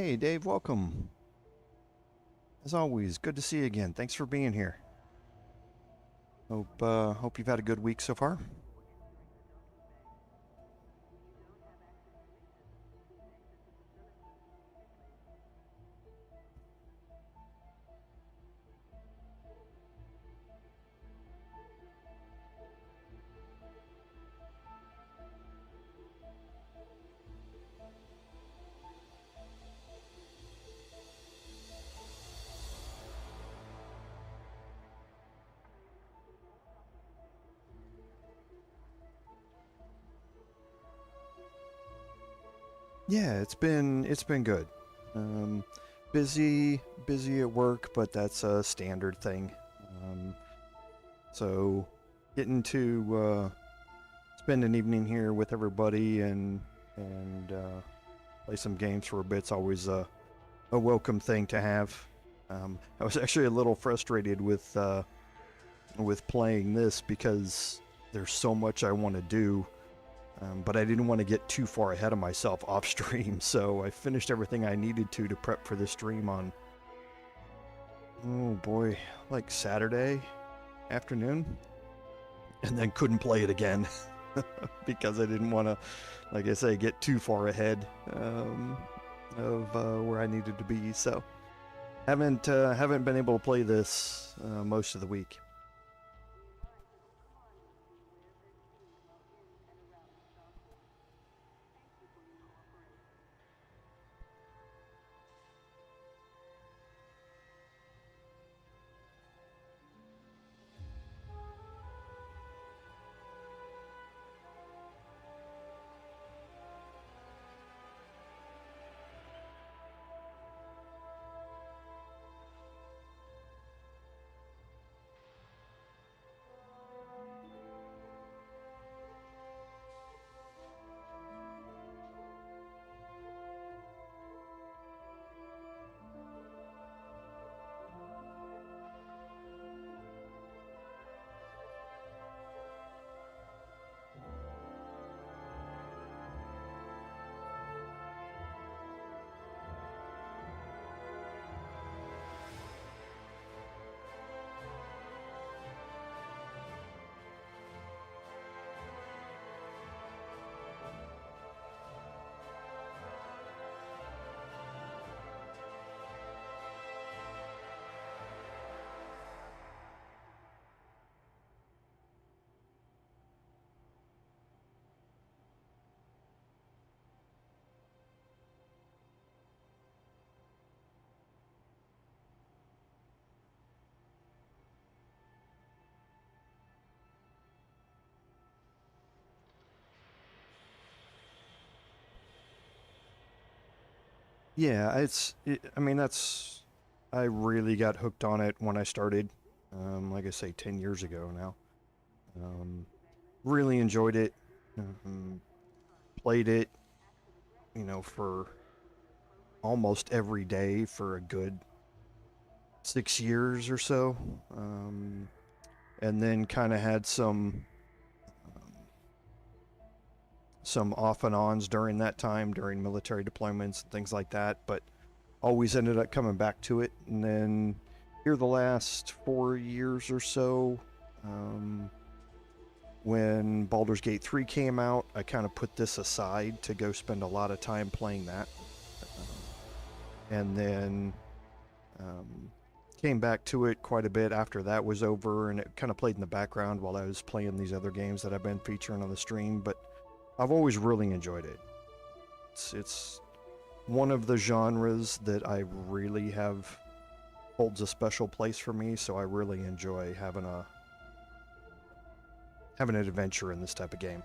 Hey, Dave, welcome. As always, good to see you again. Thanks for being here. Hope you've had a good week so far. Yeah, it's been good. Um, busy at work, but that's a standard thing. Um, so getting to spend an evening here with everybody and play some games for a bit's always a welcome thing to have. I was actually a little frustrated with playing this because there's so much I want to do. But I didn't want to get too far ahead of myself off stream, so I finished everything I needed to prep for the stream on, oh boy, like Saturday afternoon, and then couldn't play it again because I didn't want to, like I say, get too far ahead of where I needed to be. So haven't been able to play this most of the week. Yeah, I mean, I really got hooked on it when I started. Like I say, 10 years ago now. Um, really enjoyed it. Um, Played it, for almost every day for a good 6 years or so. Um, and then kind of had um, some off and ons during that time, during military deployments and things like that. But always ended up coming back to it. And then here the last 4 years or so, um, when Baldur's Gate 3 came out, I kind of put this aside to go spend a lot of time playing that. And then um, came back to it quite a bit after that was over, and it kind of played in the background while I was playing these other games that I've been featuring on the stream. But I've always really enjoyed it. It's one of the genres that I really have holds a special place for me, so I really enjoy having an adventure in this type of game.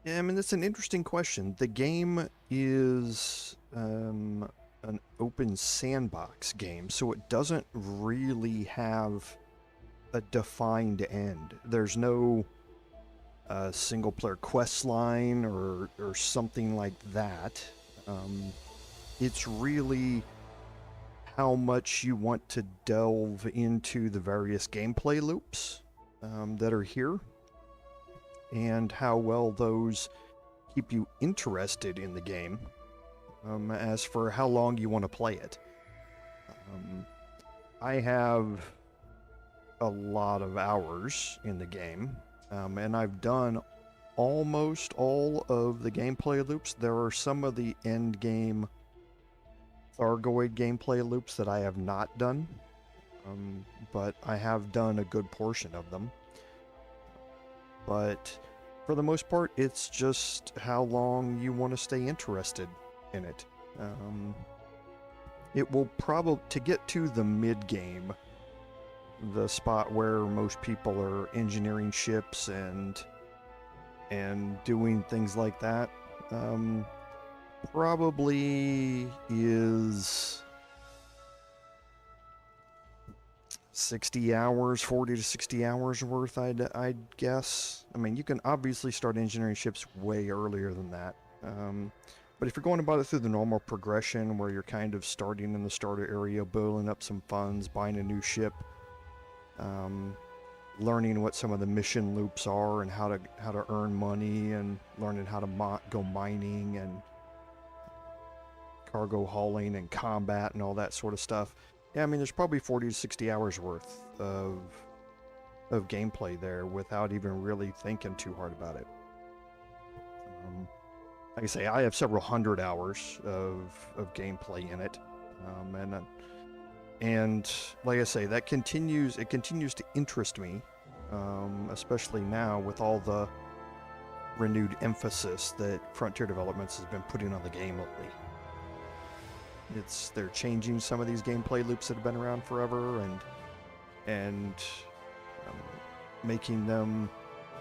Yeah, I mean, that's an interesting question. The game is an open sandbox game, so it doesn't really have a defined end. There's no single player quest line or something like that. It's really how much you want to delve into the various gameplay loops that are here, and how well those keep you interested in the game. As for how long you want to play it, I have a lot of hours in the game, and I've done almost all of the gameplay loops. There are some of the end game Thargoid gameplay loops that I have not done, but I have done a good portion of them. But for the most part, it's just how long you want to stay interested in it. It will probably, to get to the mid game, the spot where most people are engineering ships and doing things like that, probably is 60 hours, 40 to 60 hours worth, I'd guess. I mean, you can obviously start engineering ships way earlier than that. But if you're going about it through the normal progression, where you're kind of starting in the starter area, building up some funds, buying a new ship, learning what some of the mission loops are and how to earn money, and learning how to go mining and cargo hauling and combat and all that sort of stuff. Yeah, I mean, there's probably 40 to 60 hours worth of gameplay there without even really thinking too hard about it. Like I say, I have several hundred hours of gameplay in it, and like I say, it continues to interest me, especially now with all the renewed emphasis that Frontier Developments has been putting on the game lately. They're changing some of these gameplay loops that have been around forever, and making them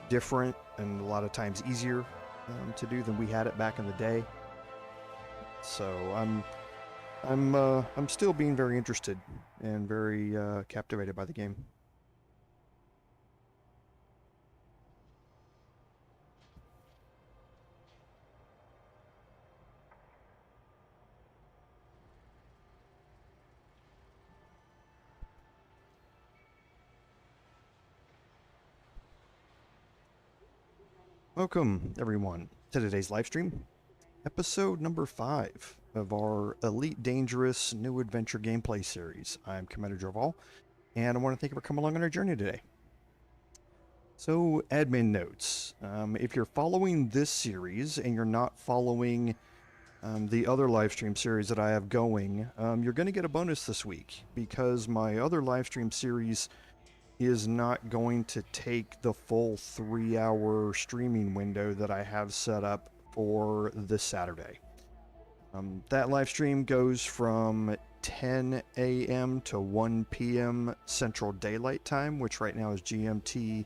different and a lot of times easier to do than we had it back in the day. So I'm still being very interested and very captivated by the game. Welcome, everyone, to today's live stream, episode number 5 of our Elite Dangerous New Adventure gameplay series. I'm CommanderJoe, and I want to thank you for coming along on our journey today. So, admin notes. If you're following this series and you're not following the other live stream series that I have going, you're going to get a bonus this week, because my other live stream series is not going to take the full 3-hour streaming window that I have set up for this Saturday. That live stream goes from 10 a.m. to 1 p.m. Central Daylight Time, which right now is GMT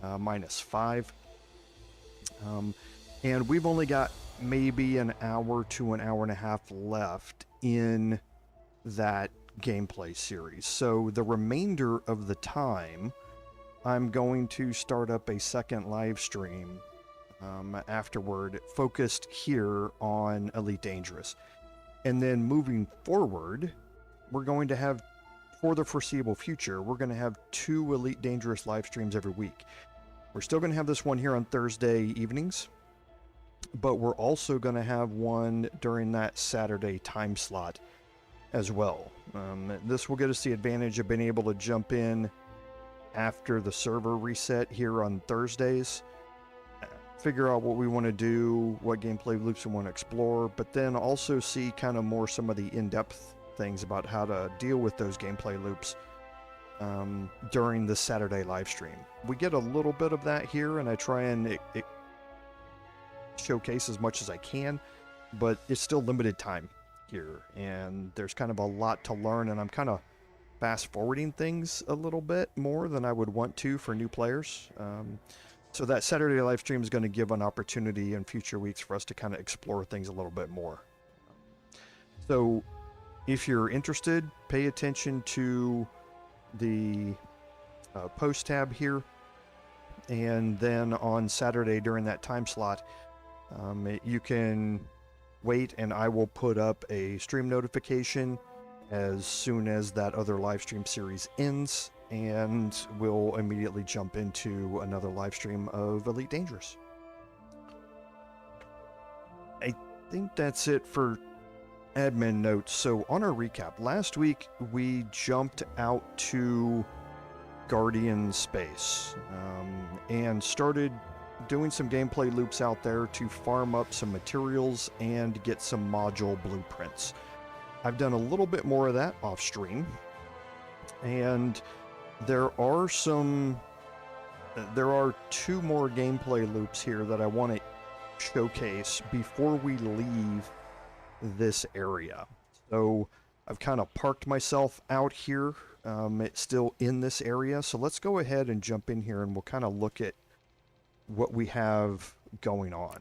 -5. And we've only got maybe an hour to an hour and a half left in that gameplay series. So the remainder of the time, I'm going to start up a second live stream afterward, focused here on Elite Dangerous. And then moving forward, we're going to have, for the foreseeable future, we're going to have 2 Elite Dangerous live streams every week. We're still going to have this one here on Thursday evenings, but we're also going to have one during that Saturday time slot as well. This will get us the advantage of being able to jump in after the server reset here on Thursdays, figure out what we want to do, what gameplay loops we want to explore, but then also see kind of more some of the in-depth things about how to deal with those gameplay loops during the Saturday live stream. We get a little bit of that here, and I try and showcase as much as I can, but it's still limited time here, and there's kind of a lot to learn, and I'm kind of fast forwarding things a little bit more than I would want to for new players. So that Saturday live stream is going to give an opportunity in future weeks for us to kind of explore things a little bit more. So if you're interested, pay attention to the post tab here. And then on Saturday during that time slot, you can wait and I will put up a stream notification as soon as that other live stream series ends, and we'll immediately jump into another live stream of Elite Dangerous. I think that's it for admin notes. So on our recap, last week we jumped out to Guardian Space and started doing some gameplay loops out there to farm up some materials and get some module blueprints. I've done a little bit more of that off stream, and there are 2 more gameplay loops here that I want to showcase before we leave this area. So I've kind of parked myself out here. It's still in this area, so let's go ahead and jump in here and we'll kind of look at what we have going on.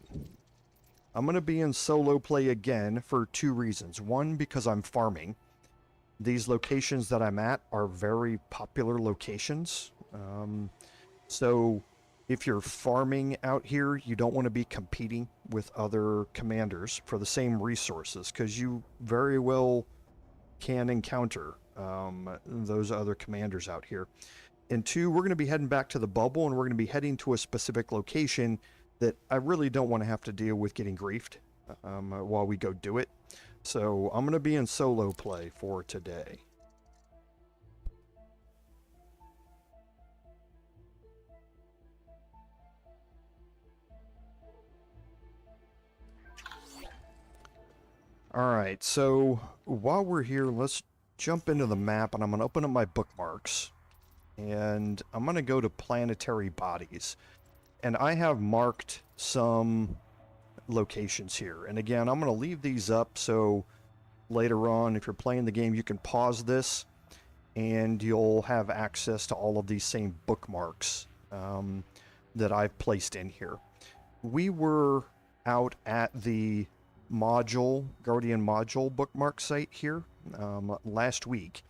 I'm going to be in solo play again for 2 reasons. One, because I'm farming. These locations that I'm at are very popular locations. So if you're farming out here, you don't want to be competing with other commanders for the same resources, because you very well can encounter those other commanders out here. And 2, we're going to be heading back to the bubble, and we're going to be heading to a specific location that I really don't want to have to deal with getting griefed while we go do it. So I'm going to be in solo play for today. Alright, so while we're here, let's jump into the map, and I'm going to open up my bookmarks. And I'm going to go to planetary bodies. And I have marked some locations here. And again, I'm going to leave these up so later on, if you're playing the game, you can pause this and you'll have access to all of these same bookmarks that I've placed in here. We were out at the Guardian module bookmark site here last week.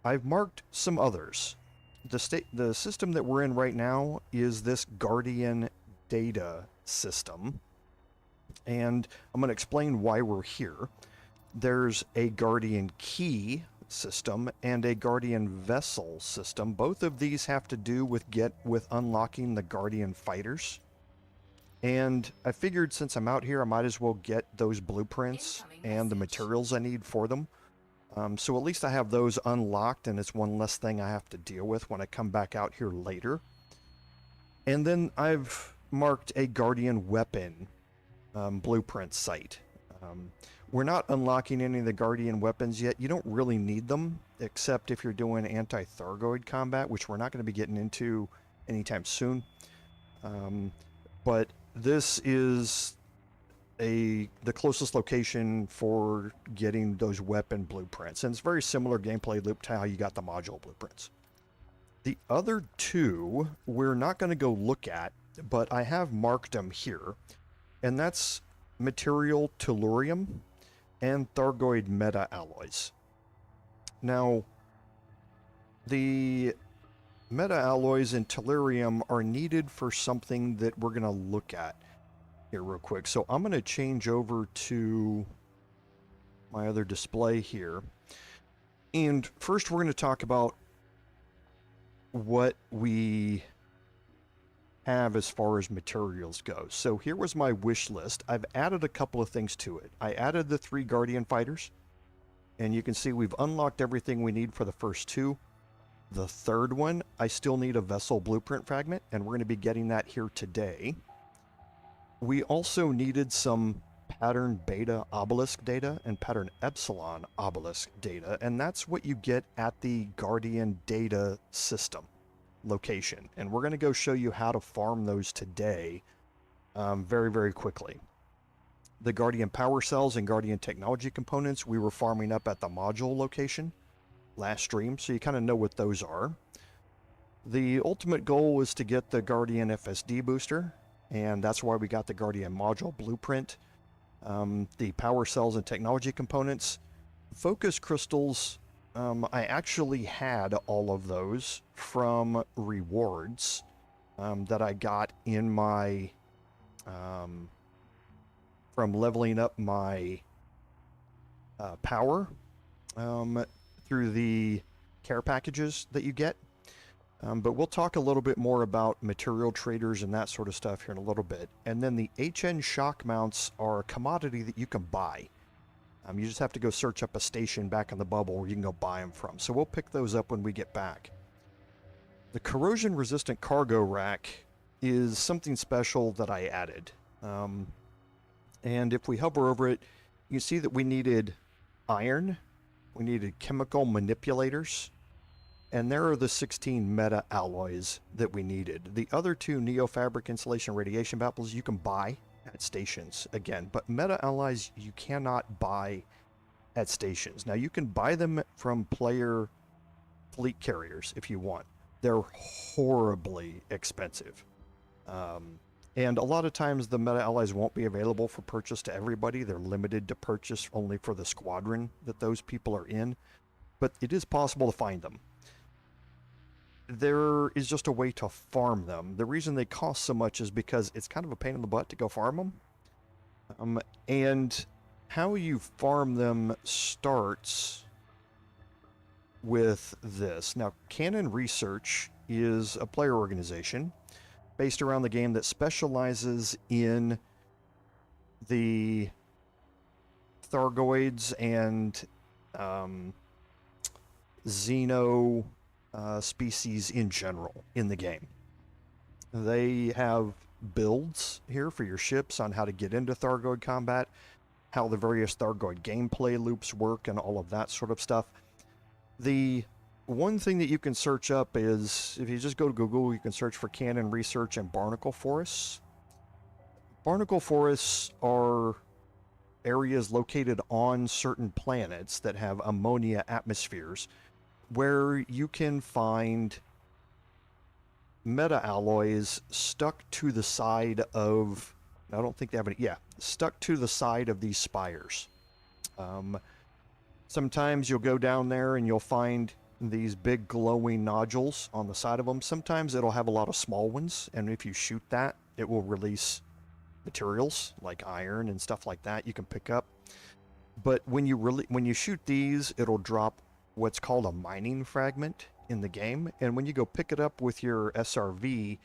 I've marked some others. The system that we're in right now is this Guardian data system, and I'm going to explain why we're here. There's a Guardian key system and a Guardian vessel system. Both of these have to do with unlocking the Guardian fighters. And I figured since I'm out here, I might as well get those blueprints and the materials I need for them. So at least I have those unlocked, and it's one less thing I have to deal with when I come back out here later. And then I've marked a Guardian weapon blueprint site. We're not unlocking any of the Guardian weapons yet. You don't really need them, except if you're doing anti-Thargoid combat, which we're not going to be getting into anytime soon. But this is the closest location for getting those weapon blueprints, and it's very similar gameplay loop to how you got the module blueprints. The other 2 we're not going to go look at, but I have marked them here, and that's material tellurium and Thargoid meta alloys. Now, the meta alloys and tellurium are needed for something that we're going to look at here real quick. So I'm going to change over to my other display here. And first we're going to talk about what we have as far as materials go. So here was my wish list. I've added a couple of things to it. I added the 3 Guardian fighters, and you can see we've unlocked everything we need for the first 2. The third one, I still need a vessel blueprint fragment, and we're going to be getting that here today. We also needed some pattern beta obelisk data and pattern epsilon obelisk data, and that's what you get at the Guardian data system location. And we're going to go show you how to farm those today very, very quickly. The Guardian power cells and Guardian technology components we were farming up at the module location last stream, so you kind of know what those are. The ultimate goal was to get the Guardian FSD booster, and that's why we got the Guardian module blueprint. The power cells and technology components. Focus crystals, I actually had all of those from rewards that I got in my, from leveling up my power through the care packages that you get. But we'll talk a little bit more about material traders and that sort of stuff here in a little bit. And then the HN shock mounts are a commodity that you can buy. You just have to go search up a station back in the bubble where you can go buy them from. So we'll pick those up when we get back. The corrosion-resistant cargo rack is something special that I added. And if we hover over it, you see that we needed iron, we needed chemical manipulators, and there are the 16 meta alloys that we needed. The other two Neofabric insulation radiation baffles you can buy at stations again, but meta alloys you cannot buy at stations. Now you can buy them from player fleet carriers if you want. They're horribly expensive. And a lot of times the meta alloys won't be available for purchase to everybody. They're limited to purchase only for the squadron that those people are in, but it is possible to find them. There is just a way to farm them. The reason they cost so much is because it's kind of a pain in the butt to go farm them. And how you farm them starts with this. Now, Canon Research is a player organization based around the game that specializes in the Thargoids and Xeno species in general in the game. They have builds here for your ships on how to get into Thargoid combat, how the various Thargoid gameplay loops work, and all of that sort of stuff. The one thing that you can search up is, if you just go to Google, you can search for Canon Research and barnacle forests. Barnacle forests are areas located on certain planets that have ammonia atmospheres where you can find meta alloys stuck to the side of, I don't think they have any, yeah, stuck to the side of these spires. Sometimes you'll go down there and you'll find these big glowing nodules on the side of them. Sometimes it'll have a lot of small ones, and if you shoot that, it will release materials like iron and stuff like that you can pick up. But when you shoot these, it'll drop what's called a mining fragment in the game, and when you go pick it up with your SRV,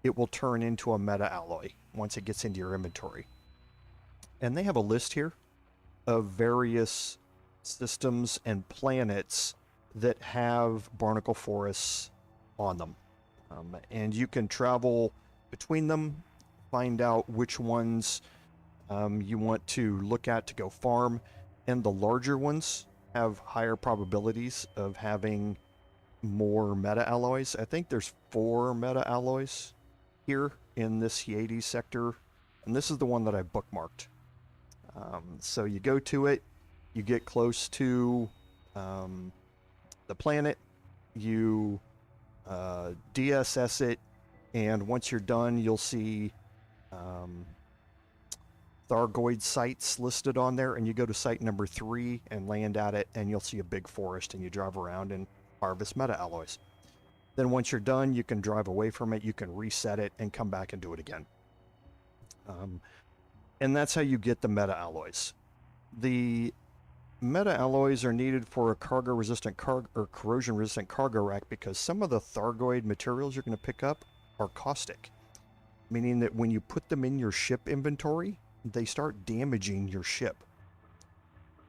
it will turn into a meta alloy once it gets into your inventory. And they have a list here of various systems and planets that have barnacle forests on them, and you can travel between them, find out which ones you want to look at to go farm, and the larger ones have higher probabilities of having more meta alloys. I think there's 4 meta alloys here in this Hyades sector, and this is the one that I bookmarked. So you go to it, you get close to the planet, you DSS it, and once you're done, you'll see Thargoid sites listed on there, and you go to site number 3 and land at it, and you'll see a big forest, and you drive around and harvest meta alloys. Then once you're done, you can drive away from it, you can reset it, and come back and do it again. And that's how you get the meta alloys. The meta alloys are needed for a cargo-resistant or corrosion-resistant cargo rack because some of the Thargoid materials you're going to pick up are caustic, meaning that when you put them in your ship inventory, they start damaging your ship.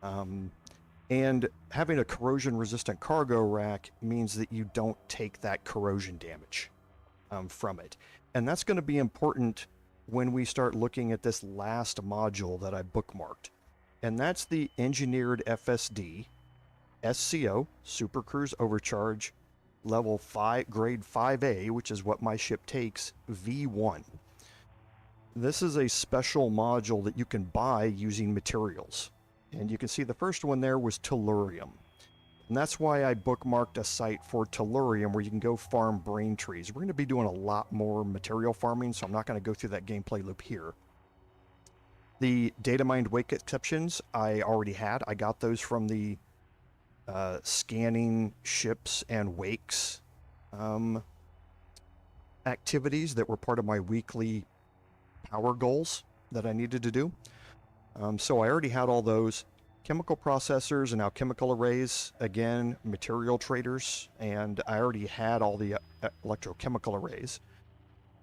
And having a corrosion-resistant cargo rack means that you don't take that corrosion damage from it. And that's going to be important when we start looking at this last module that I bookmarked. And that's the Engineered FSD, SCO, Super Cruise Overcharge, level 5, grade 5A, which is what my ship takes, V1. This is a special module that you can buy using materials. And you can see the first one there was tellurium. And that's why I bookmarked a site for Tellurium where you can go farm brain trees. We're going to be doing a lot more material farming, so I'm not going to go through that gameplay loop here. The data mined wake exceptions I already had. I got those from the scanning ships and wakes activities that were part of my weekly power goals that I needed to do. So I already had all those. Chemical processors and alchemical arrays, again, material traders, and I already had all the electrochemical arrays.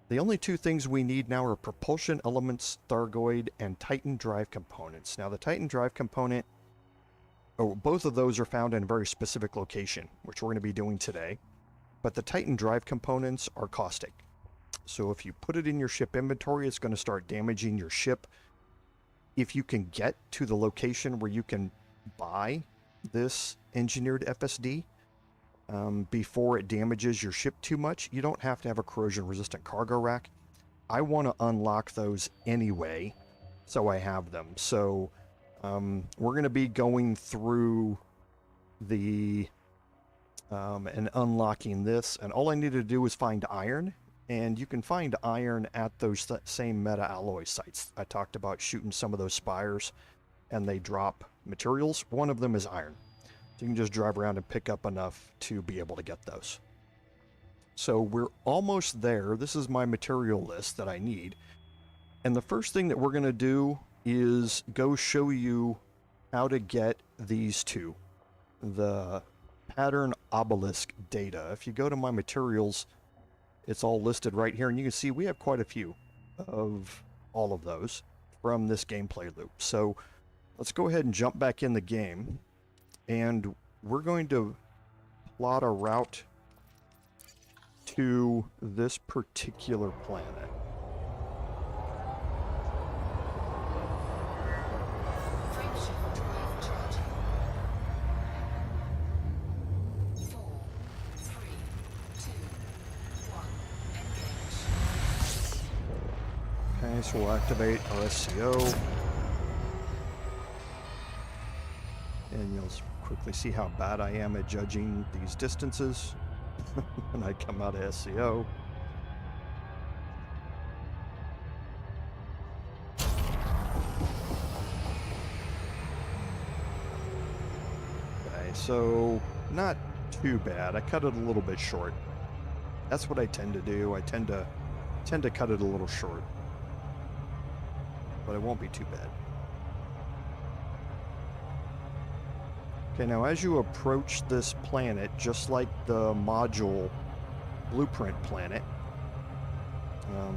The only two things we need now are propulsion elements, Thargoid, and Titan drive components. Now the Titan drive component, both of those are found in a very specific location, which we're going to be doing today. But the Titan drive components are caustic. So if you put it in your ship inventory, it's going to start damaging your ship. If you can get to the location where you can buy this engineered FSD before it damages your ship too much, you don't have to have a corrosion-resistant cargo rack. I want to unlock those anyway, so I have them. So we're going to be going through the and unlocking this, and all I need to do is find iron. And you can find iron at those same meta-alloy sites. I talked about shooting some of those spires, and they drop materials. One of them is iron. So you can just drive around and pick up enough to be able to get those. So we're almost there. This is my material list that I need. And the first thing that we're going to do is go show you how to get these two. The pattern obelisk data. If you go to my materials, it's all listed right here, and you can see we have quite a few of all of those from this gameplay loop. So let's go ahead and jump back in the game, and we're going to plot a route to this particular planet. Okay, so we'll activate our SCO. And you'll quickly see how bad I am at judging these distances when I come out of SCO. Okay, so not too bad. I cut it a little bit short. That's what I tend to do. I tend to cut it a little short. But it won't be too bad. Okay, now as you approach this planet, just like the module blueprint planet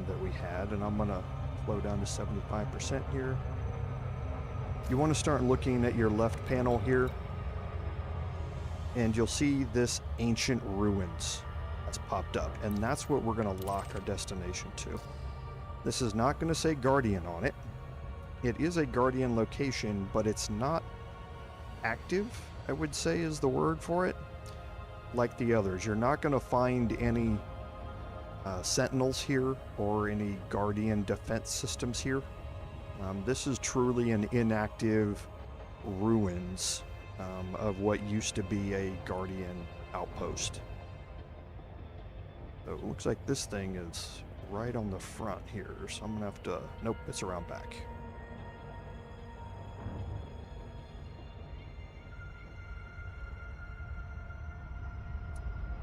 that we had, and I'm gonna slow down to 75% here. You want to start looking at your left panel here, and you'll see this ancient ruins that's popped up, and that's what we're gonna lock our destination to. This is not gonna say Guardian on it. It is a Guardian location, but it's not active, I would say is the word for it. Like the others, you're not going to find any sentinels here or any Guardian defense systems here. This is truly an inactive ruins of what used to be a Guardian outpost. So it looks like this thing is right on the front here, so I'm going to have to... Nope, it's around back.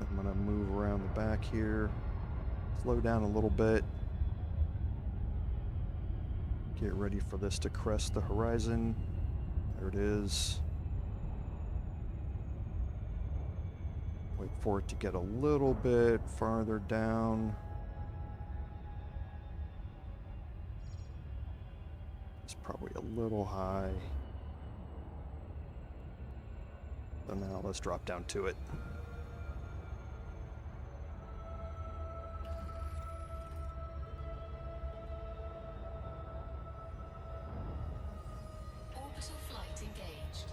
I'm going to move around the back here, slow down a little bit, get ready for this to crest the horizon. There it is. Wait for it to get a little bit farther down. It's probably a little high. So now let's drop down to it. Orbital flight engaged.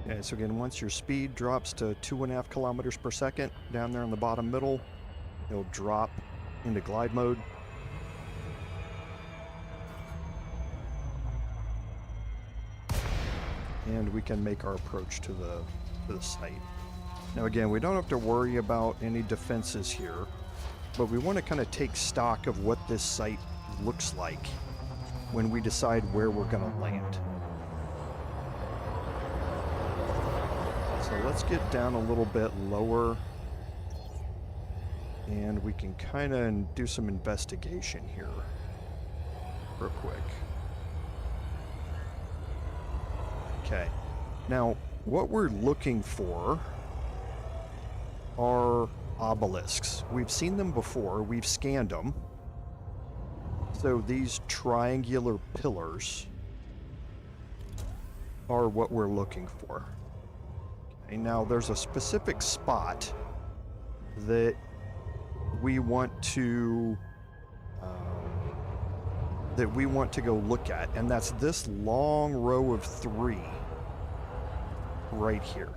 Okay, so again, once your speed drops to 2.5 kilometers per second down there in the bottom middle, it'll drop into glide mode. And we can make our approach to the site. Now again, we don't have to worry about any defenses here, but we want to kind of take stock of what this site looks like when we decide where we're going to land. So let's get down a little bit lower, and we can kind of do some investigation here real quick. Okay, now what we're looking for are obelisks. We've seen them before, we've scanned them. So these triangular pillars are what we're looking for. Okay, now there's a specific spot that we want to go look at, and that's this long row of 3 right here.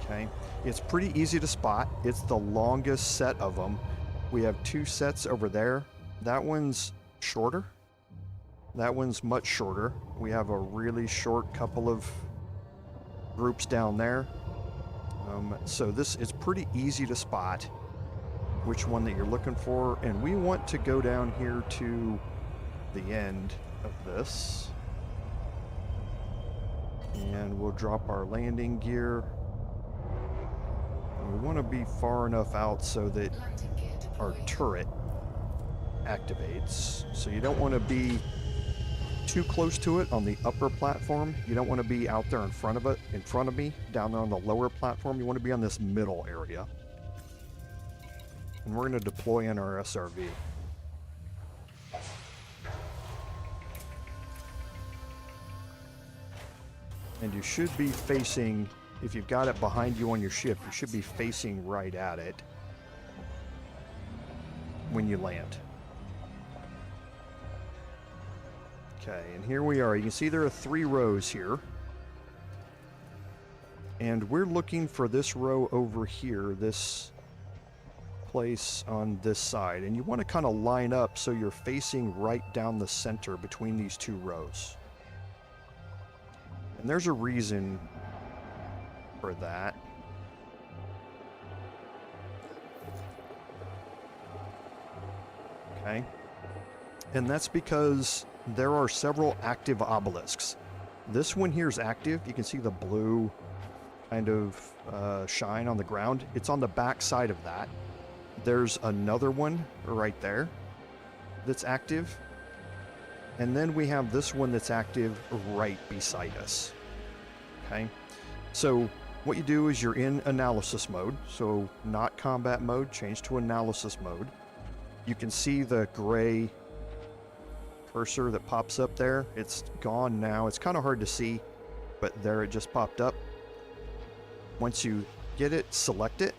Okay, it's pretty easy to spot. It's the longest set of them. We have 2 sets over there. That one's shorter. That one's much shorter. We have a really short couple of groups down there. So this is pretty easy to spot which one that you're looking for, and we want to go down here to the end of this, and we'll drop our landing gear. We want to be far enough out so that our turret activates. So you don't want to be too close to it on the upper platform. You don't want to be out there in front of me, down there on the lower platform. You want to be on this middle area. And we're going to deploy in our SRV. And you should be facing, if you've got it behind you on your ship, you should be facing right at it when you land. Okay, and here we are. You can see there are 3 rows here. And we're looking for this row over here, this place on this side. And you want to kind of line up so you're facing right down the center between these 2 rows. And there's a reason for that. Okay. And that's because there are several active obelisks. This one here is active. You can see the blue kind of shine on the ground. It's on the back side of that. There's another one right there that's active. And then we have this one that's active right beside us. Okay. So what you do is you're in analysis mode. So not combat mode, change to analysis mode. You can see the gray cursor that pops up there. It's gone now. It's kind of hard to see, but there it just popped up. Once you get it, select it,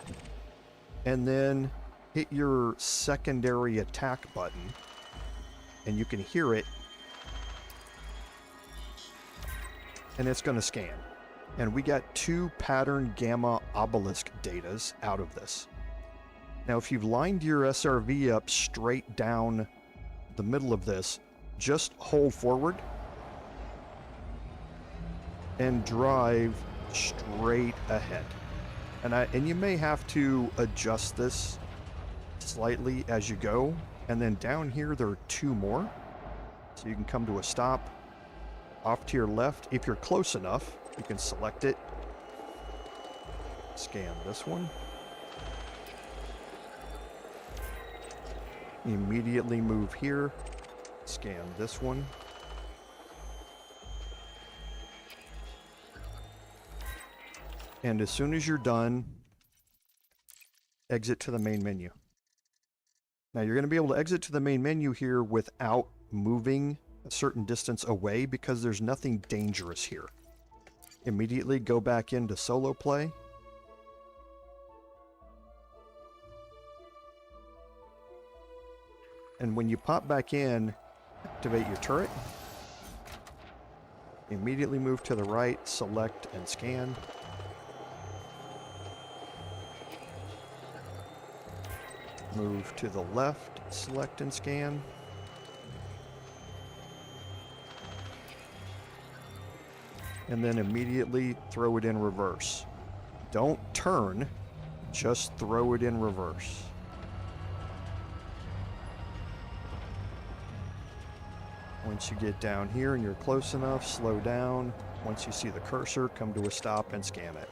and then hit your secondary attack button, and you can hear it, and it's going to scan. And we got 2 pattern gamma obelisk datas out of this. Now, if you've lined your SRV up straight down the middle of this, just hold forward and drive straight ahead. And you may have to adjust this slightly as you go. And then down here, there are 2 more. So you can come to a stop off to your left. If you're close enough, you can select it. Scan this one. Immediately move here. Scan this one. And as soon as you're done, exit to the main menu. Now you're going to be able to exit to the main menu here without moving a certain distance away because there's nothing dangerous here. Immediately go back into solo play. And when you pop back in, activate your turret. Immediately move to the right, select and scan. Move to the left, select and scan. And then immediately throw it in reverse. Don't turn, just throw it in reverse. Once you get down here and you're close enough, slow down. Once you see the cursor, come to a stop and scan it.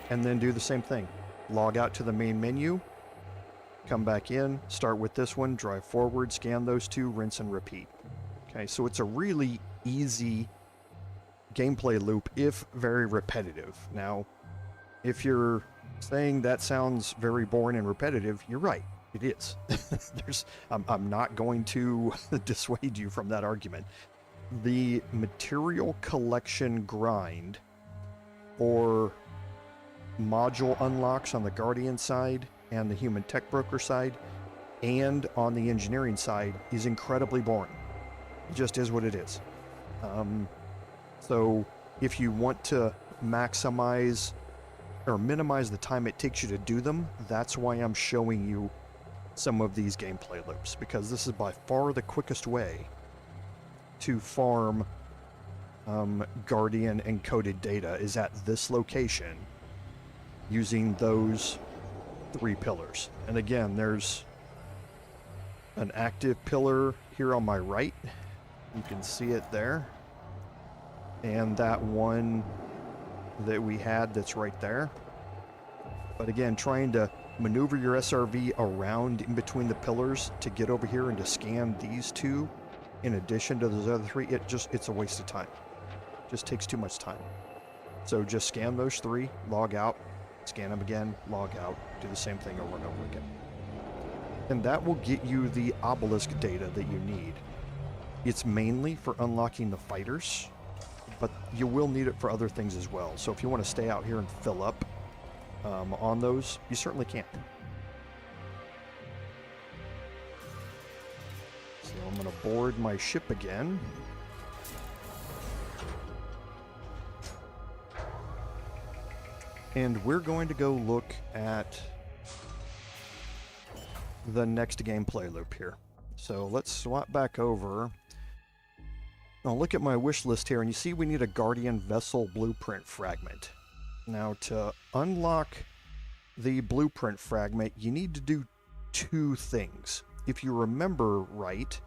And then do the same thing. Log out to the main menu, come back in, start with this one, drive forward, scan those two, rinse and repeat. Okay, so it's a really easy gameplay loop if very repetitive. Now, if you're saying that sounds very boring and repetitive, you're right. It is. I'm not going to dissuade you from that argument. The material collection grind or module unlocks on the Guardian side and the human tech broker side and on the engineering side is incredibly boring. It just is what it is. So if you want to maximize or minimize the time it takes you to do them, that's why I'm showing you some of these gameplay loops, because this is by far the quickest way to farm Guardian encoded data is at this location using those 3 pillars. And again, there's an active pillar here on my right. You can see it there. And that one that we had that's right there. But again, trying to maneuver your SRV around in between the pillars to get over here and to scan these 2 in addition to those other 3, it's a waste of time. Just takes too much time. So just scan those 3, log out, scan them again, log out, do the same thing over and over again. And that will get you the obelisk data that you need. It's mainly for unlocking the fighters, but you will need it for other things as well. So if you want to stay out here and fill up on those, you certainly can. So I'm going to board my ship again. And we're going to go look at the next gameplay loop here. So let's swap back over. I'll look at my wish list here, and you see we need a Guardian Vessel Blueprint Fragment. Now, to unlock the Blueprint Fragment, you need to do 2 things. If you remember right,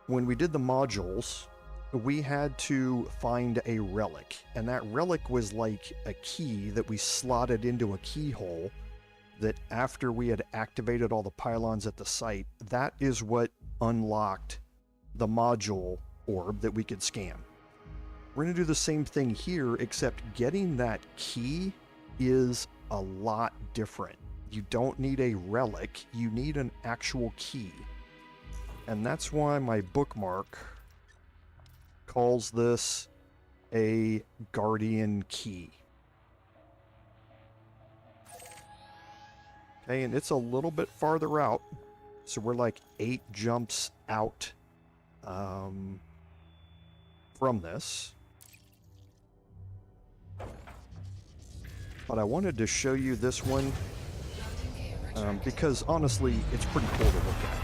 when we did the modules, we had to find a relic, and that relic was like a key that we slotted into a keyhole that after we had activated all the pylons at the site, that is what unlocked the module orb that we could scan. We're going to do the same thing here, except getting that key is a lot different. You don't need a relic, you need an actual key. And that's why my bookmark calls this a Guardian key. Okay, and it's a little bit farther out, so we're like 8 jumps out from this. But I wanted to show you this one because honestly, it's pretty cool to look at.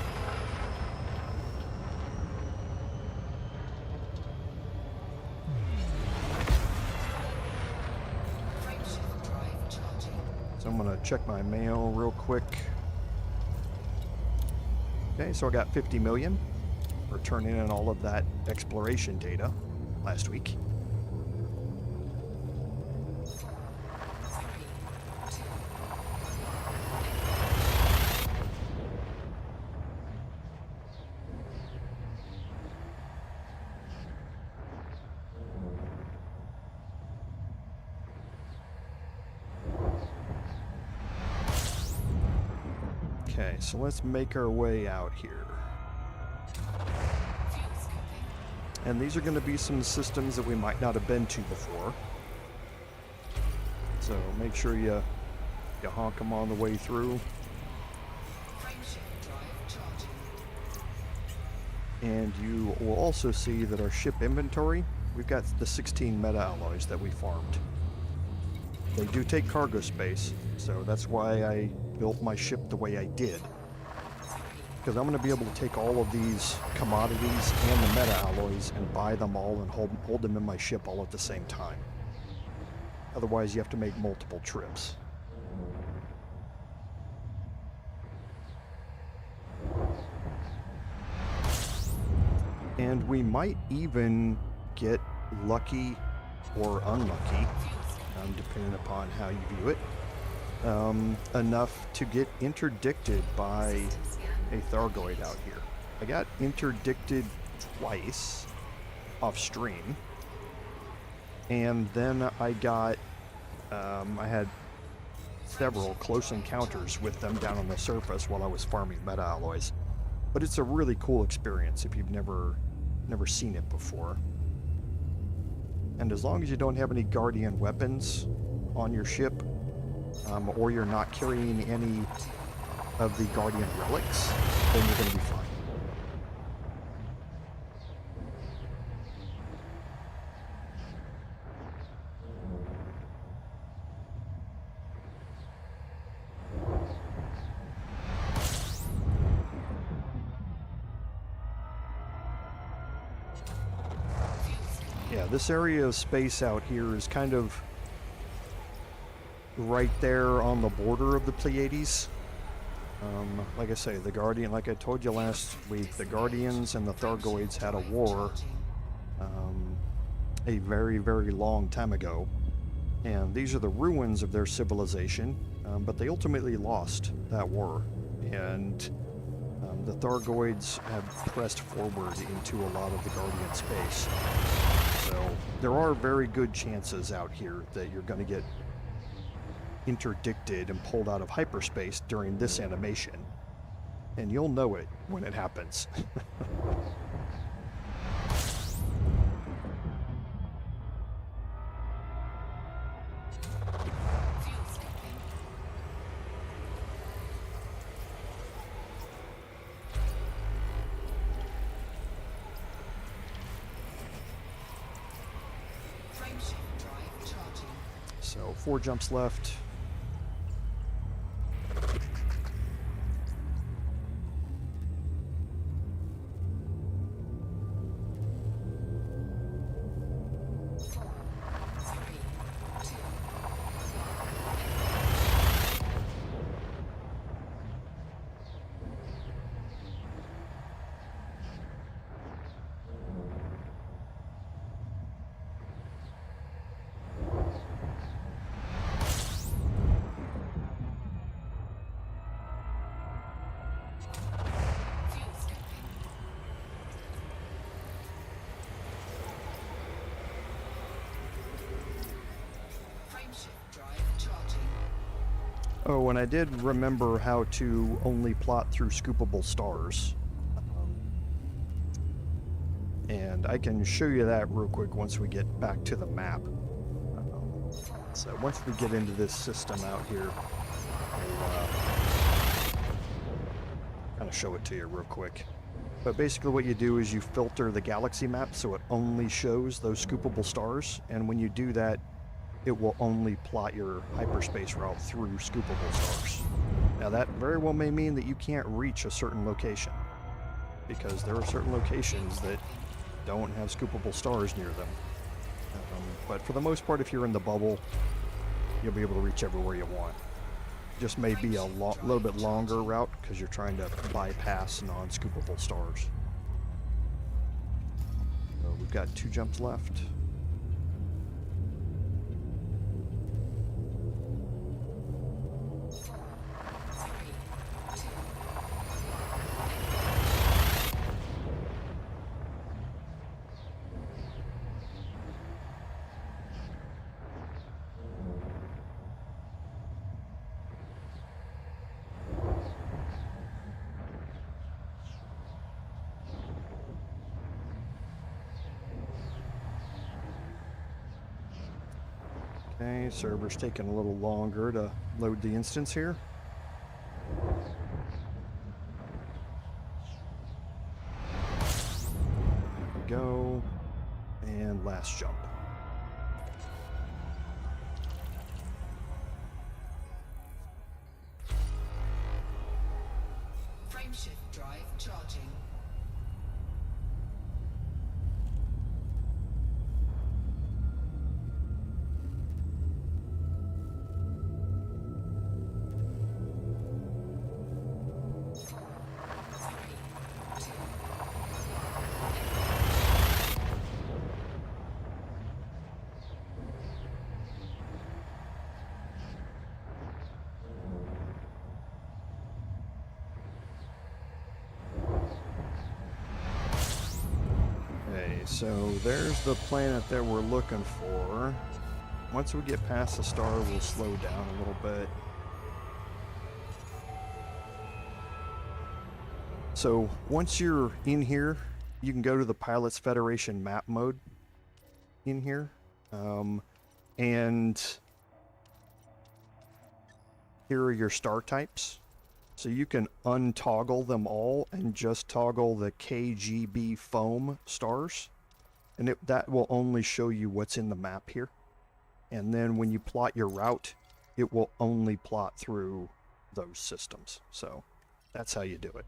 So I'm going to check my mail real quick. Okay, so I got 50 million for turning in all of that exploration data last week. Okay, so let's make our way out here. And these are going to be some systems that we might not have been to before. So make sure you honk them on the way through. And you will also see that our ship inventory, we've got the 16 meta alloys that we farmed. They do take cargo space, so that's why I built my ship the way I did. Because I'm going to be able to take all of these commodities and the meta alloys and buy them all and hold them in my ship all at the same time. Otherwise, you have to make multiple trips. And we might even get lucky or unlucky, depending upon how you view it, enough to get interdicted by a Thargoid out here. I got interdicted twice off stream, and then I got, I had several close encounters with them down on the surface while I was farming meta alloys. But it's a really cool experience if you've never seen it before. And as long as you don't have any Guardian weapons on your ship, or you're not carrying any of the Guardian relics, then you're going to be fine. Yeah, this area of space out here is kind of right there on the border of the Pleiades. Like I say, the Guardian, like I told you last week, the Guardians and the Thargoids had a war a very, very long time ago. And these are the ruins of their civilization, but they ultimately lost that war. And the Thargoids have pressed forward into a lot of the Guardian space. So there are very good chances out here that you're going to get interdicted and pulled out of hyperspace during this animation. And you'll know it when it happens. So 4 jumps left. Oh, and I did remember how to only plot through scoopable stars. And I can show you that real quick once we get back to the map. So once we get into this system out here, I'll kind of show it to you real quick. But basically what you do is you filter the galaxy map so it only shows those scoopable stars, and when you do that, it will only plot your hyperspace route through scoopable stars. Now that very well may mean that you can't reach a certain location, because there are certain locations that don't have scoopable stars near them. But for the most part, if you're in the bubble, you'll be able to reach everywhere you want. Just may be a little bit longer route because you're trying to bypass non-scoopable stars. So we've got 2 jumps left. Okay, server's taking a little longer to load the instance here. mass jump. Frameshift drive charging. So there's the planet that we're looking for. Once we get past the star, we'll slow down a little bit. So once you're in here, you can go to the Pilots Federation map mode in here. And here are your star types. So you can untoggle them all and just toggle the KGB foam stars. And that will only show you what's in the map here. And then when you plot your route, it will only plot through those systems. So that's how you do it.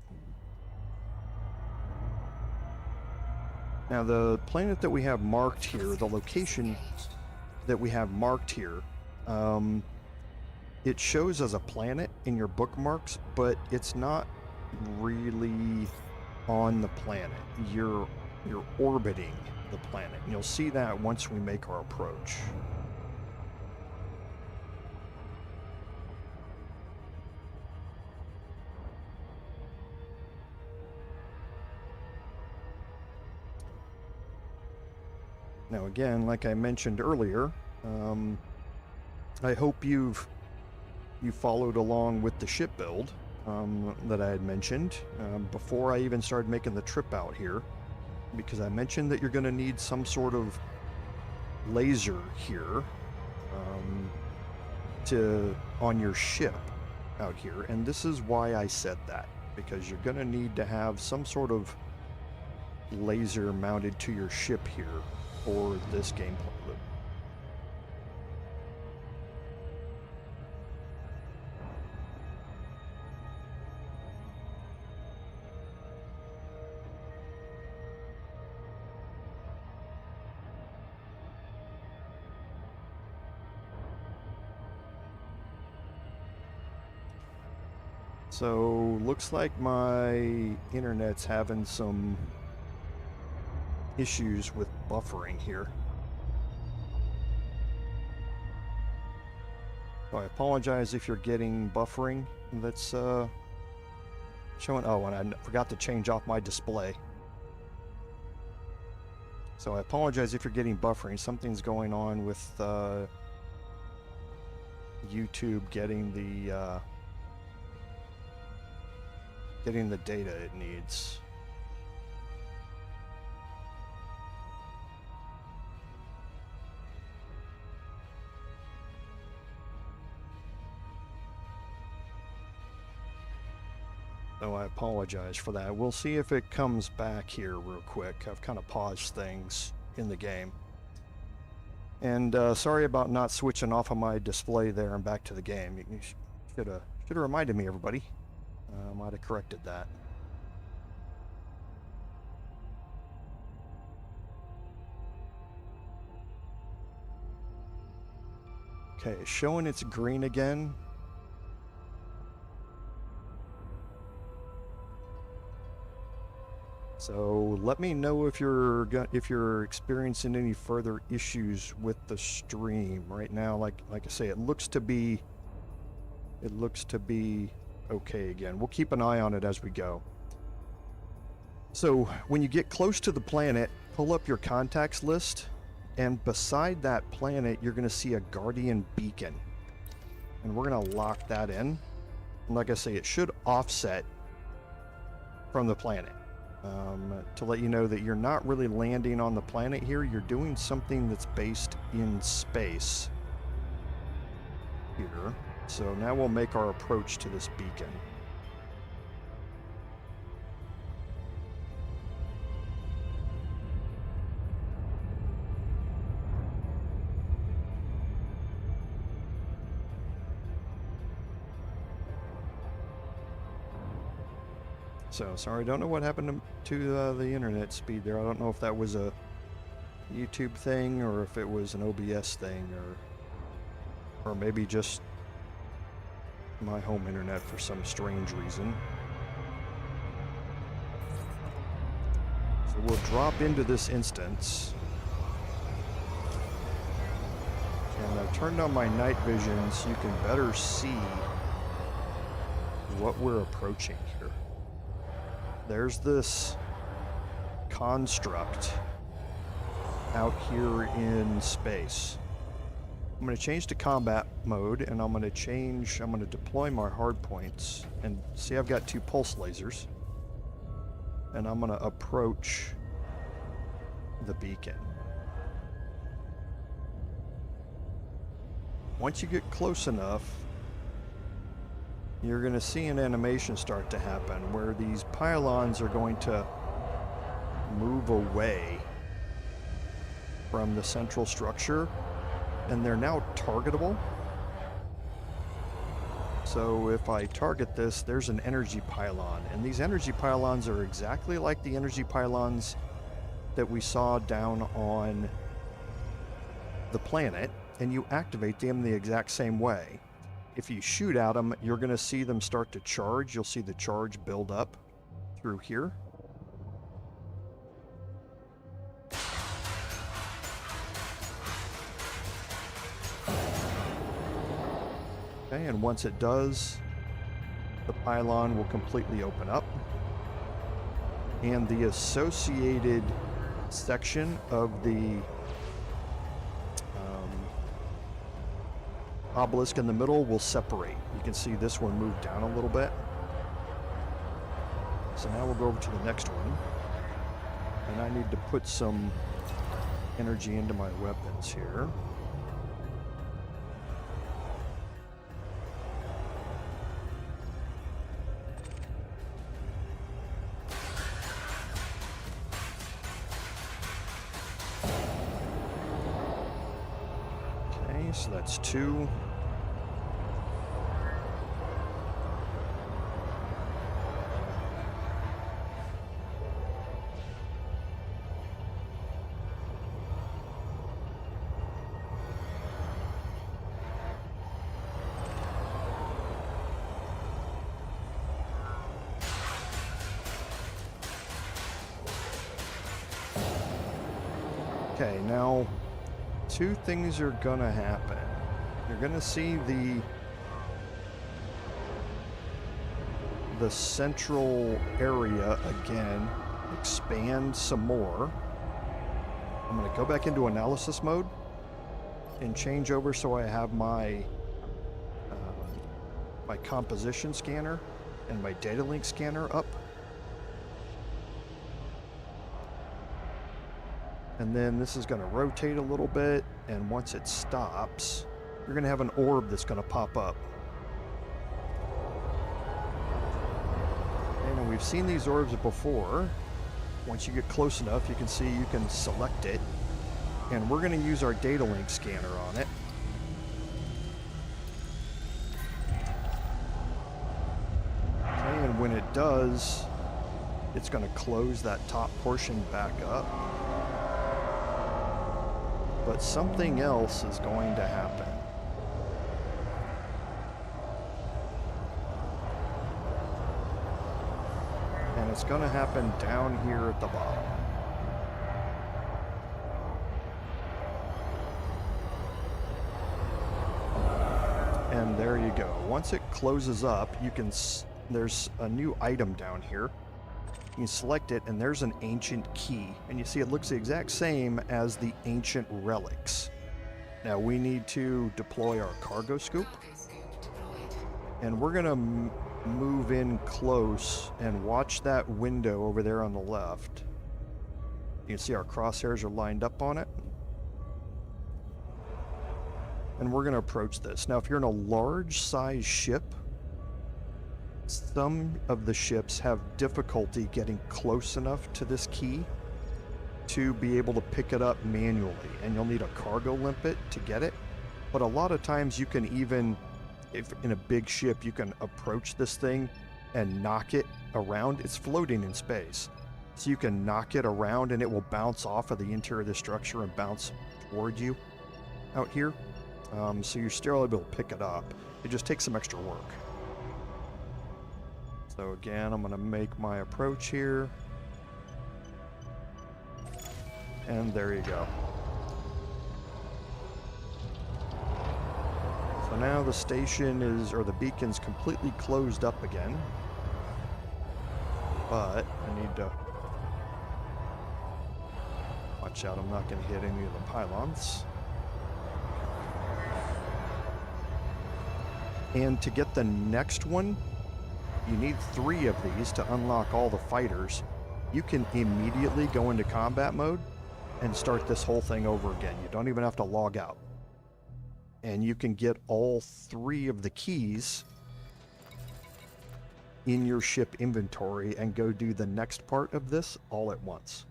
Now the planet that we have marked here, the location that we have marked here, it shows as a planet in your bookmarks, but it's not really on the planet. You're orbiting the planet. And you'll see that once we make our approach. Now again, like I mentioned earlier, I hope you followed along with the ship build that I had mentioned before I even started making the trip out here, because I mentioned that you're going to need some sort of laser here on your ship out here, and this is why I said that, because you're going to need to have some sort of laser mounted to your ship here for this gameplay loop. So, looks like my internet's having some issues with buffering here. So I apologize if you're getting buffering that's showing. Oh, and I forgot to change off my display. So I apologize if you're getting buffering. Something's going on with YouTube getting the data it needs. So I apologize for that. We'll see if it comes back here real quick. I've kind of paused things in the game. And sorry about not switching off of my display there and back to the game. You should have reminded me, everybody. I might have corrected that. Okay, showing it's green again. So let me know if you're experiencing any further issues with the stream right now. Like I say, it looks to be okay again. We'll keep an eye on it as we go. So when you get close to the planet, pull up your contacts list, and beside that planet, you're going to see a Guardian beacon, and we're going to lock that in. And like I say, it should offset from the planet. To let you know that you're not really landing on the planet here, you're doing something that's based in space here. So now we'll make our approach to this beacon. So, sorry, I don't know what happened to the internet speed there. I don't know if that was a YouTube thing or if it was an OBS thing or maybe just my home internet for some strange reason. So we'll drop into this instance. And I've turned on my night vision so you can better see what we're approaching here. There's this construct out here in space. I'm going to change to combat mode, and I'm going to deploy my hard points, and see I've got 2 pulse lasers, and I'm going to approach the beacon. Once you get close enough, you're going to see an animation start to happen where these pylons are going to move away from the central structure, and they're now targetable. So if I target this, there's an energy pylon, and these energy pylons are exactly like the energy pylons that we saw down on the planet, and you activate them the exact same way. If you shoot at them, you're going to see them start to charge. You'll see the charge build up through here. Okay, and once it does, the pylon will completely open up, and the associated section of the obelisk in the middle will separate. You can see this one move down a little bit. So now we'll go over to the next one, and I need to put some energy into my weapons here. So that's 2. Okay, now 2 things are gonna happen. You're gonna see the central area again expand some more. I'm gonna go back into analysis mode and change over so I have my my composition scanner and my data link scanner up. And then this is going to rotate a little bit, and once it stops, you're going to have an orb that's going to pop up. And we've seen these orbs before. Once you get close enough, you can see you can select it, and we're going to use our data link scanner on it. Okay, and when it does, it's going to close that top portion back up. But something else is going to happen. And it's going to happen down here at the bottom. And there you go. Once it closes up, you can there's a new item down here. You can select it, and there's an ancient key, and you see it looks the exact same as the ancient relics. Now we need to deploy our cargo scoop, and we're gonna move in close and watch that window over there on the left. You can see our crosshairs are lined up on it, and we're gonna approach this. Now if you're in a large size ship, some of the ships have difficulty getting close enough to this key to be able to pick it up manually, and you'll need a cargo limpet to get it. But a lot of times you can even, if in a big ship, you can approach this thing and knock it around. It's floating in space. So you can knock it around and it will bounce off of the interior of the structure and bounce toward you out here. So you're still able to pick it up. It just takes some extra work. So again, I'm going to make my approach here. And there you go. So now the station is, or the beacon's completely closed up again. But I need to watch out I'm not going to hit any of the pylons. And to get the next one, you need 3 of these to unlock all the fighters. You can immediately go into combat mode and start this whole thing over again. You don't even have to log out. And you can get all 3 of the keys in your ship inventory and go do the next part of this all at once.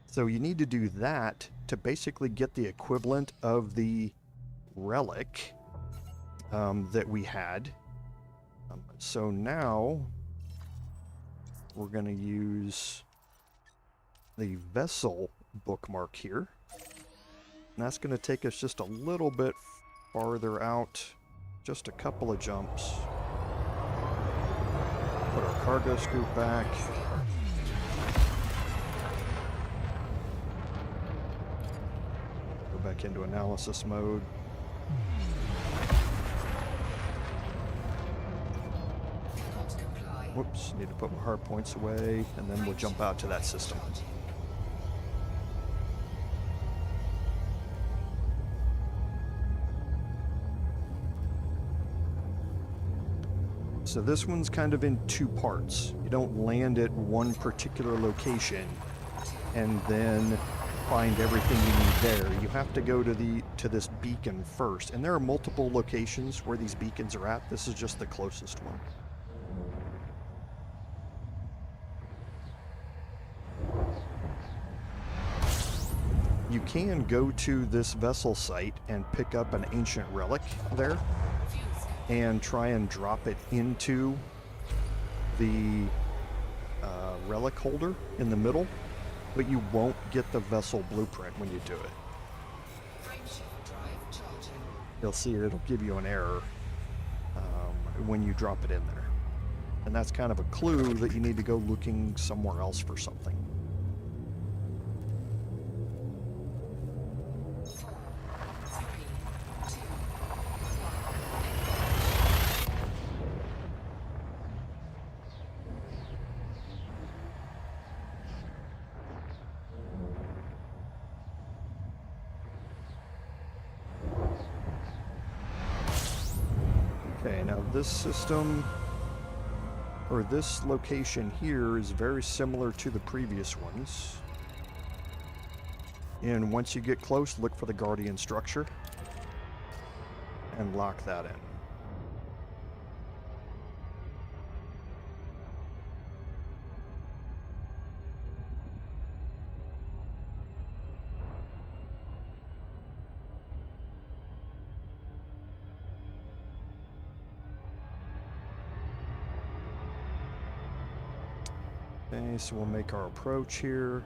So you need to do that to basically get the equivalent of the relic that we had. So now we're going to use the vessel bookmark here. And that's going to take us just a little bit farther out, just a couple of jumps. Put our cargo scoop back. Go back into analysis mode. Whoops, need to put my hard points away, and then we'll jump out to that system. So this one's kind of in 2 parts. You don't land at one particular location and then find everything you need there. You have to go to this beacon first, and there are multiple locations where these beacons are at. This is just the closest one. You can go to this vessel site and pick up an ancient relic there and try and drop it into the relic holder in the middle, but you won't get the vessel blueprint when you do it. You'll see it'll give you an error when you drop it in there. And that's kind of a clue that you need to go looking somewhere else for something. Okay, now this system, or this location here, is very similar to the previous ones. And once you get close, look for the Guardian structure and lock that in. Okay, so we'll make our approach here.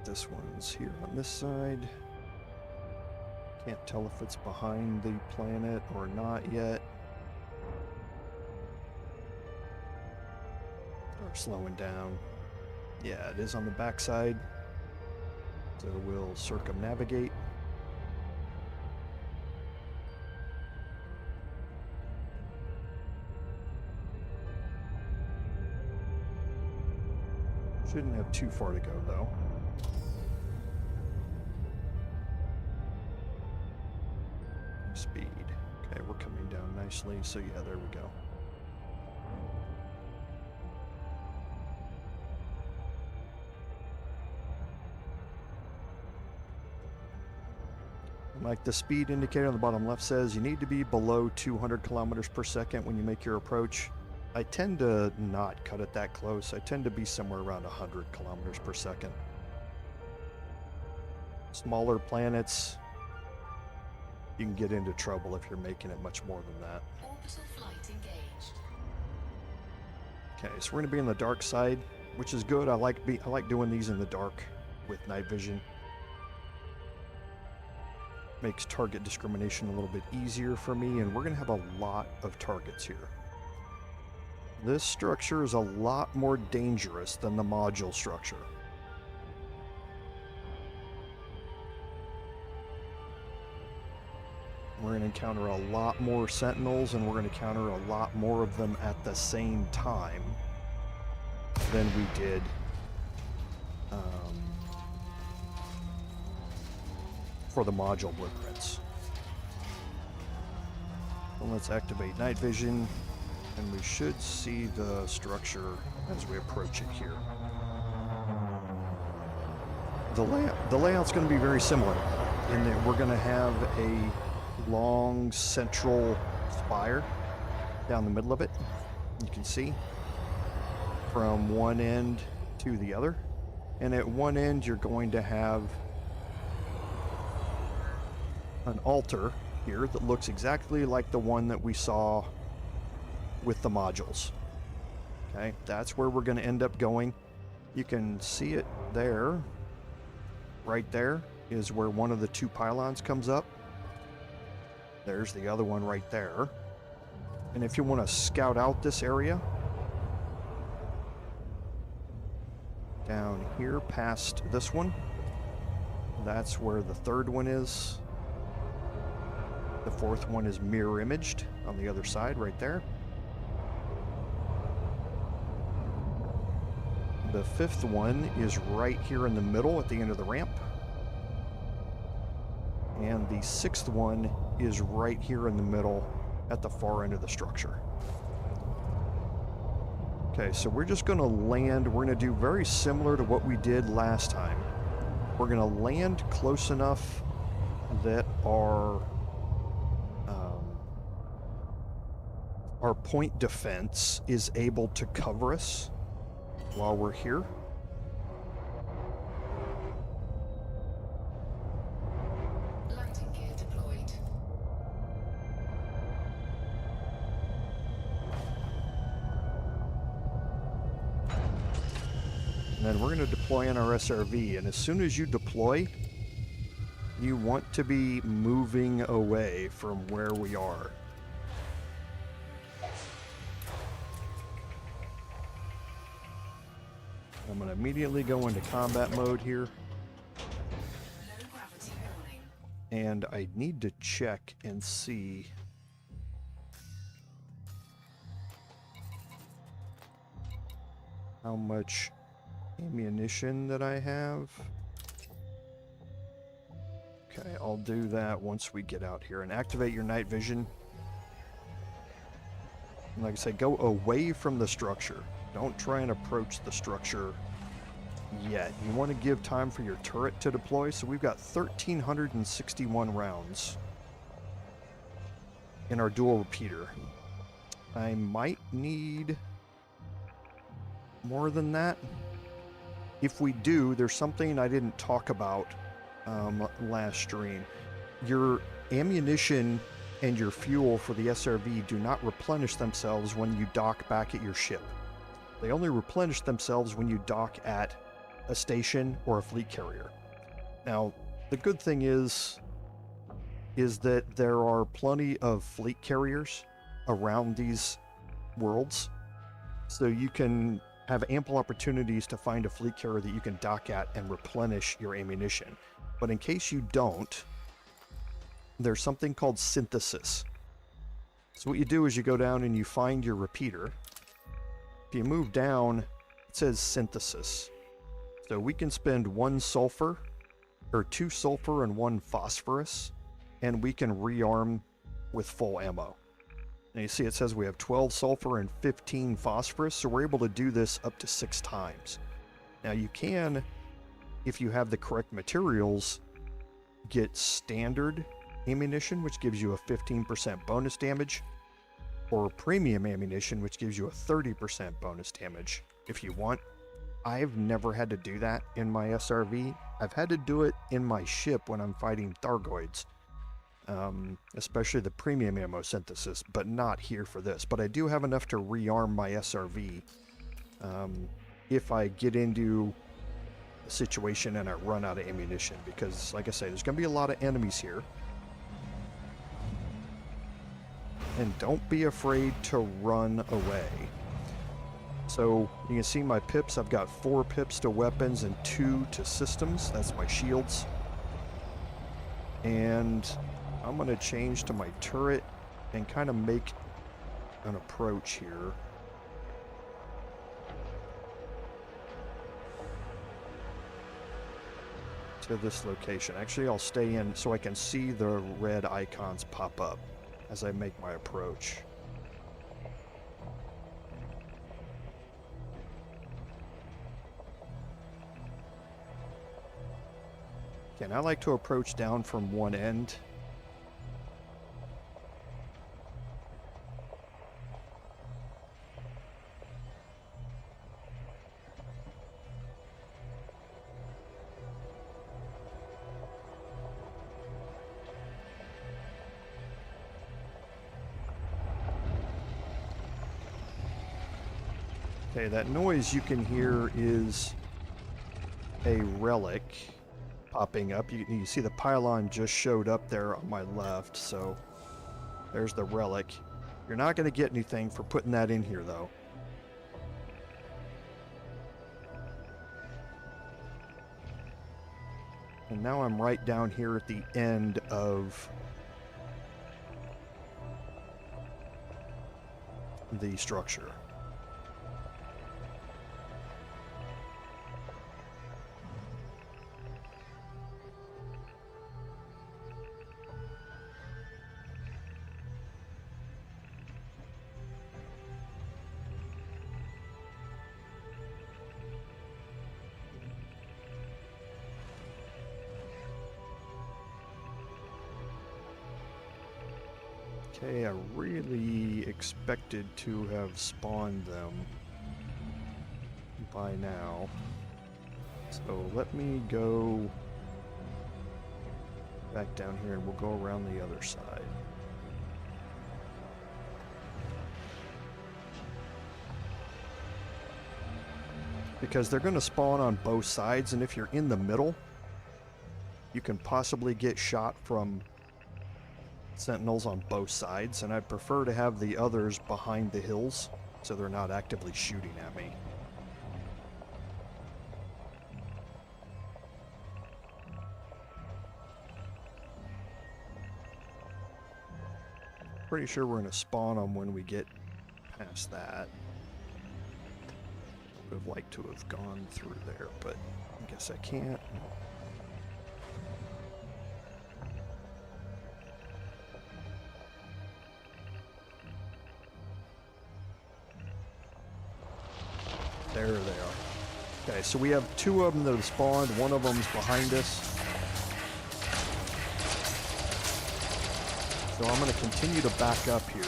This one's here on this side. Can't tell if it's behind the planet or not yet. Start slowing down. Yeah, it is on the backside. So we'll circumnavigate. Shouldn't have too far to go though. Speed. Okay, we're coming down nicely. So yeah, there we go. Like the speed indicator on the bottom left says, you need to be below 200 kilometers per second when you make your approach. I tend to not cut it that close. I tend to be somewhere around 100 kilometers per second. Smaller planets, you can get into trouble if you're making it much more than that. Orbital flight engaged. Okay, so we're gonna be on the dark side, which is good. I like doing these in the dark with night vision. Makes target discrimination a little bit easier for me, and we're gonna have a lot of targets here. This structure is a lot more dangerous than the module structure. We're going to encounter a lot more sentinels, and we're going to encounter a lot more of them at the same time than we did for the module blueprints. So let's activate night vision, and we should see the structure as we approach it here. The layout's going to be very similar in that we're going to have a long central spire down the middle of it. You can see from one end to the other, and at one end you're going to have an altar here that looks exactly like the one that we saw with the modules. Okay, that's where we're going to end up going. You can see it there. Right there is where one of the two pylons comes up. There's the other one right there. And if you want to scout out this area, down here past this one, that's where the third one is. The fourth one is mirror imaged on the other side right there. The fifth one is right here in the middle at the end of the ramp. And the sixth one is right here in the middle at the far end of the structure. Okay, so we're just going to land. We're going to do very similar to what we did last time. We're going to land close enough that our point defense is able to cover us while we're here. Lighting gear deployed. And then we're going to deploy in our SRV, and as soon as you deploy, you want to be moving away from where we are. I'm going to immediately go into combat mode here. Low gravity warning. And I need to check and see how much ammunition that I have. Okay, I'll do that once we get out here and activate your night vision. And like I say, go away from the structure. Don't try and approach the structure yet. You want to give time for your turret to deploy. So we've got 1,361 rounds in our dual repeater. I might need more than that. If we do, there's something I didn't talk about last stream. Your ammunition and your fuel for the SRV do not replenish themselves when you dock back at your ship. They only replenish themselves when you dock at a station or a fleet carrier. Now, the good thing is that there are plenty of fleet carriers around these worlds, so you can have ample opportunities to find a fleet carrier that you can dock at and replenish your ammunition. But in case you don't, there's something called synthesis. So what you do is you go down and you find your repeater. If you move down, it says synthesis. So we can spend 1 sulfur, or 2 sulfur and 1 phosphorus, and we can rearm with full ammo. And you see it says we have 12 sulfur and 15 phosphorus, so we're able to do this up to 6 times. Now you can, if you have the correct materials, get standard ammunition, which gives you a 15% bonus damage. or premium ammunition, which gives you a 30% bonus damage if you want. I've never had to do that in my SRV. I've had to do it in my ship when I'm fighting Thargoids, especially the premium ammo synthesis, but not here for this. But I do have enough to rearm my SRV if I get into a situation and I run out of ammunition, because like I say, there's going to be a lot of enemies here. And don't be afraid to run away. So you can see my pips. I've got 4 pips to weapons and 2 to systems. That's my shields. And I'm going to change to my turret and kind of make an approach here. To this location. Actually, I'll stay in so I can see the red icons pop up as I make my approach. Okay, and I like to approach down from one end. Okay, that noise you can hear is a relic popping up. You see the pylon just showed up there on my left, so there's the relic. You're not going to get anything for putting that in here, though. And now I'm right down here at the end of the structure. Okay, I really expected to have spawned them by now. So let me go back down here and we'll go around the other side. Because they're going to spawn on both sides, and if you're in the middle, you can possibly get shot from sentinels on both sides, and I'd prefer to have the others behind the hills so they're not actively shooting at me. Pretty sure we're going to spawn them when we get past that. Would have liked to have gone through there, but I guess I can't. There they are. Okay, so we have 2 of them that have spawned. One of them's behind us. So I'm going to continue to back up here.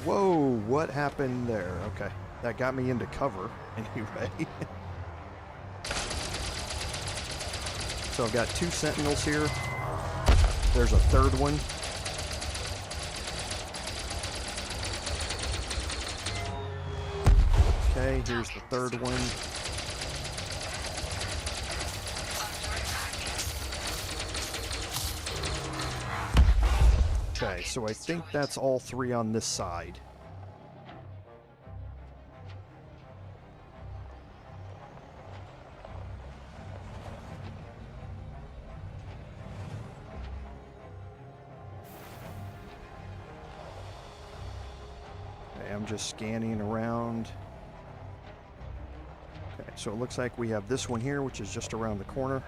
Whoa, what happened there? Okay, that got me into cover anyway. So I've got 2 sentinels here. There's a 3rd one. Okay, here's the 3rd one. Okay, so I think that's all 3 on this side. Okay, I'm just scanning around. Okay, so it looks like we have this one here, which is just around the corner.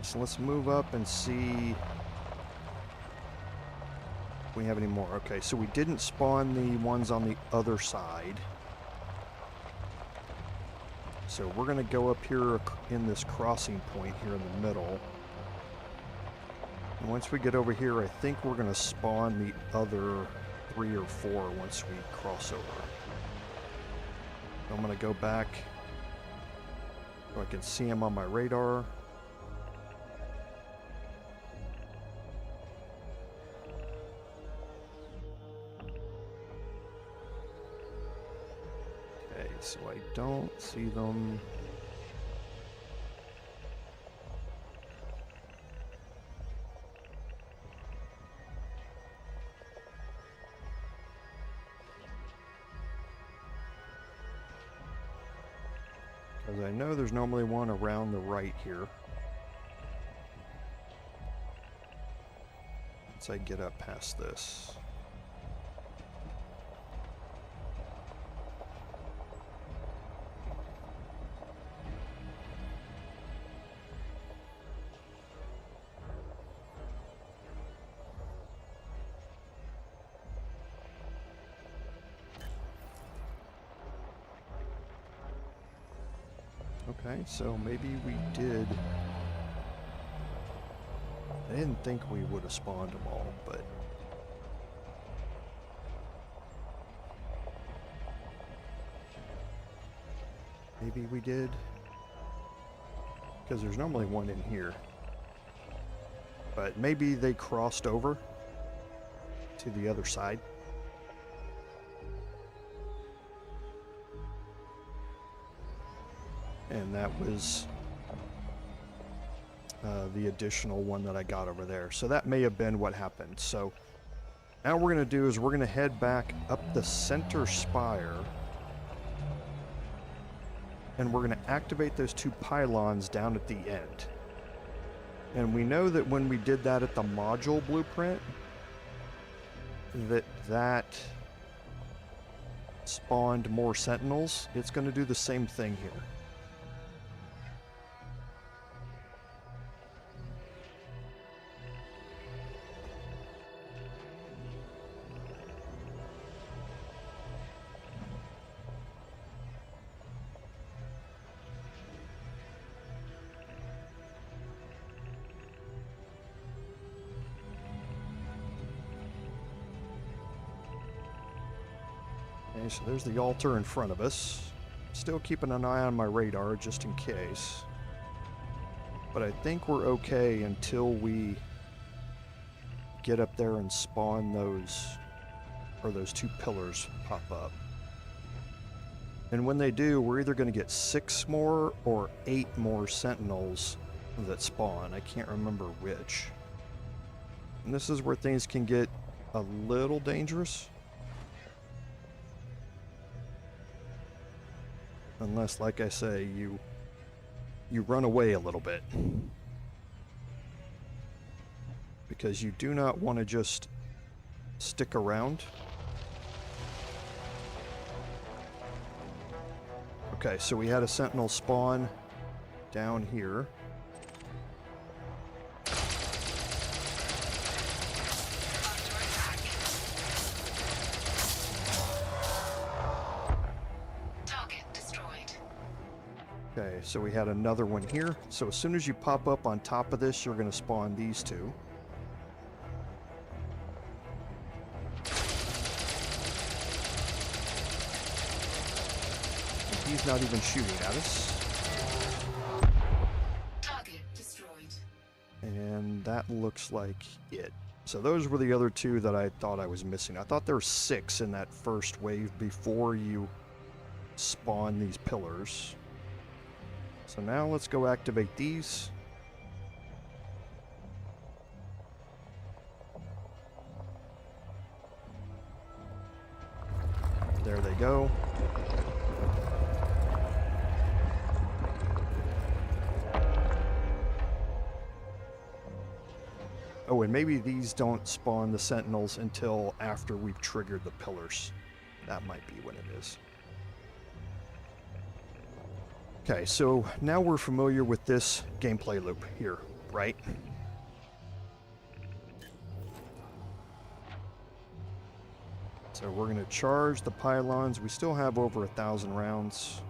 So let's move up and see we have any more? Okay, so we didn't spawn the ones on the other side. So we're going to go up here in this crossing point here in the middle. And once we get over here, I think we're going to spawn the other 3 or 4 once we cross over. So I'm going to go back so I can see them on my radar. Okay, so I don't see them. Because I know there's normally one around the right here. Once I get up past this. Okay, so maybe we did. I didn't think we would have spawned them all, but maybe we did. Because there's normally one in here. But maybe they crossed over to the other side. And that was the additional one that I got over there. So that may have been what happened. So now what we're going to do is we're going to head back up the center spire. And we're going to activate those 2 pylons down at the end. And we know that when we did that at the module blueprint, that spawned more sentinels. It's going to do the same thing here. Okay, so there's the altar in front of us. Still keeping an eye on my radar just in case. But I think we're okay until we get up there and spawn those 2 pillars pop up. And when they do, we're either going to get 6 more or 8 more sentinels that spawn. I can't remember which. And this is where things can get a little dangerous. Unless, like I say, you run away a little bit. Because you do not want to just stick around. Okay, so we had a sentinel spawn down here. Okay, so we had another one here. So as soon as you pop up on top of this, you're going to spawn these 2. And he's not even shooting at us. Target destroyed. And that looks like it. So those were the other 2 that I thought I was missing. I thought there were 6 in that first wave before you spawn these pillars. So now let's go activate these. There they go. Oh, and maybe these don't spawn the sentinels until after we've triggered the pillars. That might be when it is. Okay, so now we're familiar with this gameplay loop here, right? So we're going to charge the pylons. We still have over 1,000 rounds.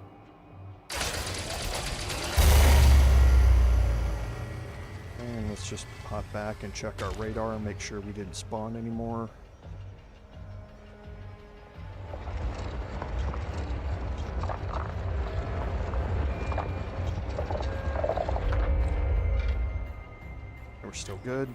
And let's just pop back and check our radar and make sure we didn't spawn anymore. We're still good.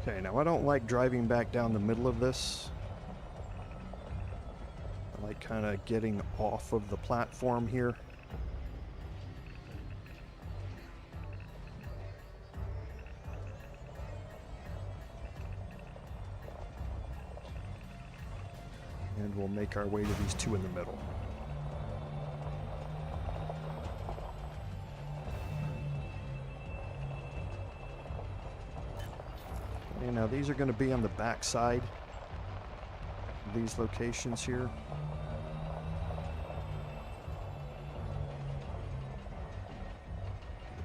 Okay, now I don't like driving back down the middle of this. I like kind of getting off of the platform here. And we'll make our way to these two in the middle. Okay, now these are going to be on the back side of these locations here.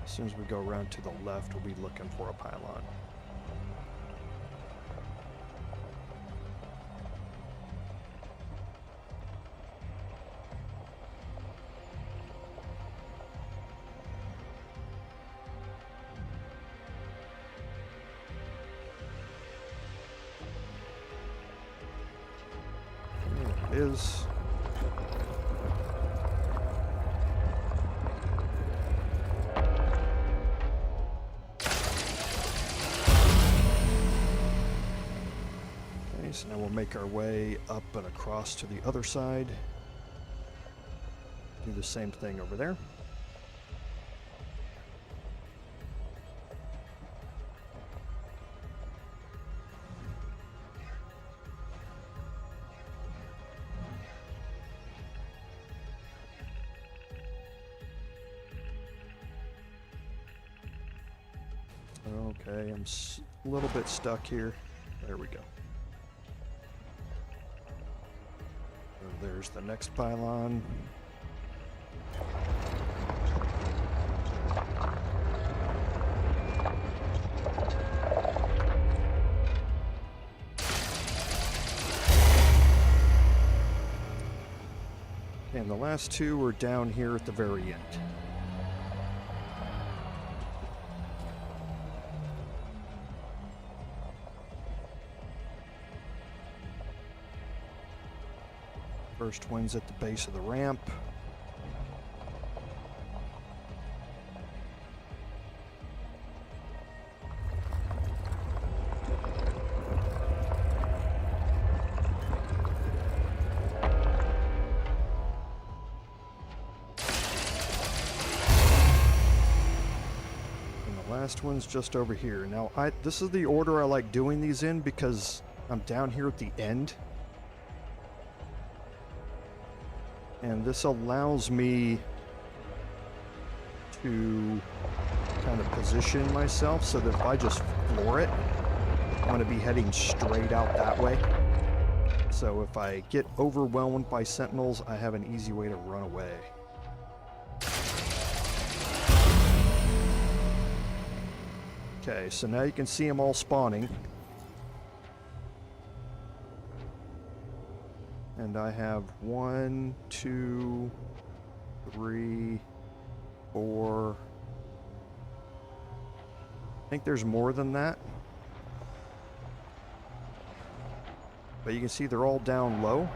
As soon as we go around to the left, we'll be looking for a pylon. Is okay, so now we'll make our way up and across to the other side. Do the same thing over there. Okay, I'm a little bit stuck here. There we go. So there's the next pylon. And the last two are down here at the very end. First one's at the base of the ramp. And the last one's just over here. Now, this is the order I like doing these in because I'm down here at the end. And this allows me to kind of position myself so that if I just floor it, I'm going to be heading straight out that way. So if I get overwhelmed by sentinels, I have an easy way to run away. Okay, so now you can see them all spawning. And I have 1, 2, 3, 4. I think there's more than that. But you can see they're all down low.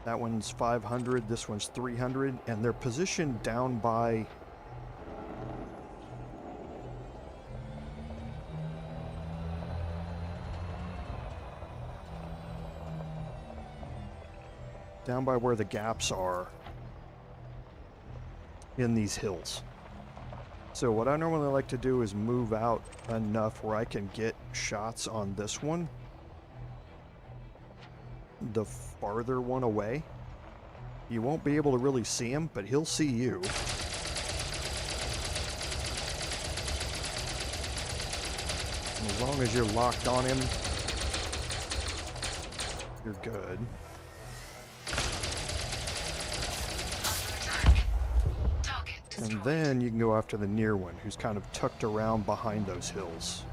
That one's 500, this one's 300, and they're positioned down by where the gaps are in these hills. So what I normally like to do is move out enough where I can get shots on this one, the farther one away. You won't be able to really see him, but he'll see you. And as long as you're locked on him, you're good. And destroyed. then you can go after the near one, who's kind of tucked around behind those hills.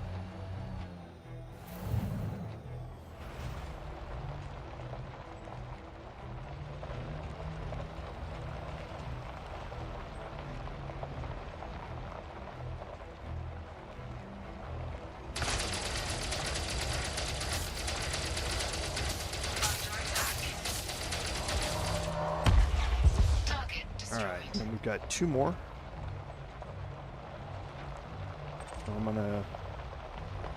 Target destroyed. Alright, and we've got 2 more. So I'm gonna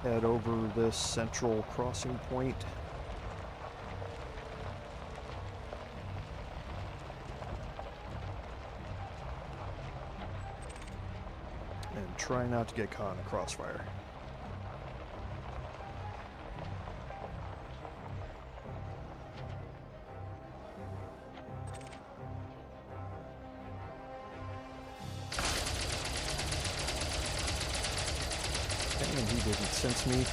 head over this central crossing point. And try not to get caught in a crossfire. And he didn't sense me.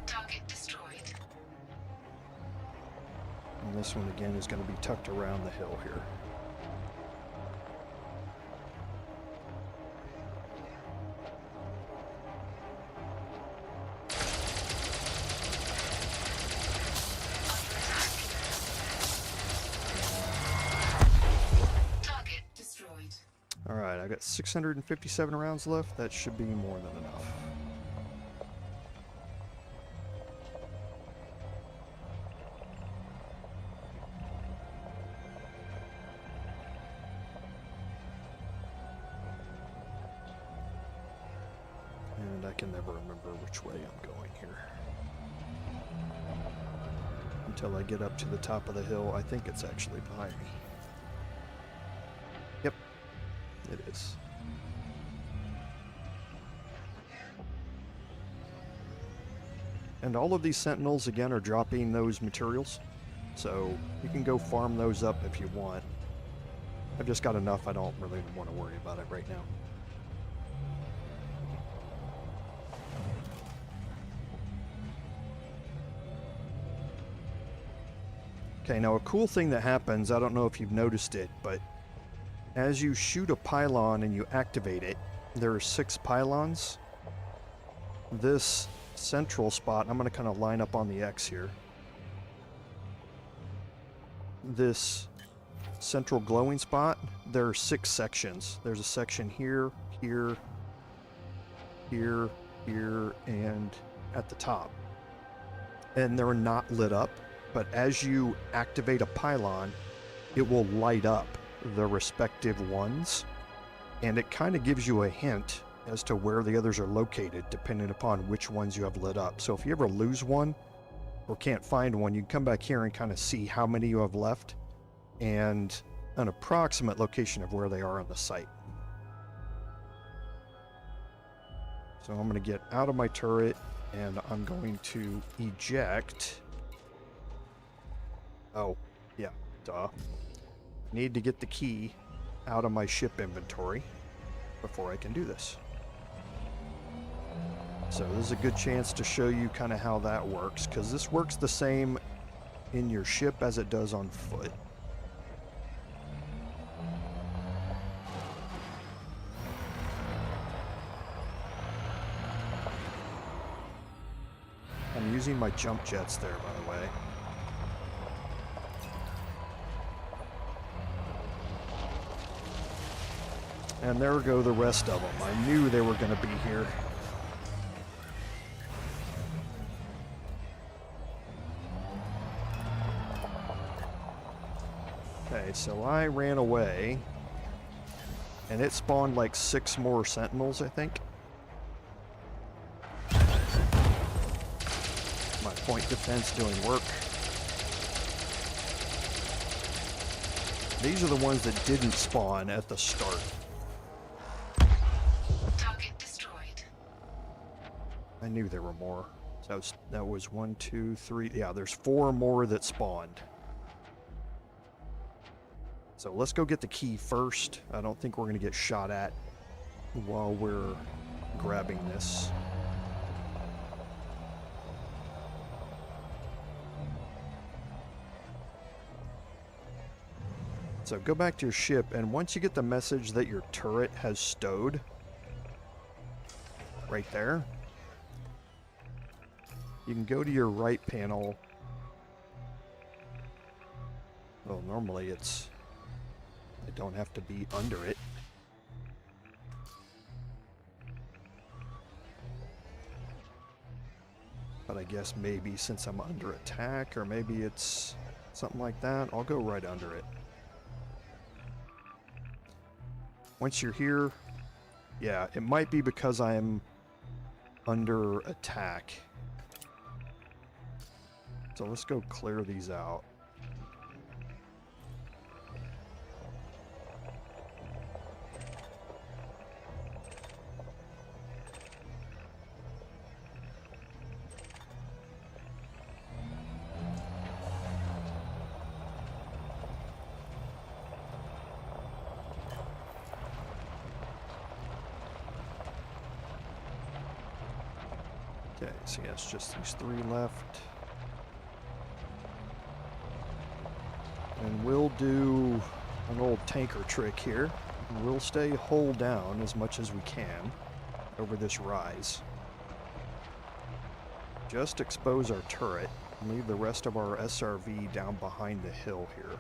Target destroyed. And this one again is going to be tucked around the hill here. Target destroyed. Alright, I got 657 rounds left. That should be more than enough. And I can never remember which way I'm going here. Until I get up to the top of the hill. I think it's actually behind me. Yep, it is. And all of these sentinels, again, are dropping those materials. So you can go farm those up if you want. I've just got enough, I don't really want to worry about it right now. Okay, now a cool thing that happens, I don't know if you've noticed it, but as you shoot a pylon and you activate it, there are 6 pylons. This central spot, I'm going to kind of line up on the X here. This central glowing spot, there are 6 sections. There's a section here, here, here, here, and at the top. And they're not lit up, but as you activate a pylon, it will light up the respective ones, and it kind of gives you a hint as to where the others are located depending upon which ones you have lit up. So if you ever lose one or can't find one, you can come back here and kind of see how many you have left and an approximate location of where they are on the site. So I'm going to get out of my turret and I'm going to eject. Oh, yeah, duh. Need to get the key out of my ship inventory before I can do this. So this is a good chance to show you kind of how that works, because this works the same in your ship as it does on foot. I'm using my jump jets there, by the way. And there go the rest of them. I knew they were going to be here. Okay, so I ran away. And it spawned like 6 more sentinels, I think. My point defense doing work. These are the ones that didn't spawn at the start. Target destroyed. I knew there were more. So that was 1, 2, 3. Yeah, there's 4 more that spawned. So let's go get the key first. I don't think we're going to get shot at while we're grabbing this. So go back to your ship, and once you get the message that your turret has stowed, right there, you can go to your right panel. Well, normally it's, I don't have to be under it. But I guess maybe since I'm under attack, or maybe it's something like that, I'll go right under it. Once you're here, yeah, it might be because I'm under attack. So let's go clear these out. Okay, so yeah, it's just these 3 left. And we'll do an old tanker trick here. We'll stay hull down as much as we can over this rise. Just expose our turret and leave the rest of our SRV down behind the hill here.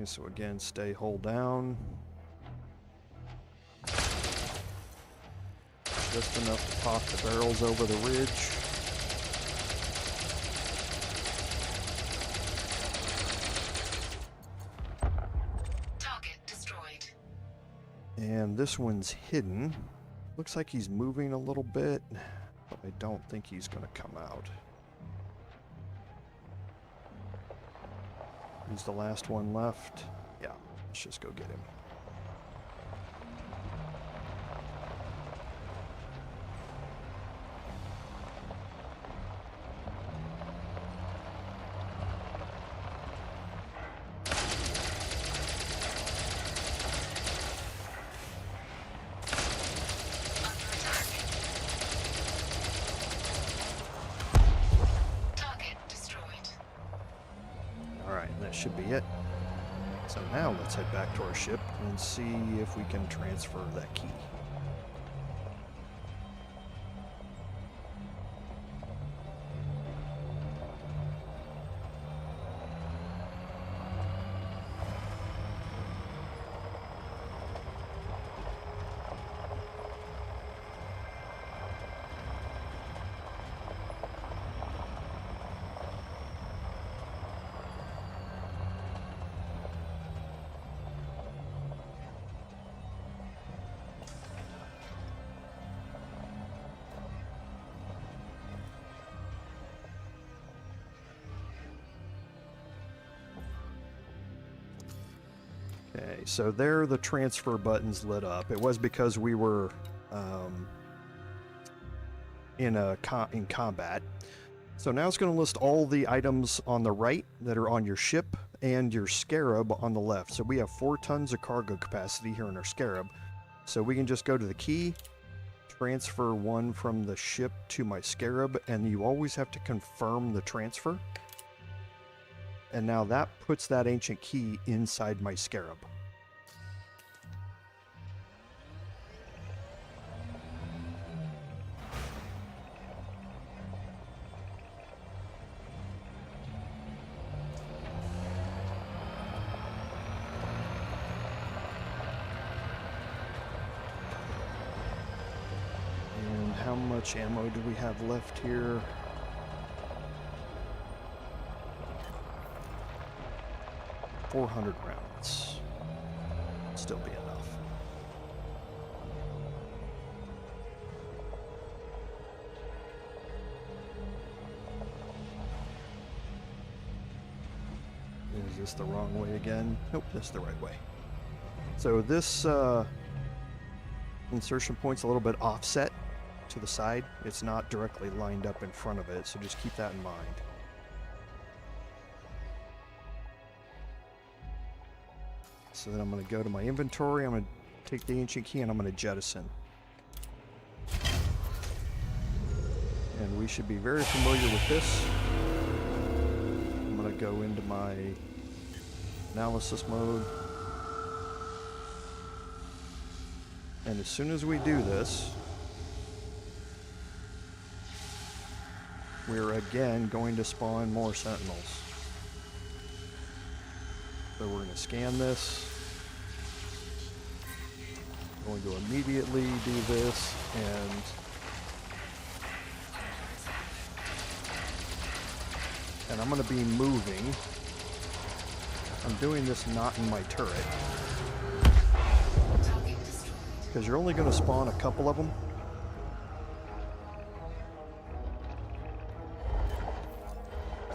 So again, stay hull down. Just enough to pop the barrels over the ridge. Target destroyed. And this one's hidden. Looks like he's moving a little bit, but I don't think he's going to come out. He's the last one left. Yeah, let's just go get him. That should be it. So now let's head back to our ship and see if we can transfer that key. Okay, so there the transfer buttons lit up. It was because we were in combat. So now it's going to list all the items on the right that are on your ship and your Scarab on the left. So we have 4 tons of cargo capacity here in our Scarab. So we can just go to the key, transfer one from the ship to my Scarab, and you always have to confirm the transfer. And now that puts that ancient key inside my Scarab. And how much ammo do we have left here? $400 rounds. Still be enough. Is this the wrong way again? Nope, this is the right way. So this insertion point's a little bit offset to the side. It's not directly lined up in front of it, so just keep that in mind. So then I'm going to go to my inventory, I'm going to take the ancient key, and I'm going to jettison. And we should be very familiar with this. I'm going to go into my analysis mode. And as soon as we do this, we're again going to spawn more sentinels. So we're going to scan this. Going to immediately do this, and I'm going to be moving. I'm doing this not in my turret, because you're only going to spawn a couple of them.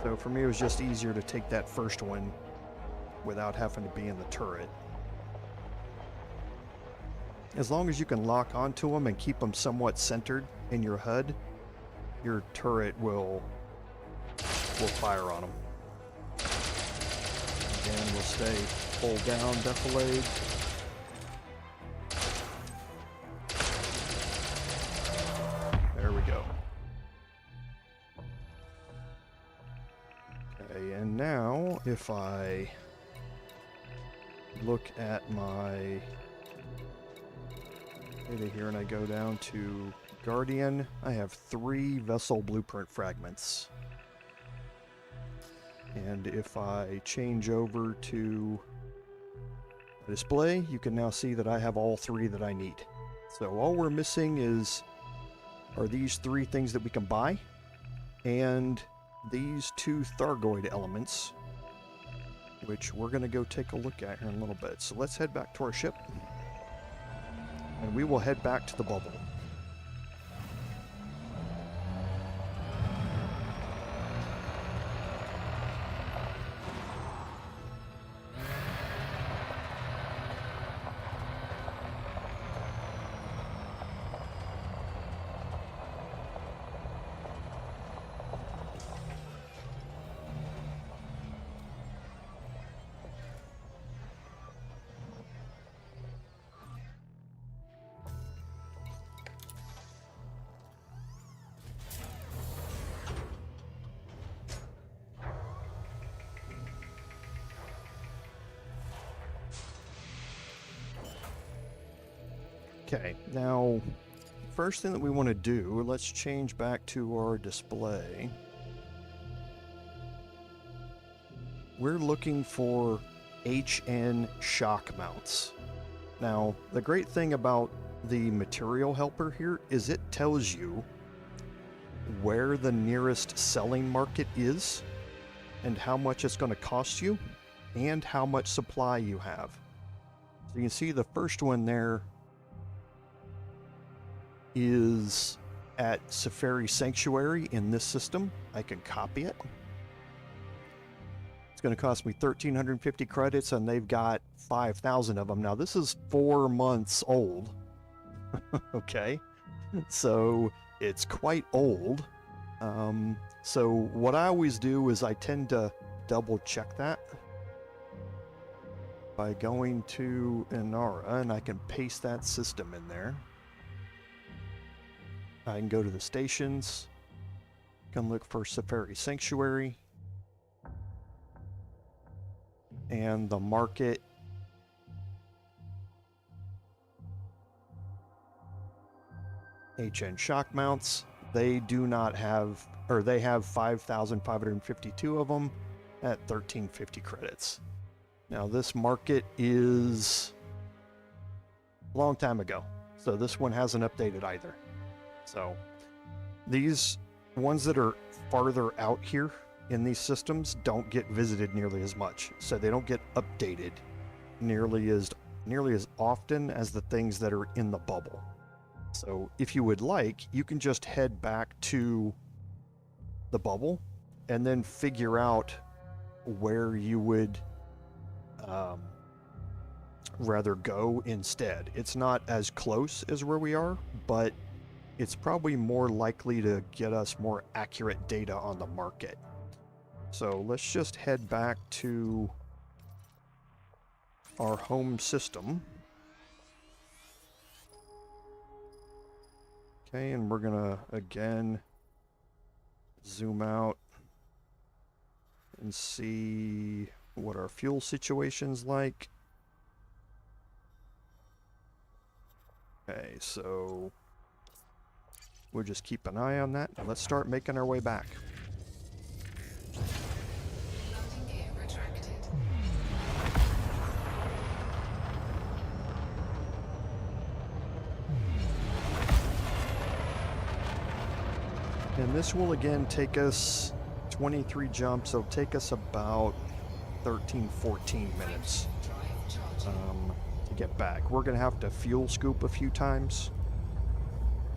So for me, it was just easier to take that first one without having to be in the turret. As long as you can lock onto them and keep them somewhat centered in your HUD, your turret will fire on them. Again, we'll stay full down, defilade. There we go. Okay, and now if I look at my data here and I go down to Guardian, I have 3 vessel blueprint fragments. And if I change over to display, you can now see that I have all 3 that I need. So all we're missing are these 3 things that we can buy, and these 2 Thargoid elements, which we're going to go take a look at here in a little bit. So let's head back to our ship, and we will head back to the bubble. Okay, now, first thing that we want to do, let's change back to our display. We're looking for HN shock mounts. Now, the great thing about the material helper here is it tells you where the nearest selling market is and how much it's going to cost you and how much supply you have. So you can see the first one there is at Safari Sanctuary in this system. I can copy it. It's going to cost me 1,350 credits, and they've got 5,000 of them. Now, this is 4 months old. Okay, so it's quite old. So what I always do is I tend to double check that by going to Inara, and I can paste that system in there. I can go to the stations, can look for Safari Sanctuary, and the market HN shock mounts. They do not have, or they have 5,552 of them at 1,350 credits. Now this market is a long time ago, so this one hasn't updated either. So these ones that are farther out here in these systems don't get visited nearly as much, so they don't get updated nearly as often as the things that are in the bubble. So if you would like, you can just head back to the bubble and then figure out where you would rather go instead. It's not as close as where we are, but it's probably more likely to get us more accurate data on the market. So let's just head back to our home system. Okay, and we're gonna again zoom out and see what our fuel situation's like. Okay, so we'll just keep an eye on that and let's start making our way back. Landing gear retracted. And this will again take us 23 jumps. It'll take us about 13, 14 minutes to get back. We're gonna have to fuel scoop a few times,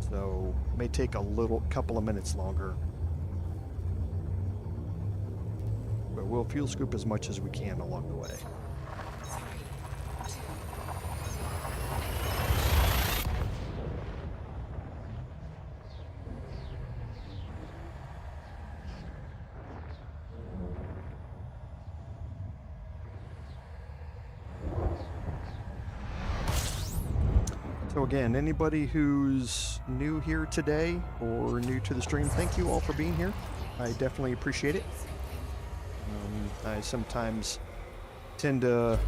so it may take a couple of minutes longer. But we'll fuel scoop as much as we can along the way. So again, anybody who's new here today or new to the stream, thank you all for being here. I definitely appreciate it. I sometimes tend to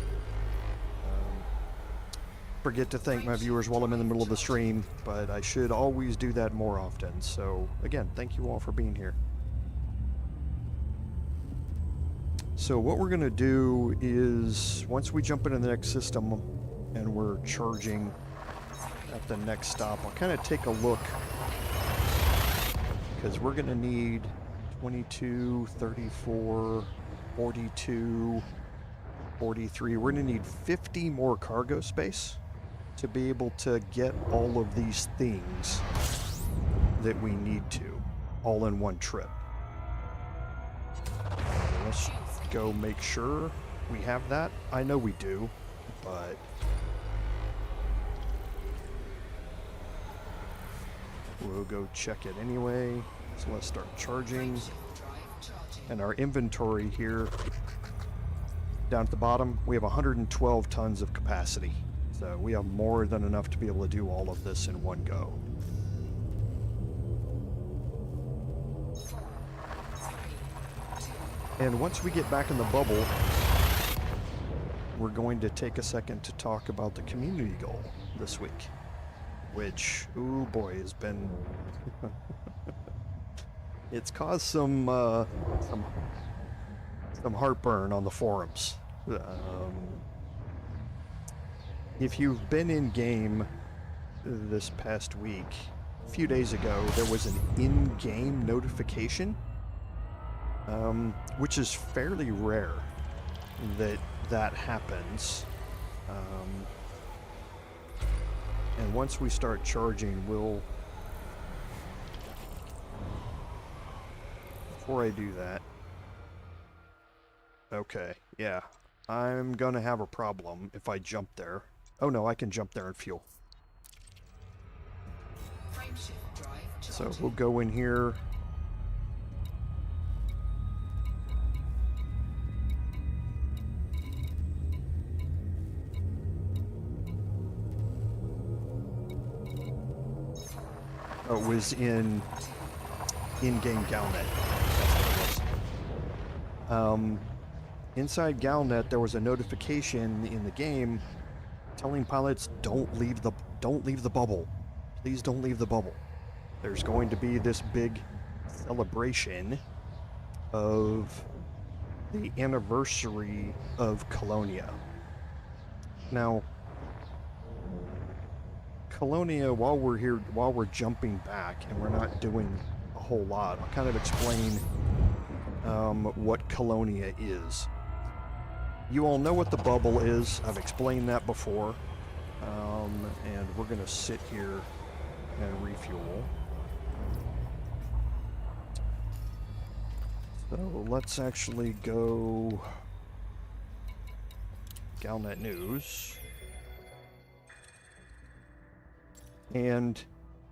forget to thank my viewers while I'm in the middle of the stream, but I should always do that more often. So again, thank you all for being here. So what we're gonna do is, once we jump into the next system and we're charging at the next stop, I'll kind of take a look, because we're gonna need 22, 34, 42, 43. We're gonna need 50 more cargo space to be able to get all of these things that we need to, all in one trip. Let's go make sure we have that. I know we do, but we'll go check it anyway. So let's start charging. And our inventory here, down at the bottom, we have 112 tons of capacity. So we have more than enough to be able to do all of this in one go. And once we get back in the bubble, we're going to take a second to talk about the community goal this week, which, oh boy, has been it's caused some heartburn on the forums. If you've been in game this past week, a few days ago there was an in-game notification, which is fairly rare that happens. And once we start charging, before I do that, okay, yeah, I'm gonna have a problem if I jump there. Oh no, I can jump there and fuel. So we'll go in here. Oh, it was in-game Galnet. That's what it was. Inside Galnet, there was a notification in the game telling pilots, don't leave the bubble. Please don't leave the bubble. There's going to be this big celebration of the anniversary of Colonia. Now, Colonia, while we're jumping back and we're not doing a whole lot, I'll kind of explain what Colonia is. You all know what the bubble is. I've explained that before. And we're going to sit here and refuel. So let's actually go Galnet News. And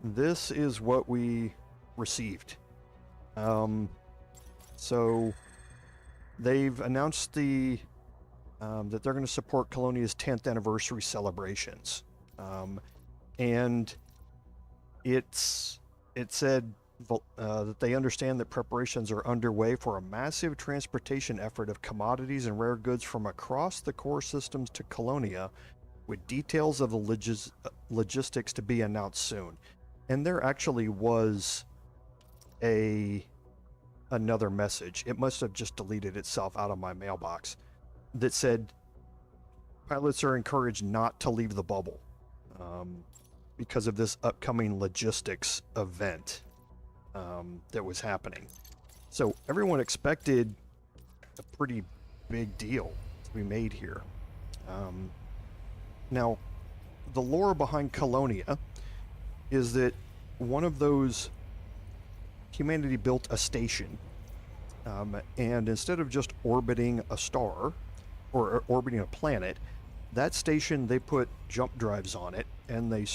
this is what we received. So they've announced the that they're going to support Colonia's 10th anniversary celebrations. And it said that they understand that preparations are underway for a massive transportation effort of commodities and rare goods from across the core systems to Colonia, with details of the logistics to be announced soon. And there actually was another message. It must have just deleted itself out of my mailbox that said pilots are encouraged not to leave the bubble because of this upcoming logistics event that was happening. So everyone expected a pretty big deal to be made here. Now, the lore behind Colonia is that one of those, humanity built a station, and instead of just orbiting a star or orbiting a planet, that station, they put jump drives on it, and they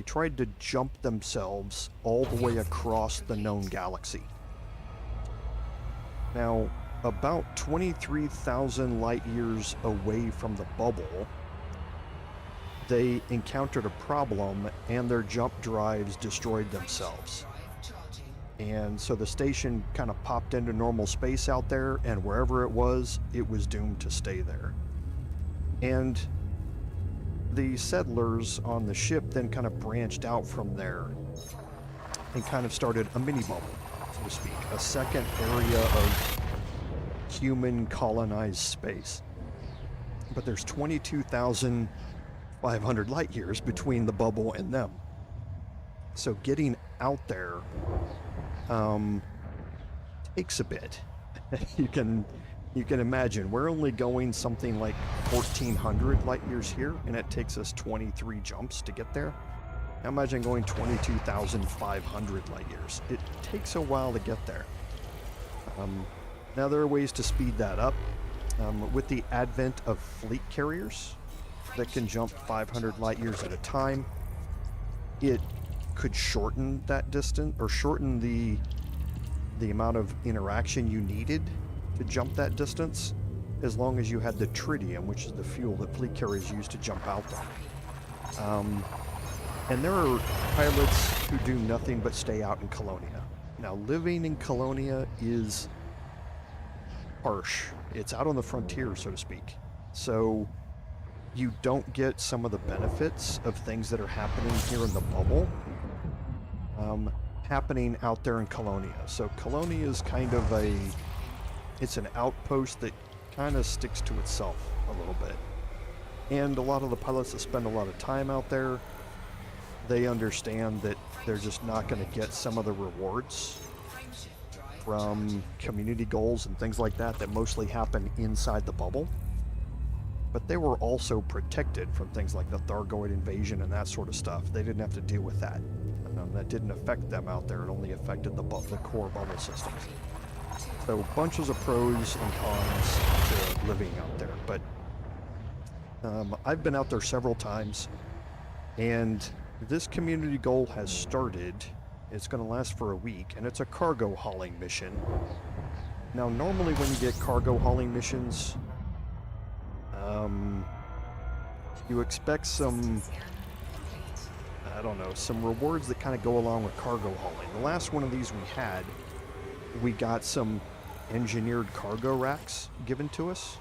tried to jump themselves all the way across the known galaxy. Now, about 23,000 light years away from the bubble, they encountered a problem, and their jump drives destroyed themselves. And so the station kind of popped into normal space out there, and wherever it was doomed to stay there. And the settlers on the ship then kind of branched out from there and kind of started a mini bubble, so to speak, a second area of human colonized space. But there's 22,500 light years between the bubble and them. So getting out there takes a bit. You can imagine we're only going something like 1,400 light years here, and it takes us 23 jumps to get there. Now imagine going 22,500 light years. It takes a while to get there. Now there are ways to speed that up. With the advent of fleet carriers that can jump 500 light years at a time, it could shorten that distance, or shorten the amount of interaction you needed to jump that distance, as long as you had the tritium, which is the fuel that fleet carriers use to jump out there. And there are pilots who do nothing but stay out in Colonia. Now, living in Colonia is harsh. It's out on the frontier, so to speak. So you don't get some of the benefits of things that are happening here in the bubble happening out there in Colonia. So Colonia is kind of it's an outpost that kind of sticks to itself a little bit. And a lot of the pilots that spend a lot of time out there, they understand that they're just not going to get some of the rewards from community goals and things like that mostly happen inside the bubble. But they were also protected from things like the Thargoid invasion and that sort of stuff. They didn't have to deal with that. That didn't affect them out there. It only affected the core bubble systems. So bunches of pros and cons to living out there. But I've been out there several times, and this community goal has started. It's going to last for a week, and it's a cargo hauling mission. Now, normally when you get cargo hauling missions, you expect some, I don't know, some rewards that kind of go along with cargo hauling. The last one of these we got some engineered cargo racks given to us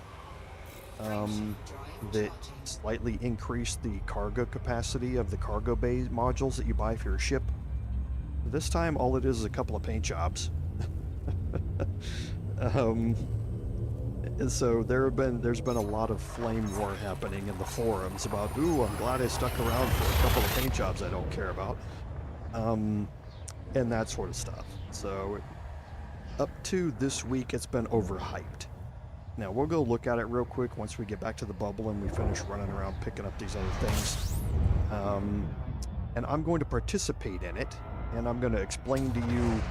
that slightly increased the cargo capacity of the cargo bay modules that you buy for your ship. This time, all it is a couple of paint jobs. So there's been a lot of flame war happening in the forums about, ooh, I'm glad I stuck around for a couple of paint jobs I don't care about, and that sort of stuff. So up to this week, it's been overhyped. Now we'll go look at it real quick once we get back to the bubble and we finish running around picking up these other things. And I'm going to participate in it, and I'm going to explain to you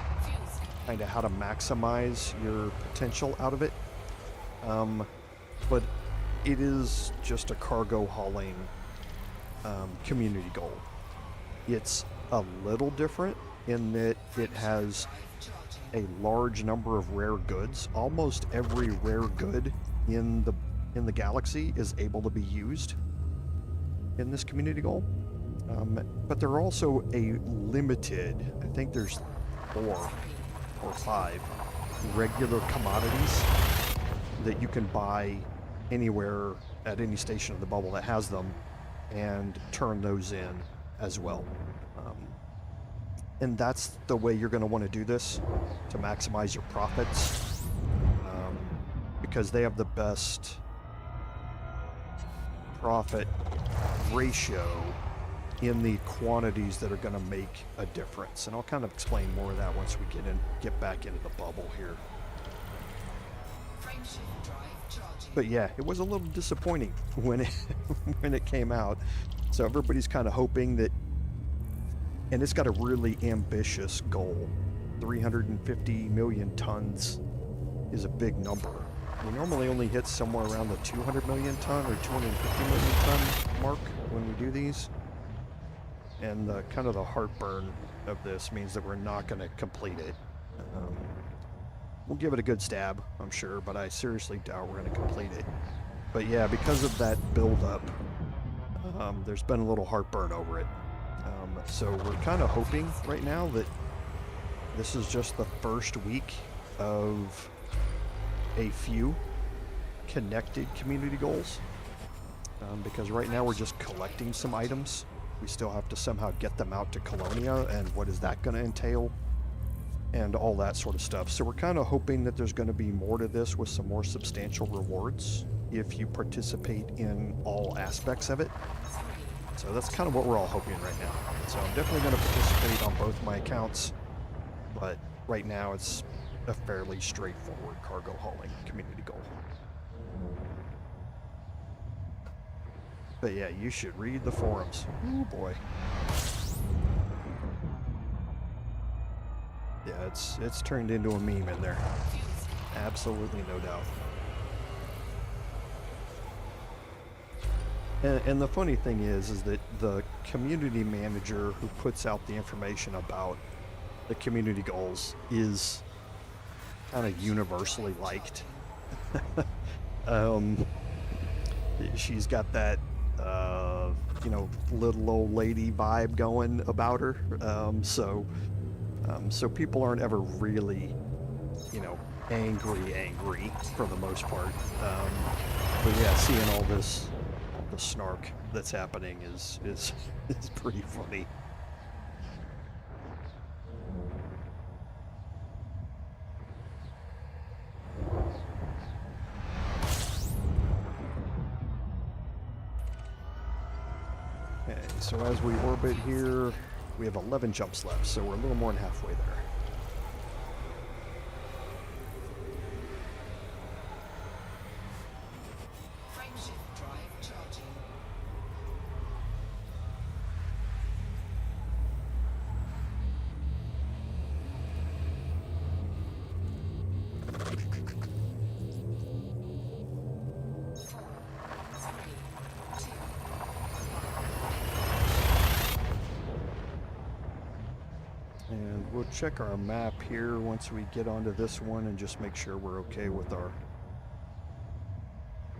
kind of how to maximize your potential out of it. But it is just a cargo hauling community goal. It's a little different in that it has a large number of rare goods. Almost every rare good in in the galaxy is able to be used in this community goal. But there are also a limited, I think there's 4 or 5 regular commodities that you can buy anywhere at any station of the bubble that has them and turn those in as well. And that's the way you're going to want to do this to maximize your profits, because they have the best profit ratio in the quantities that are going to make a difference. And I'll kind of explain more of that once we get back into the bubble here. But yeah, it was a little disappointing when it came out. So everybody's kind of hoping that, and it's got a really ambitious goal. 350 million tons is a big number. We normally only hit somewhere around the 200 million ton or 250 million ton mark when we do these. And the kind of the heartburn of this means that we're not going to complete it. We'll give it a good stab, I'm sure, but I seriously doubt we're going to complete it. But yeah, because of that build-up, there's been a little heartburn over it. So we're kind of hoping right now that this is just the first week of a few connected community goals. Because right now we're just collecting some items. We still have to somehow get them out to Colonia, and what is that going to entail? And all that sort of stuff. So we're kind of hoping that there's going to be more to this with some more substantial rewards if you participate in all aspects of it. So that's kind of what we're all hoping right now. So I'm definitely going to participate on both my accounts, but right now it's a fairly straightforward cargo hauling community goal. But yeah, you should read the forums. Oh boy. Yeah, it's turned into a meme in there. Absolutely no doubt. And the funny thing is that the community manager who puts out the information about the community goals is kind of universally liked. She's got that, little old lady vibe going about her. So people aren't ever really, angry for the most part. But yeah, seeing all the snark that's happening is pretty funny. Okay, so as we orbit here, we have 11 jumps left, so we're a little more than halfway there. Frameshift drive charging. And we'll check our map here once we get onto this one and just make sure we're okay with our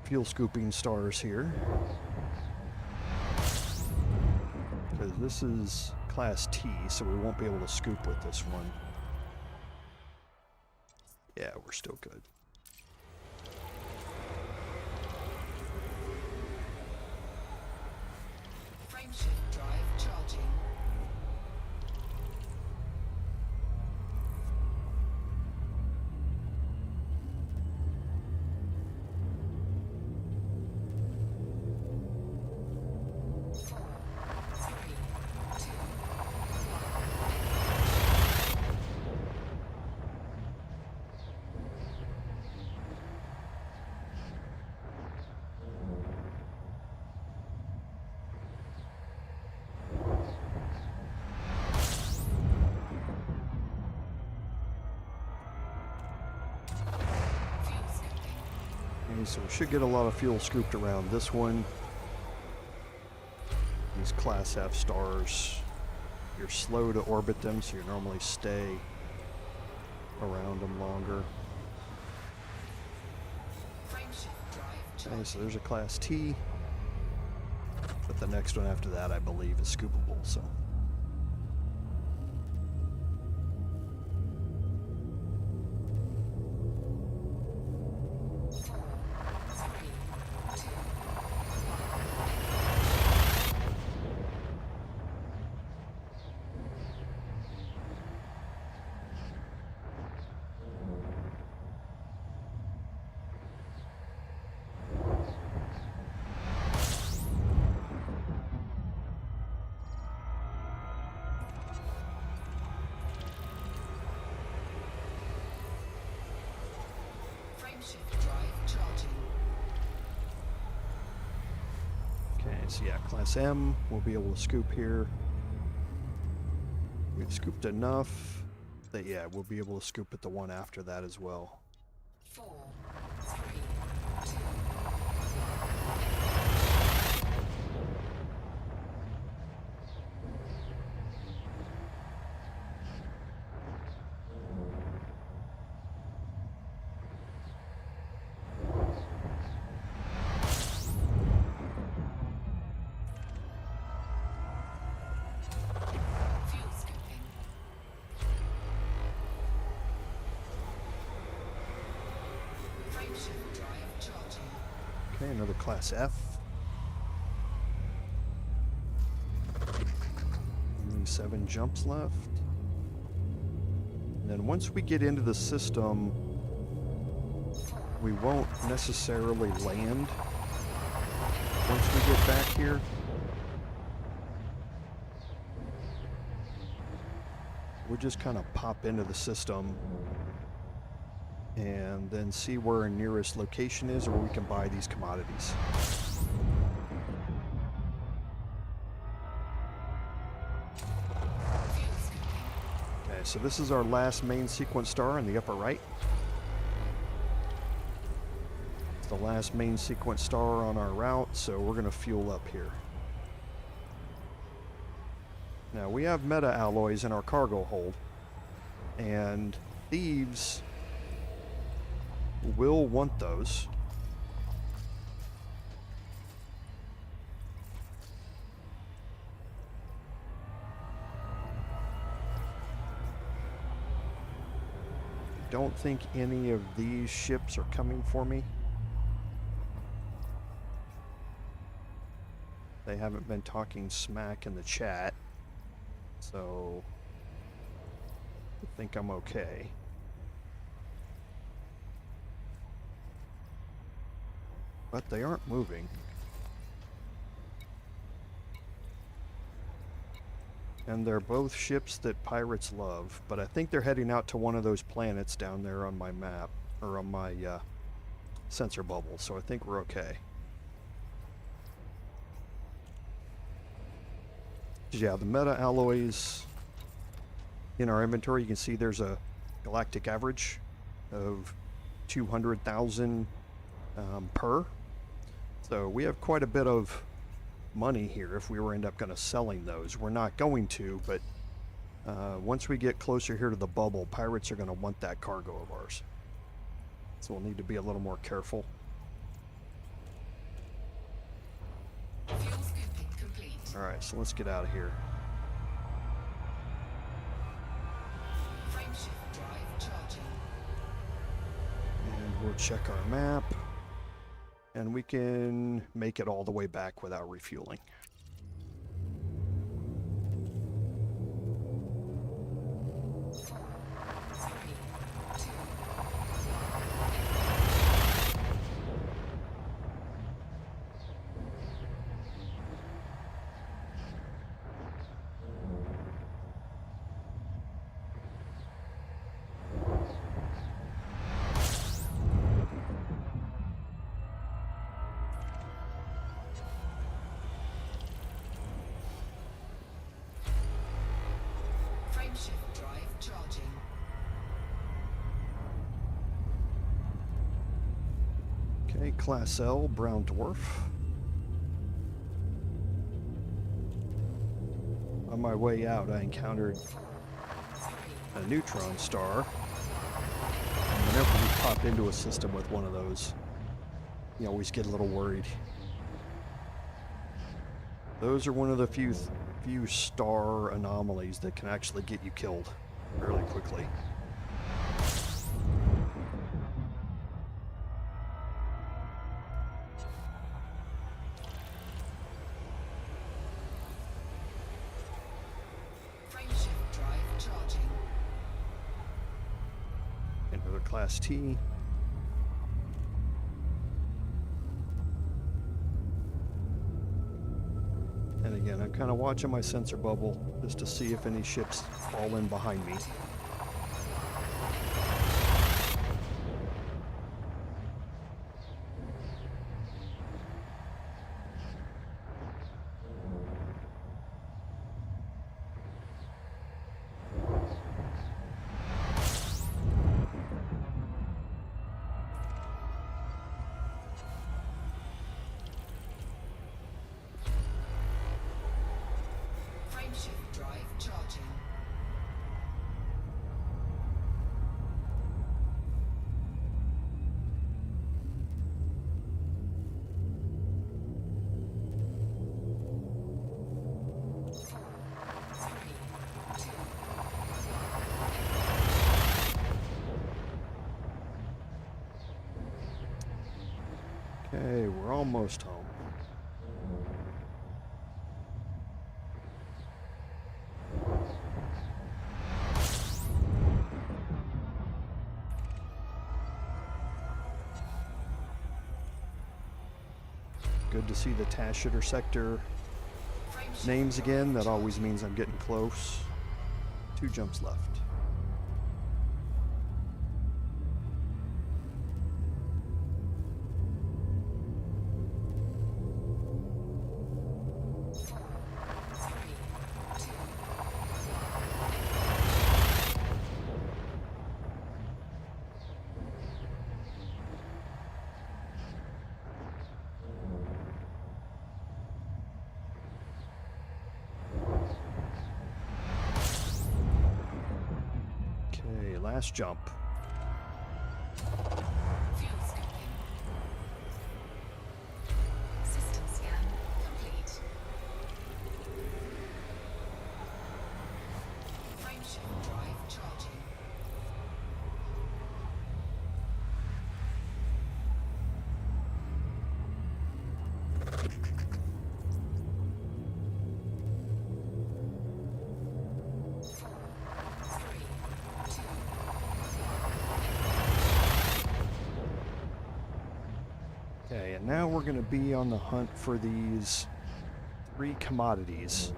fuel scooping stars here. Because this is Class T, so we won't be able to scoop with this one. Yeah, we're still good. Frameshift drive charging. So we should get a lot of fuel scooped around this one. These Class F stars, you're slow to orbit them, so you normally stay around them longer. Okay, so there's a Class T. But the next one after that, I believe, is scoopable, so. Frameshift drive charging. Okay, so yeah, Class M, we'll be able to scoop here. We've scooped enough that, yeah, we'll be able to scoop at the one after that as well. 4, 3, 2. Fuel scooping. Frameshift drive charging. Okay, another Class F. Only 7 jumps left. And then once we get into the system, we won't necessarily land once we get back here. We'll just kind of pop into the system and then see where our nearest location is or where we can buy these commodities. Okay, so this is our last main sequence star in the upper right. It's the last main sequence star on our route, so we're going to fuel up here. Now, we have meta alloys in our cargo hold, and thieves will want those. Don't think any of these ships are coming for me. They haven't been talking smack in the chat, so I think I'm okay. But they aren't moving. And they're both ships that pirates love, but I think they're heading out to one of those planets down there on my map, or on my sensor bubble, so I think we're okay. Yeah, the meta alloys in our inventory, you can see there's a galactic average of 200,000 per. So we have quite a bit of money here if we were end up going to selling those. We're not going to, but once we get closer here to the bubble, pirates are going to want that cargo of ours. So we'll need to be a little more careful. Fuel scooping complete. Alright, so let's get out of here. Frameshift drive charging. And we'll check our map. And we can make it all the way back without refueling. Frameshift drive charging. Okay, Class L, Brown Dwarf. On my way out, I encountered a neutron star. And whenever we pop into a system with one of those, you always get a little worried. Those are one of the few star anomalies that can actually get you killed fairly quickly. Frameshift drive charging. Another Class T. And again, I'm kind of watching my sensor bubble just to see if any ships fall in behind me. Frameshift drive charging. Okay, we're almost home. Good to see the Tashitter sector names again. That always means I'm getting close. 2 jumps left. Okay, last jump. Fuel scooping. System scan complete. Frameshift drive charging. Okay, and now we're going to be on the hunt for these 3 commodities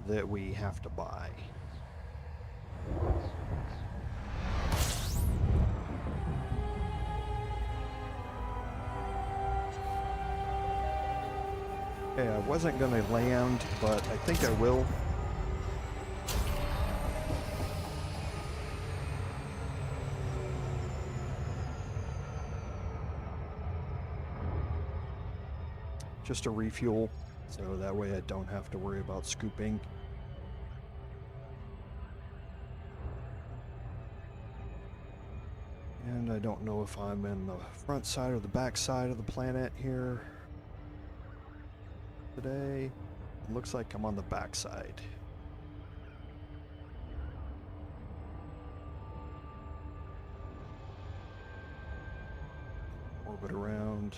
that we have to buy. Okay, I wasn't going to land, but I think I will. Just a refuel, so that way I don't have to worry about scooping. And I don't know if I'm in the front side or the back side of the planet here today. It looks like I'm on the back side. Orbit around.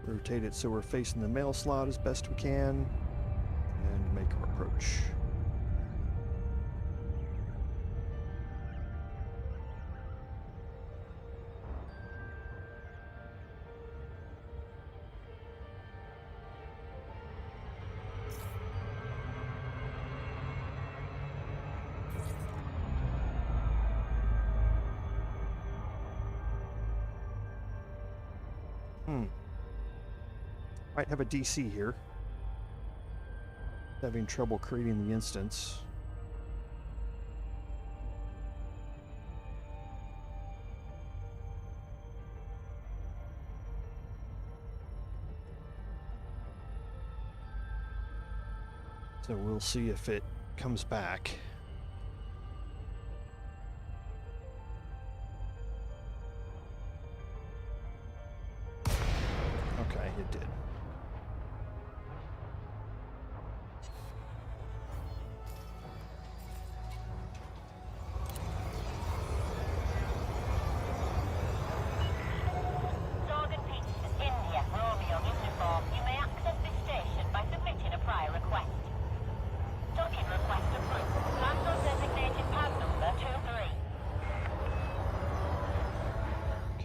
Rotate it so we're facing the mail slot as best we can, and make our approach. Might have a DC here. Having trouble creating the instance. So we'll see if it comes back. Okay, it did.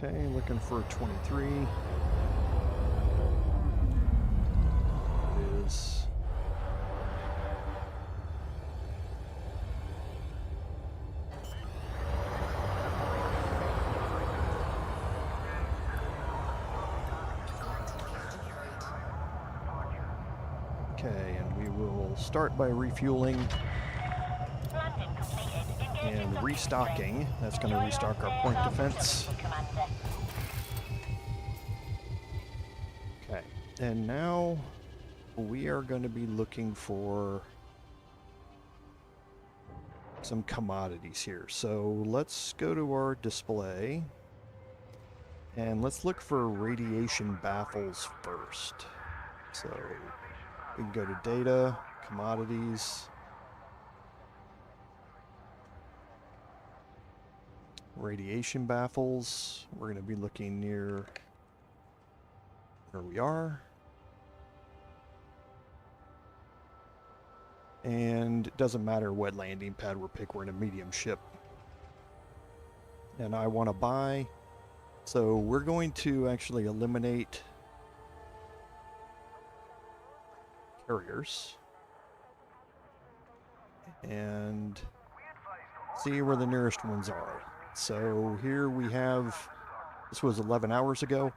Okay, looking for 23. It is. Okay, and we will start by refueling and restocking. That's going to restock our point defense. Okay, and now we are going to be looking for some commodities here. So let's go to our display and let's look for radiation baffles first. So we can go to data, commodities, radiation baffles. We're going to be looking near where we are. And it doesn't matter what landing pad we're picking, we're in a medium ship. And I want to buy, so we're going to actually eliminate carriers and see where the nearest ones are. So here we have, this was 11 hours ago.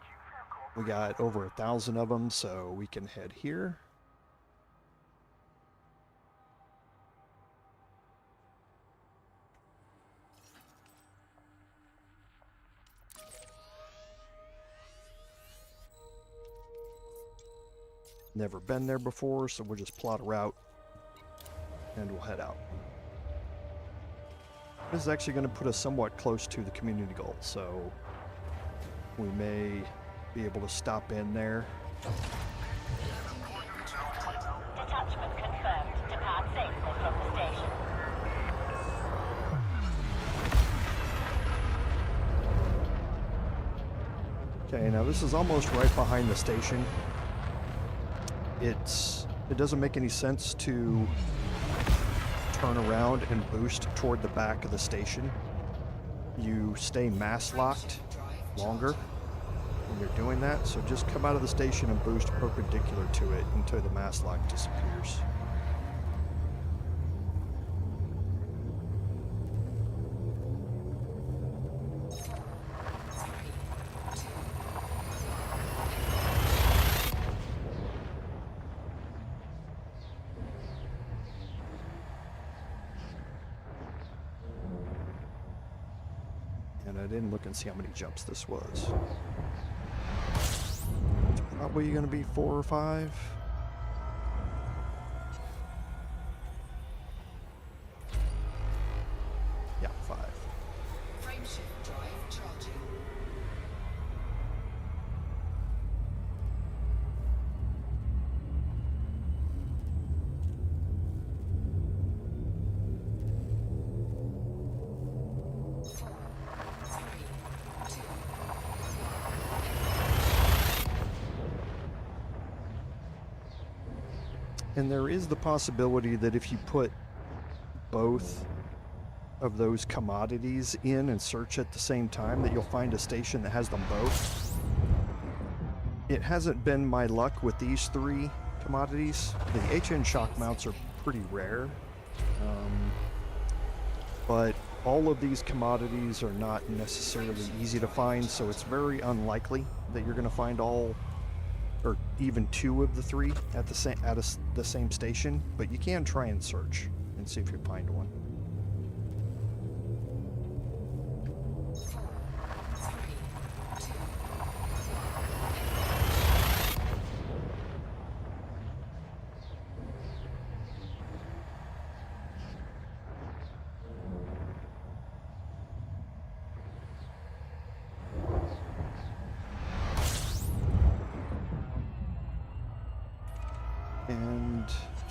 We got over 1,000 of them, so we can head here. Never been there before, so we'll just plot a route and we'll head out. This is actually going to put us somewhat close to the community goal, so we may be able to stop in there. Detachment confirmed. Depart safely from the station. Okay, now this is almost right behind the station. It doesn't make any sense to turn around and boost toward the back of the station. You stay mass locked longer when you're doing that, so just come out of the station and boost perpendicular to it until the mass lock disappears. And I didn't look and see how many jumps this was. It's probably going to be 4 or 5. Yeah, 5. Frameshift drive charging. And there is the possibility that if you put both of those commodities in and search at the same time, that you'll find a station that has them both. It hasn't been my luck with these 3 commodities. The HN shock mounts are pretty rare, but all of these commodities are not necessarily easy to find, so it's very unlikely that you're going to find all or even 2 of the 3 at the same station, but you can try and search and see if you find one.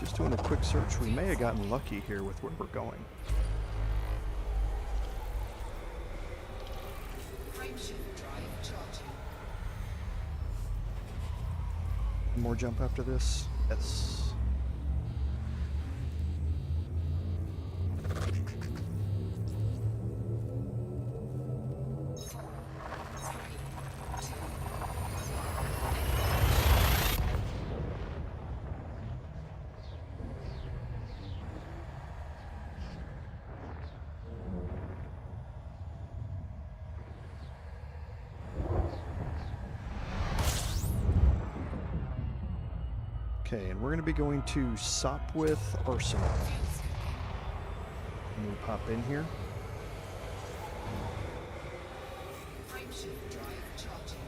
Just doing a quick search. We may have gotten lucky here with where we're going. Frameshift drive charging. More jump after this? Yes. Okay, and we're going to be going to Sopwith Arsenal. And we pop in here. Frameshift drive charging.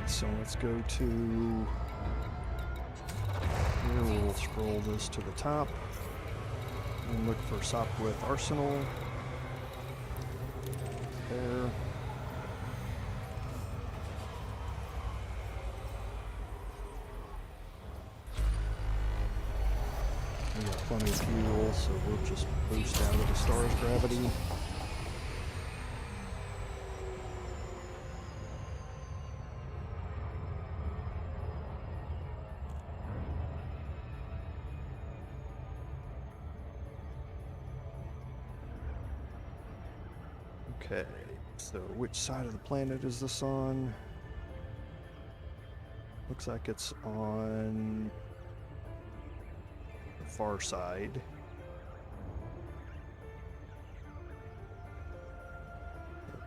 So let's go to here. We'll scroll this to the top and look for Sopwith Arsenal. There. We got plenty of fuel, so we'll just boost down to the star's gravity. Okay, so which side of the planet is this on? Looks like it's on the far side.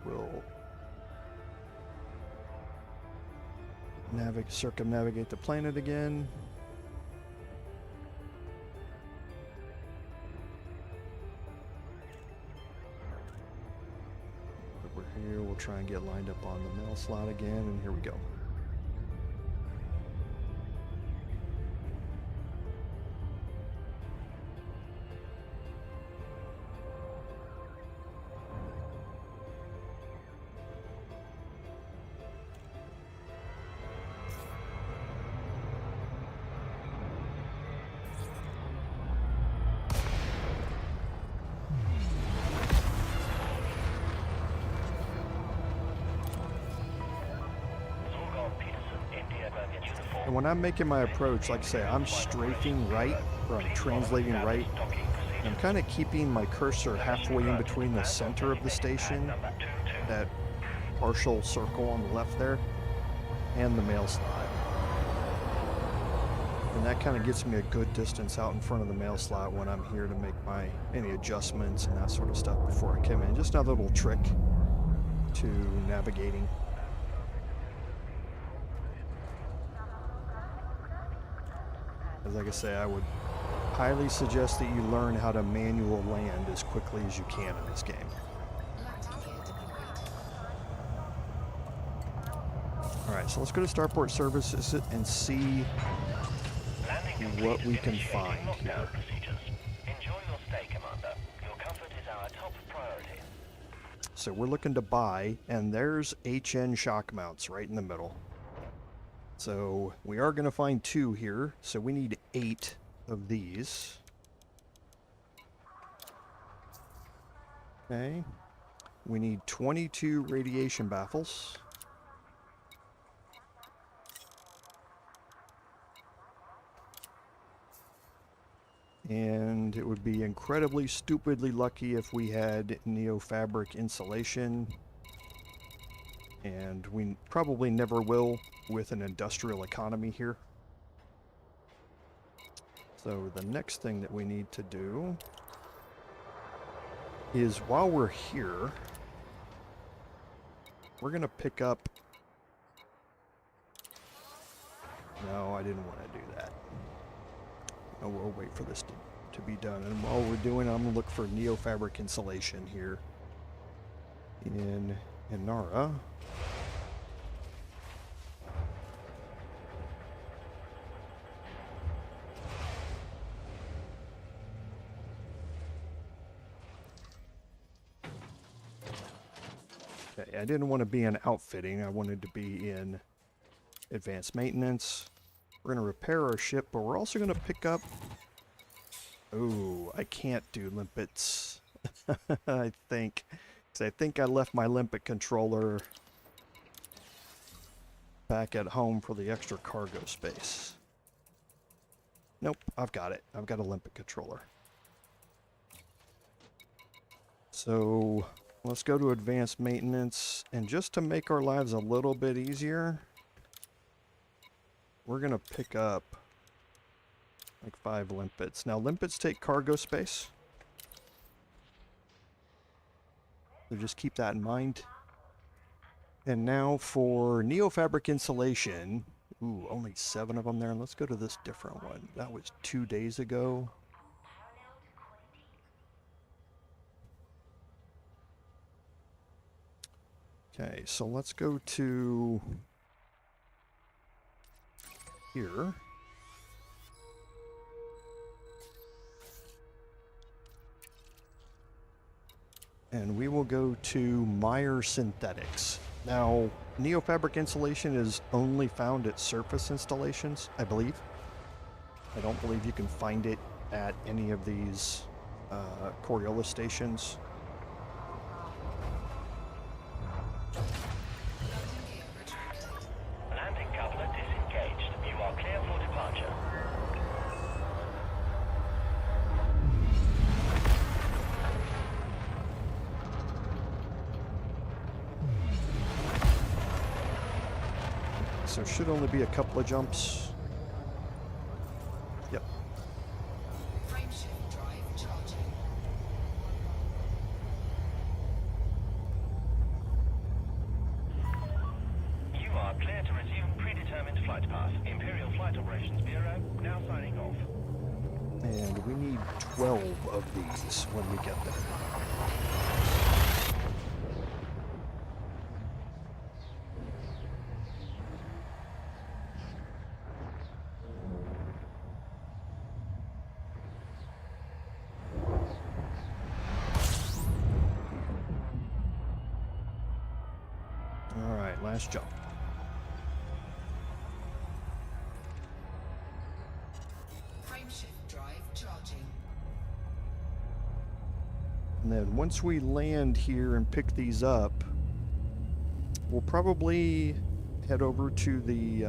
We'll circumnavigate the planet again. Here, we'll try and get lined up on the mail slot again, and here we go. And when I'm making my approach, like I say, I'm strafing right, or I'm translating right. I'm kind of keeping my cursor halfway in between the center of the station, that partial circle on the left there, and the mail slot. And that kind of gets me a good distance out in front of the mail slot when I'm here to make any adjustments and that sort of stuff before I come in. Just another little trick to navigating. Like I say, I would highly suggest that you learn how to manual land as quickly as you can in this game. Alright, so let's go to Starport Services and see what we can find here. Enjoy your stay, Commander. Your comfort is our top priority. So we're looking to buy, and there's HN shock mounts right in the middle. So we are going to find 2 here, so we need 8 of these. Okay. We need 22 radiation baffles. And it would be incredibly stupidly lucky if we had neofabric insulation. And we probably never will with an industrial economy here. So the next thing that we need to do is, while we're here, we're going to pick up... No, I didn't want to do that. No, we'll wait for this to be done. And while we're doing it, I'm going to look for neofabric insulation here in Nara. Okay, I didn't want to be in outfitting. I wanted to be in advanced maintenance. We're going to repair our ship, but we're also going to pick up... Oh, I can't do limpets. I think. 'Cause I think I left my limpet controller back at home for the extra cargo space. Nope, I've got it. I've got a limpet controller. So... let's go to advanced maintenance, and just to make our lives a little bit easier, we're gonna pick up like 5 limpets. Now limpets take cargo space, so just keep that in mind. And now for neofabric insulation, ooh, only 7 of them there. Let's go to this different one. That was 2 days ago. Okay, so let's go to here. And we will go to Meyer Synthetics. Now, neofabric insulation is only found at surface installations, I believe. I don't believe you can find it at any of these Coriolis stations. Landing coupler disengaged. You are clear for departure. So should only be a couple of jumps. Yep. Frameshift drive charging. You are clear to resume predetermined flight path. Imperial Flight Operations Bureau now signing off. And we need 12 of these when we get there. Alright, last jump. Frameshift drive charging. And then once we land here and pick these up, we'll probably head over to the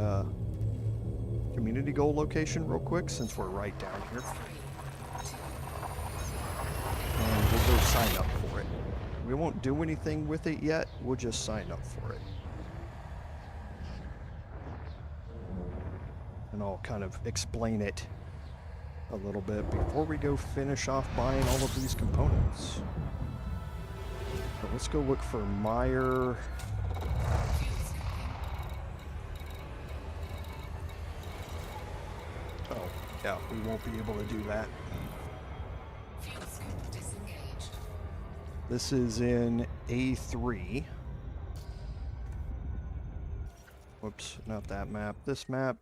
community goal location real quick, since we're right down here. And we'll go sign up for it. We won't do anything with it yet, we'll just sign up for it. And I'll kind of explain it a little bit before we go finish off buying all of these components. So let's go look for Meyer. Oh, yeah, we won't be able to do that. Fuel scoop disengaged. This is in A3. Whoops, not that map. This map.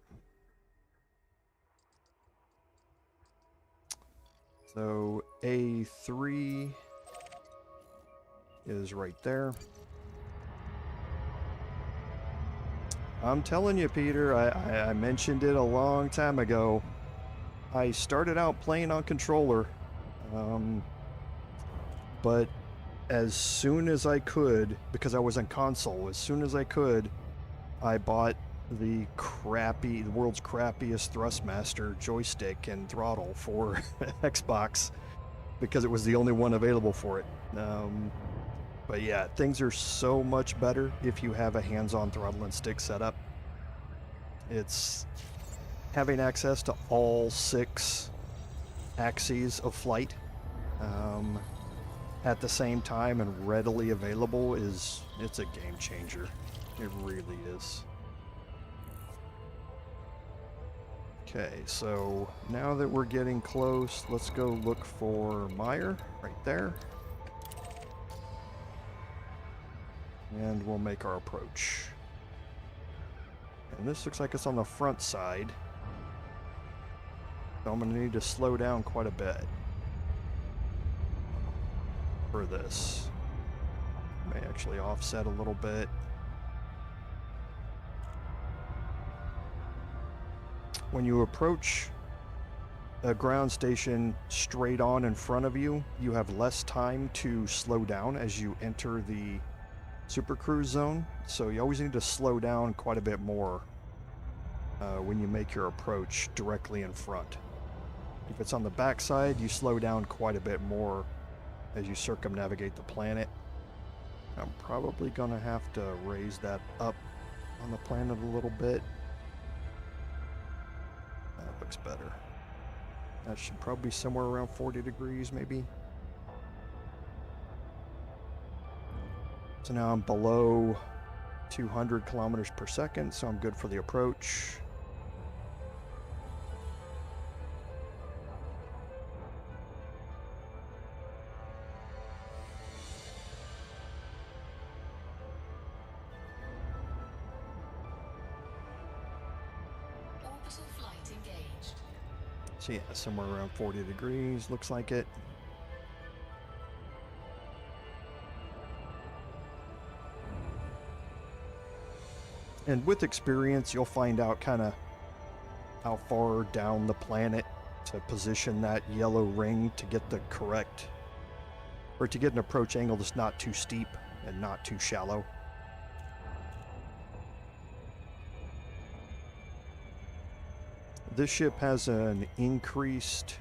So A3 is right there. I'm telling you, Peter, I mentioned it a long time ago. I started out playing on controller, but as soon as I could, because I was on console, as soon as I could, I bought the world's crappiest Thrustmaster joystick and throttle for Xbox, because it was the only one available for it. But yeah, things are so much better if you have a hands-on throttle and stick setup. It's having access to all 6 axes of flight at the same time and readily available it's a game changer. It really is. Okay, so now that we're getting close, let's go look for Meyer right there. And we'll make our approach. And this looks like it's on the front side. So I'm going to need to slow down quite a bit for this. May actually offset a little bit. When you approach a ground station straight on in front of you, you have less time to slow down as you enter the Super Cruise zone. So you always need to slow down quite a bit more when you make your approach directly in front. If it's on the backside, you slow down quite a bit more as you circumnavigate the planet. I'm probably going to have to raise that up on the planet a little bit. That looks better. That should probably be somewhere around 40 degrees, maybe. So now I'm below 200 kilometers per second, so I'm good for the approach. Orbital flight engaged. So yeah, somewhere around 40 degrees, looks like it. And with experience, you'll find out kind of how far down the planet to position that yellow ring to get the correct, or to get an approach angle that's not too steep and not too shallow. This ship has an increased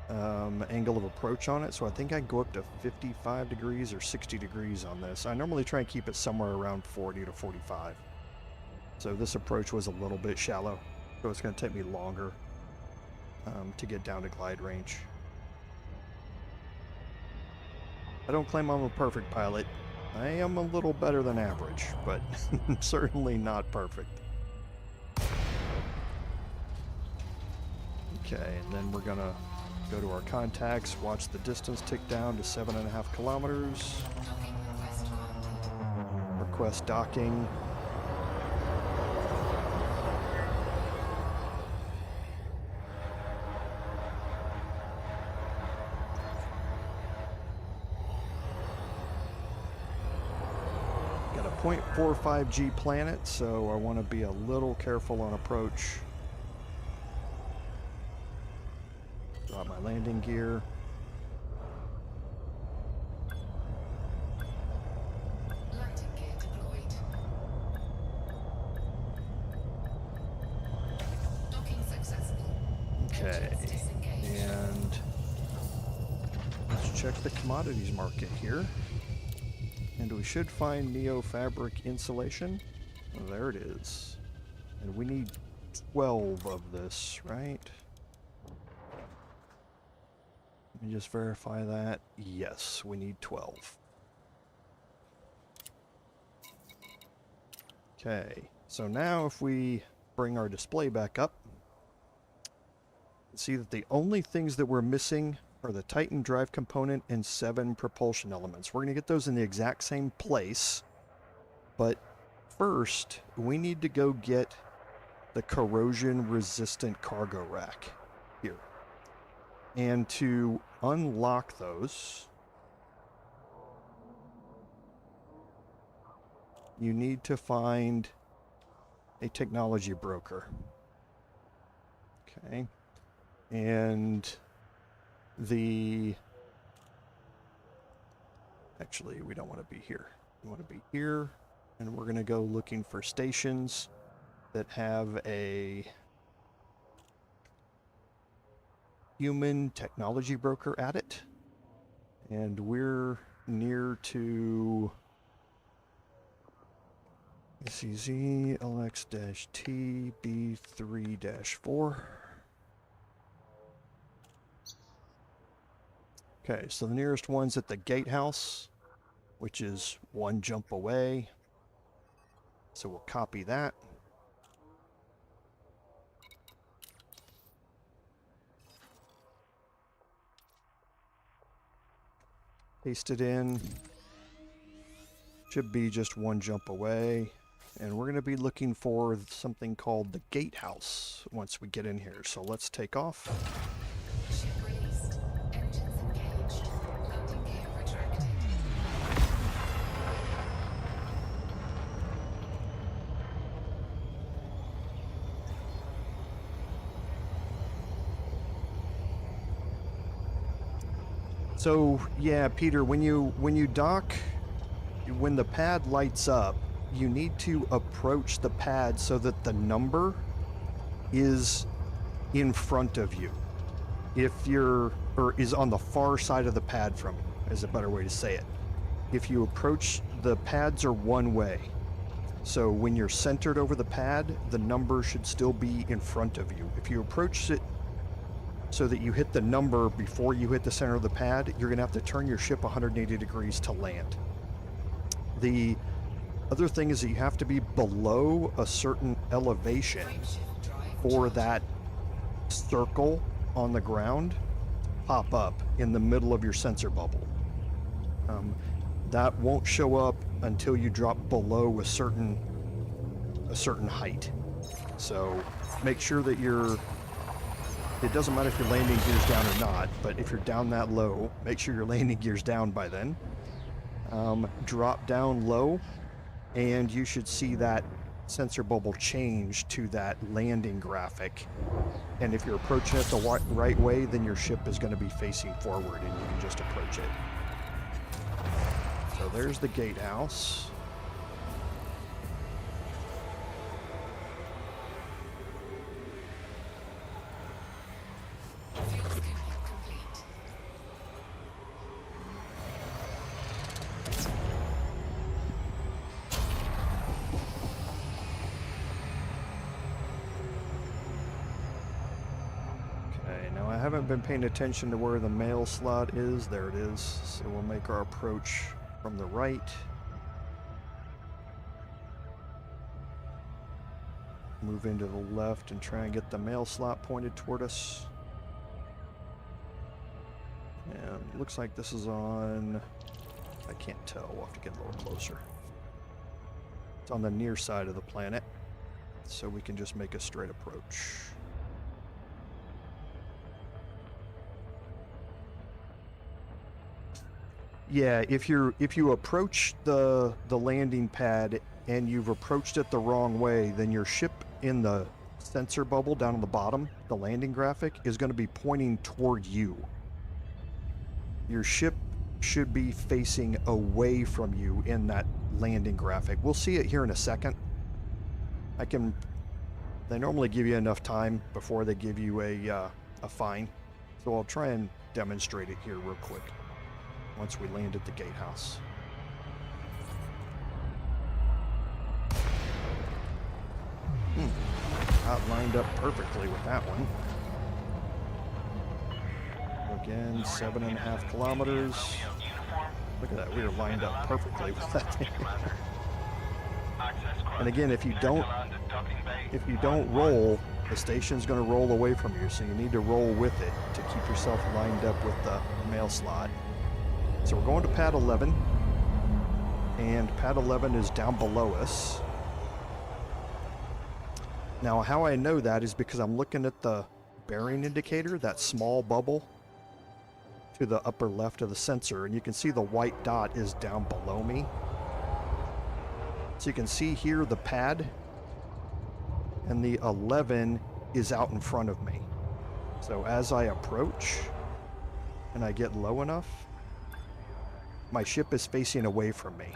angle of approach on it, so I think I can go up to 55 degrees or 60 degrees on this. I normally try and keep it somewhere around 40 to 45. So this approach was a little bit shallow, so it's going to take me longer to get down to glide range. I don't claim I'm a perfect pilot. I am a little better than average, but certainly not perfect. Okay, and then we're going to go to our contacts, watch the distance tick down to 7.5 kilometers. Docking request granted. Request docking. Got a 0.45 G planet, so I want to be a little careful on approach. Drop my landing gear. Landing gear deployed. Docking successful. Okay, Engines disengaged. and let's check the commodities market here. And we should find Neo Fabric insulation. Oh, there it is. And we need 12 of this, right? Let me just verify that. Yes, we need 12. Okay, so now if we bring our display back up, see that the only things that we're missing are the Titan drive component and 7 propulsion elements. We're going to get those in the exact same place, but first we need to go get the corrosion resistant cargo rack here. And to unlock those, you need to find a technology broker. Okay. And actually, we don't want to be here. We want to be here, and we're going to go looking for stations that have a human technology broker at it. And we're near to CZ LX-T B3-4. Okay, so the nearest one's at the gatehouse, which is 1 jump away. So we'll copy that. Paste it in. Should be just one jump away. And we're going to be looking for something called the gatehouse once we get in here. So let's take off. Ship released. Engines engaged. Landing gear retracted. So yeah, Peter, when you dock, when the pad lights up, you need to approach the pad so that the number is in front of you. Or is on the far side of the pad from you, is a better way to say it. If you approach, the pads are one way. So when you're centered over the pad, the number should still be in front of you. If you approach it so that you hit the number before you hit the center of the pad, you're gonna have to turn your ship 180 degrees to land. The other thing is that you have to be below a certain elevation for that circle on the ground pop up in the middle of your sensor bubble. That won't show up until you drop below a certain height. So make sure that it doesn't matter if your landing gear's down or not, but if you're down that low, make sure your landing gear's down by then. Drop down low, and you should see that sensor bubble change to that landing graphic. And if you're approaching it the right way, then your ship is going to be facing forward and you can just approach it. So there's the gatehouse. Fuel scanning complete. Okay, now I haven't been paying attention to where the mail slot is. There it is. So we'll make our approach from the right. Move into the left and try and get the mail slot pointed toward us. And it looks like this is on... I can't tell. We'll have to get a little closer. It's on the near side of the planet, so we can just make a straight approach. Yeah, if you approach the landing pad and you've approached it the wrong way, then your ship in the sensor bubble down on the bottom, the landing graphic, is going to be pointing toward you. Your ship should be facing away from you in that landing graphic. We'll see it here in a second. They normally give you enough time before they give you a fine, so I'll try and demonstrate it here real quick once we land at the gatehouse. Not lined up perfectly with that one. Again, 7.5 kilometers. Look at that, we are lined up perfectly with that thing. And again, if you don't roll, the station's going to roll away from you, so you need to roll with it to keep yourself lined up with the mail slot. So we're going to pad 11, and pad 11 is down below us. Now, how I know that is because I'm looking at the bearing indicator, that small bubble to the upper left of the sensor, and you can see the white dot is down below me. So you can see here the pad, and the 11 is out in front of me. So as I approach and I get low enough, my ship is facing away from me.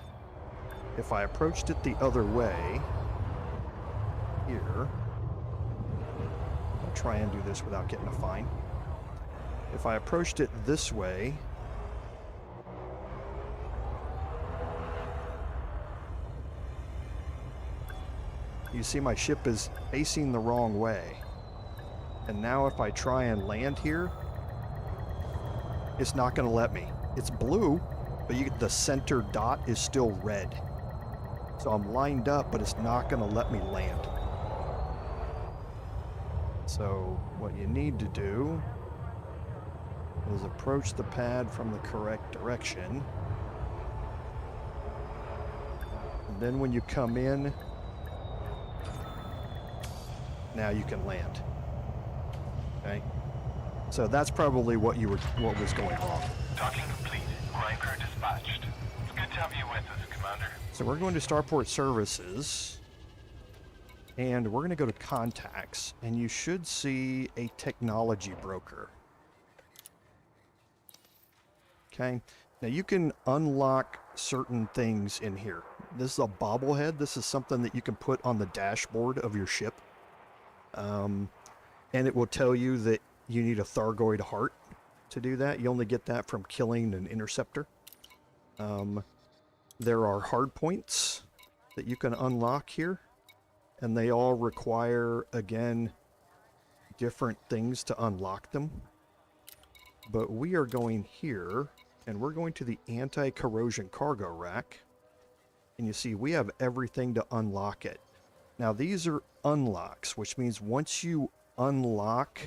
If I approached it the other way, here, I'll try and do this without getting a fine. If I approached it this way, you see my ship is facing the wrong way. And now if I try and land here, it's not going to let me. It's blue, but the center dot is still red. So I'm lined up, but it's not going to let me land. So what you need to do is approach the pad from the correct direction. And then when you come in, now you can land. Okay? So that's probably what was going wrong. Docking complete. Grind crew dispatched. It's good to have you with us, Commander. So we're going to Starport Services, and we're going to go to Contacts, and you should see a technology broker. Okay, now you can unlock certain things in here. This is a bobblehead. This is something that you can put on the dashboard of your ship. And it will tell you that you need a Thargoid heart to do that. You only get that from killing an interceptor. There are hard points that you can unlock here, and they all require, again, different things to unlock them. But we are going here, and we're going to the Anti-Corrosion cargo rack, and you see we have everything to unlock it. Now these are unlocks, which means once you unlock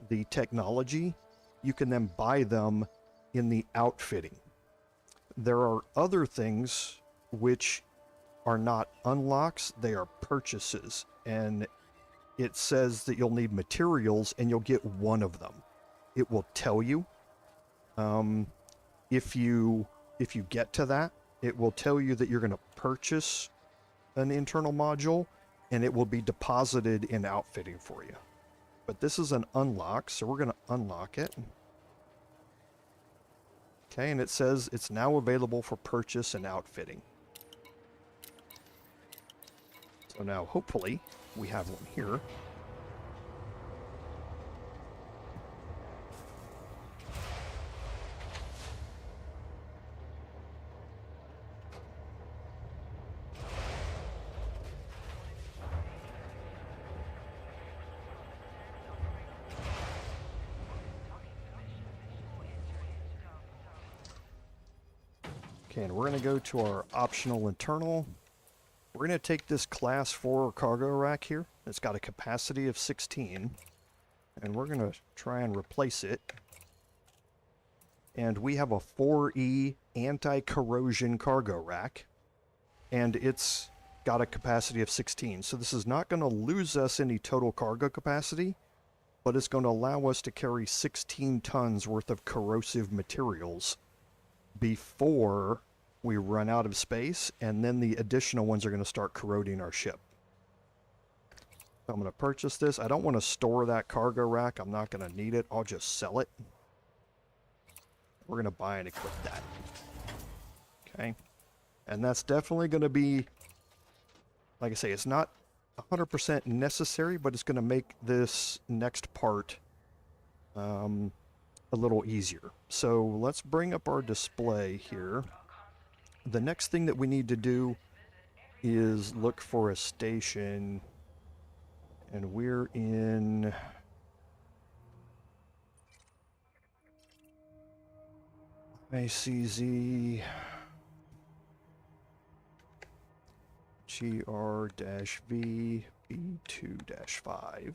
the technology, you can then buy them in the outfitting. There are other things which are not unlocks, they are purchases, and it says that you'll need materials and you'll get one of them. It will tell you. If you get to that, it will tell you that you're going to purchase an internal module, and it will be deposited in outfitting for you. But this is an unlock, so we're going to unlock it. Okay, and it says it's now available for purchase and outfitting. So now, hopefully, we have one here. Okay, and we're going to go to our optional internal. We're going to take this class 4 cargo rack here. It's got a capacity of 16. And we're going to try and replace it. And we have a 4E anti-corrosion cargo rack. And it's got a capacity of 16. So this is not going to lose us any total cargo capacity, but it's going to allow us to carry 16 tons worth of corrosive materials before we run out of space, and then the additional ones are going to start corroding our ship. So I'm going to purchase this. I don't want to store that cargo rack. I'm not going to need it. I'll just sell it. We're going to buy and equip that. Okay. And that's definitely going to be, like I say, it's not 100% necessary, but it's going to make this next part a little easier. So let's bring up our display here. The next thing that we need to do is look for a station, and we're in ACZ GR-V B2-5.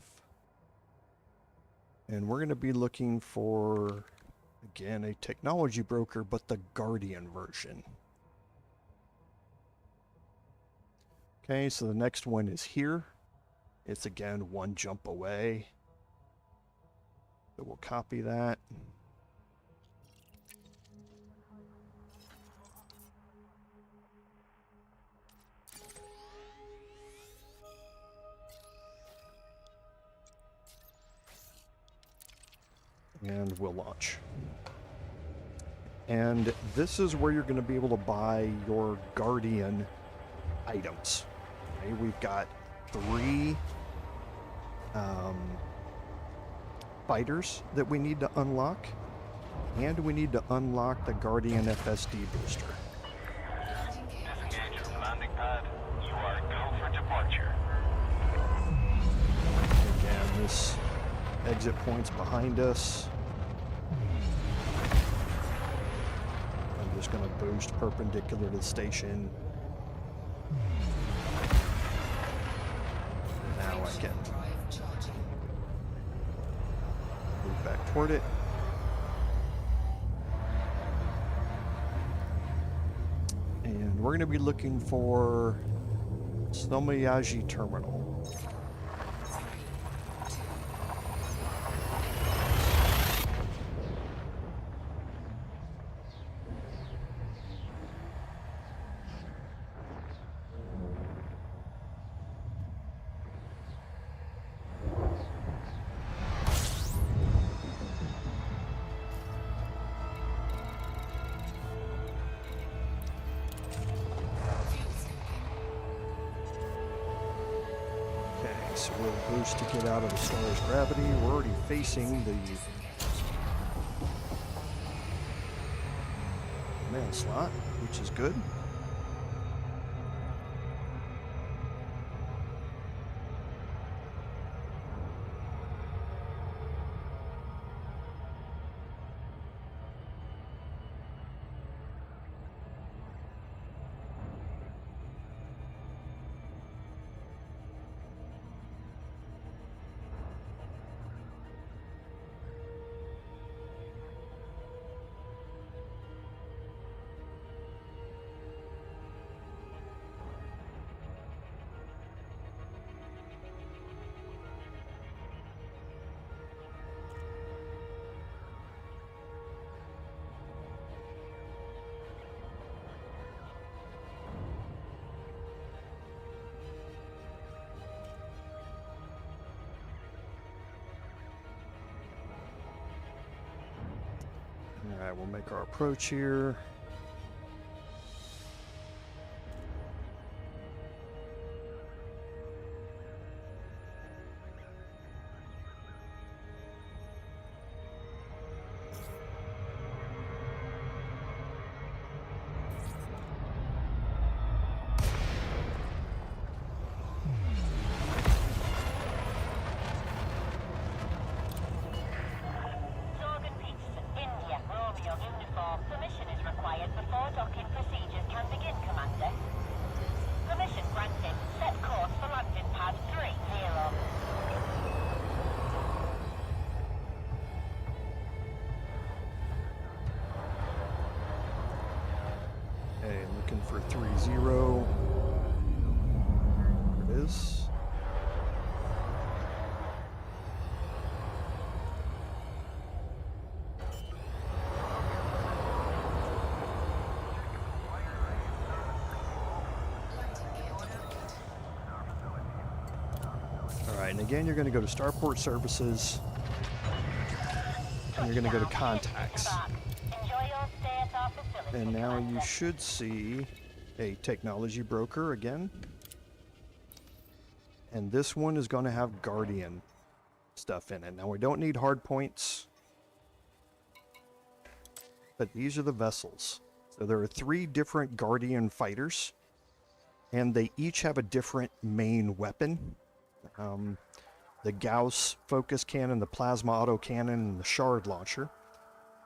And we're going to be looking for, again, a technology broker, but the Guardian version. Okay, so the next one is here. It's, again, one jump away. So we'll copy that. And we'll launch. And this is where you're going to be able to buy your Guardian items. Okay, we've got 3 fighters that we need to unlock, and we need to unlock the Guardian FSD booster. Disengage from landing pad. You are go for departure. Again, this exit point's behind us. I'm just going to boost perpendicular to the station. Now I can Drive charging. move back toward it. we're going to be looking for Snomayaji Terminal. So we'll boost to get out of the star's gravity. We're already facing the command slot, which is good. Alright, we'll make our approach here. Permission is required before docking procedures can begin, Commander. Permission granted. Set course for landing pad 30. Okay, looking for 30. There it is. And again, you're going to go to Starport Services, and you're going to go to Contacts. And now you should see a technology broker again. And this one is going to have Guardian stuff in it. Now, we don't need hard points, but these are the vessels. So there are 3 different Guardian fighters, and they each have a different main weapon. The Gauss focus cannon, the plasma autocannon, and the shard launcher.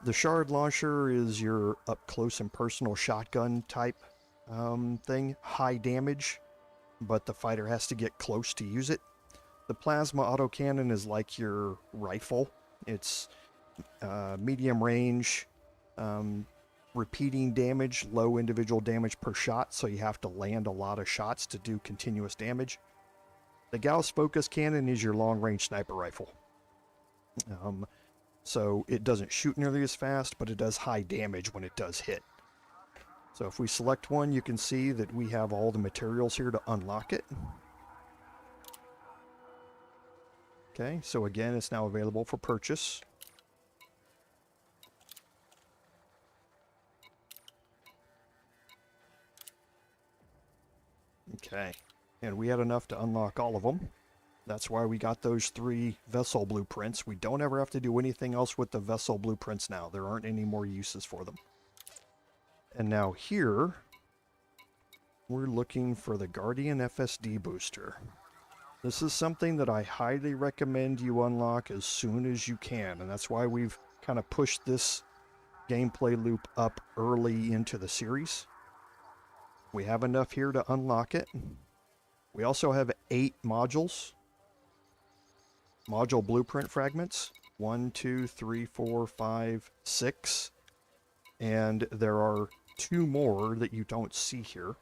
The shard launcher is your up-close and personal shotgun type thing. High damage, but the fighter has to get close to use it. The plasma autocannon is like your rifle. It's medium range, repeating damage, low individual damage per shot, so you have to land a lot of shots to do continuous damage. The Gauss focus cannon is your long-range sniper rifle. So it doesn't shoot nearly as fast, but it does high damage when it does hit. So if we select one, you can see that we have all the materials here to unlock it. Okay, so again, it's now available for purchase. Okay. And we had enough to unlock all of them. That's why we got those 3 vessel blueprints. We don't ever have to do anything else with the vessel blueprints now. There aren't any more uses for them. And now here, we're looking for the Guardian FSD booster. This is something that I highly recommend you unlock as soon as you can. And that's why we've kind of pushed this gameplay loop up early into the series. We have enough here to unlock it. We also have 8 modules. Module blueprint fragments. 1, 2, 3, 4, 5, 6. And there are two more that you don't see here.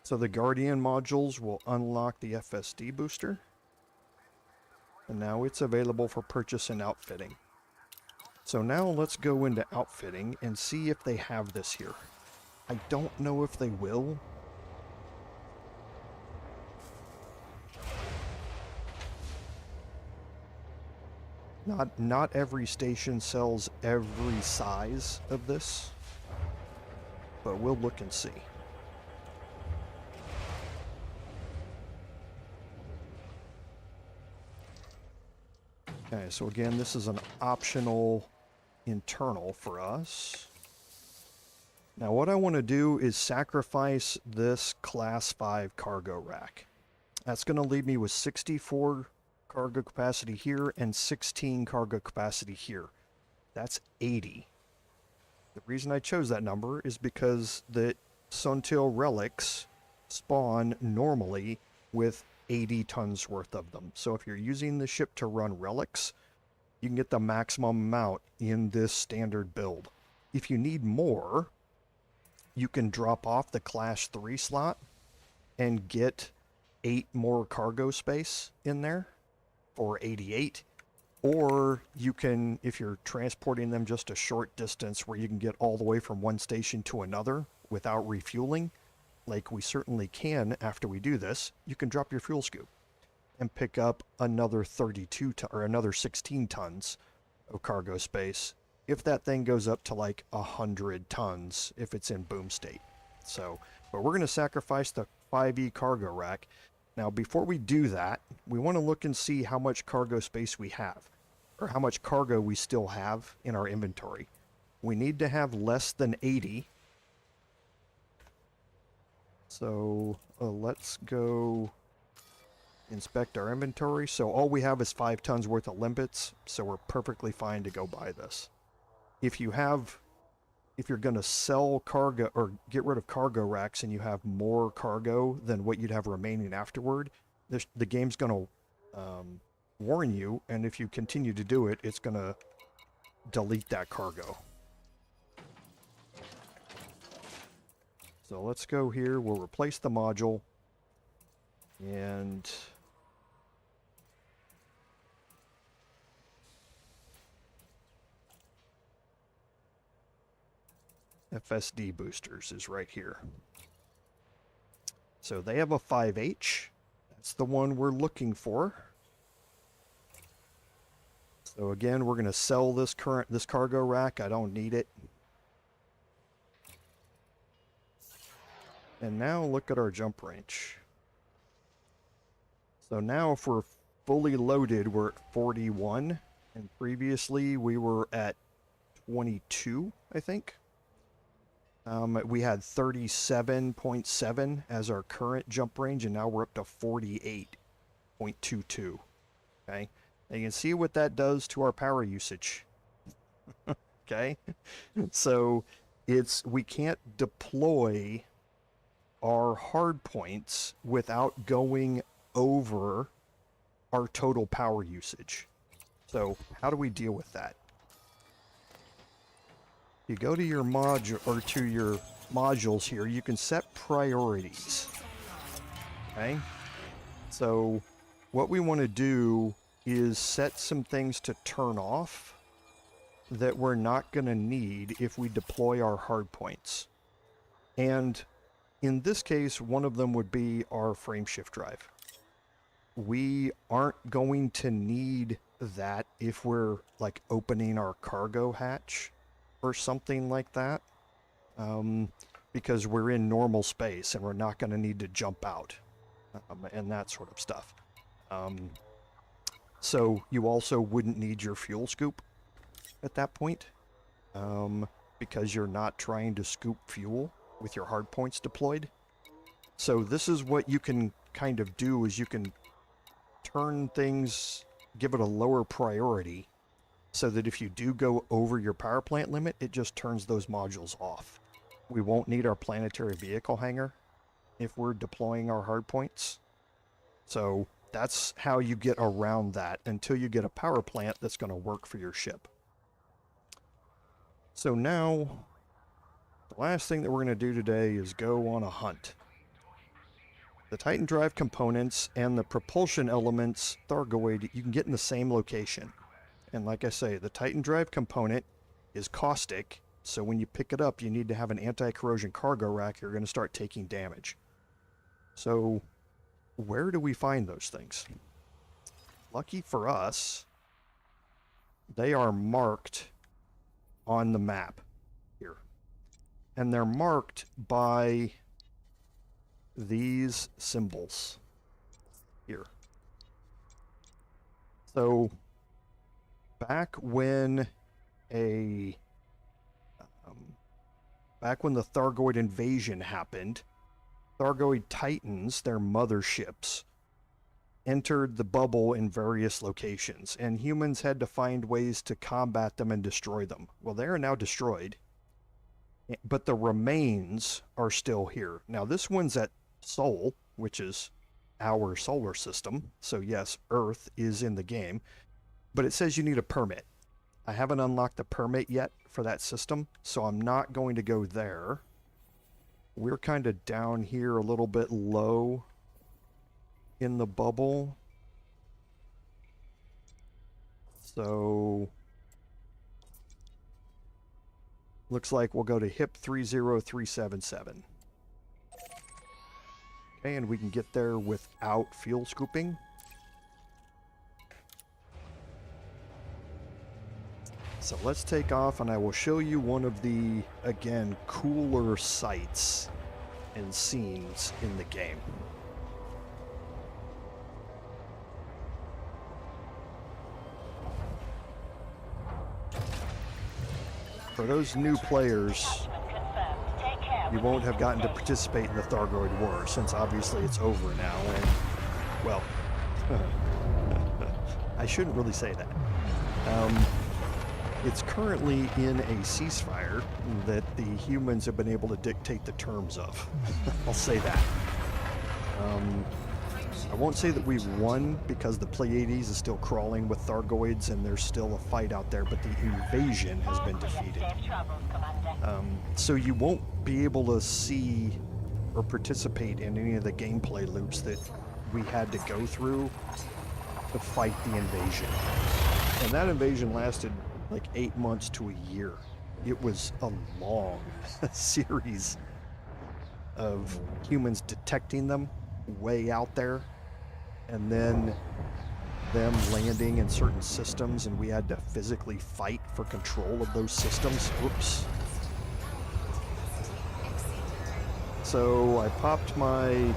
So the Guardian modules will unlock the FSD booster. And now it's available for purchase and outfitting. So now let's go into outfitting and see if they have this here. I don't know if they will. Not every station sells every size of this, but we'll look and see. Okay, so again, this is an optional internal for us. Now what I want to do is sacrifice this Class 5 cargo rack. That's going to leave me with 64 cargo capacity here and 16 cargo capacity here. That's 80. The reason I chose that number is because the Suntail relics spawn normally with 80 tons worth of them. So if you're using the ship to run relics, you can get the maximum amount in this standard build. If you need more, you can drop off the Class 3 slot and get 8 more cargo space in there for 88. Or you can, if you're transporting them just a short distance where you can get all the way from one station to another without refueling, like we certainly can after we do this, you can drop your fuel scoop and pick up another 16 tons of cargo space if that thing goes up to like 100 tons if it's in boom state. So, but we're going to sacrifice the 5E cargo rack. Now, before we do that, we want to look and see how much cargo space we have, or how much cargo we still have in our inventory. We need to have less than 80. So let's go inspect our inventory. So all we have is 5 tons worth of limpets, so we're perfectly fine to go buy this. If you're going to sell cargo or get rid of cargo racks and you have more cargo than what you'd have remaining afterward, the game's going to warn you, and if you continue to do it, it's going to delete that cargo. So let's go here, we'll replace the module, and FSD boosters is right here. So they have a 5H. That's the one we're looking for. So again, we're going to sell this cargo rack. I don't need it. And now look at our jump range. So now if we're fully loaded, we're at 41. And previously we were at 22, I think. We had 37.7 as our current jump range, and now we're up to 48.22. Okay, now you can see what that does to our power usage. Okay, so we can't deploy our hard points without going over our total power usage. So how do we deal with that? You go to your module or to your modules here, you can set priorities. Okay? So what we want to do is set some things to turn off that we're not going to need if we deploy our hard points. And in this case, one of them would be our frame shift drive. We aren't going to need that if we're like opening our cargo hatch or something like that, because we're in normal space and we're not going to need to jump out and that sort of stuff. So you also wouldn't need your fuel scoop at that point, because you're not trying to scoop fuel with your hard points deployed. So this is what you can kind of do, is you can turn things, give it a lower priority, so that if you do go over your power plant limit, it just turns those modules off. We won't need our planetary vehicle hangar if we're deploying our hard points. So that's how you get around that until you get a power plant that's going to work for your ship. So now Last thing that we're going to do today is go on a hunt. The Titan drive components and the propulsion elements, Thargoid, you can get in the same location. And like I say, the Titan drive component is caustic, so when you pick it up, you need to have an anti-corrosion cargo rack. You're going to start taking damage. So, where do we find those things? Lucky for us, they are marked on the map here. And they're marked by these symbols here. So, back when the Thargoid invasion happened, Thargoid Titans, their motherships, entered the bubble in various locations, and humans had to find ways to combat them and destroy them. Well, they are now destroyed, but the remains are still here. Now, this one's at Sol, which is our solar system, so yes, Earth is in the game, but it says you need a permit. I haven't unlocked the permit yet for that system, so I'm not going to go there. We're kind of down here a little bit low in the bubble. So looks like we'll go to HIP 30377. Okay, and we can get there without fuel scooping. So let's take off, and I will show you one of the, again, cooler sights and scenes in the game. For those new players, you won't have gotten to participate in the Thargoid War, since obviously it's over now, and, well, I shouldn't really say that. It's currently in a ceasefire that the humans have been able to dictate the terms of. I'll say that. I won't say that we've won, because the Pleiades is still crawling with Thargoids and there's still a fight out there, but the invasion has been defeated. So you won't be able to see or participate in any of the gameplay loops that we had to go through to fight the invasion. And that invasion lasted like 8 months to a year. It was a long series of humans detecting them way out there, and then them landing in certain systems, and we had to physically fight for control of those systems. Oops. So I popped my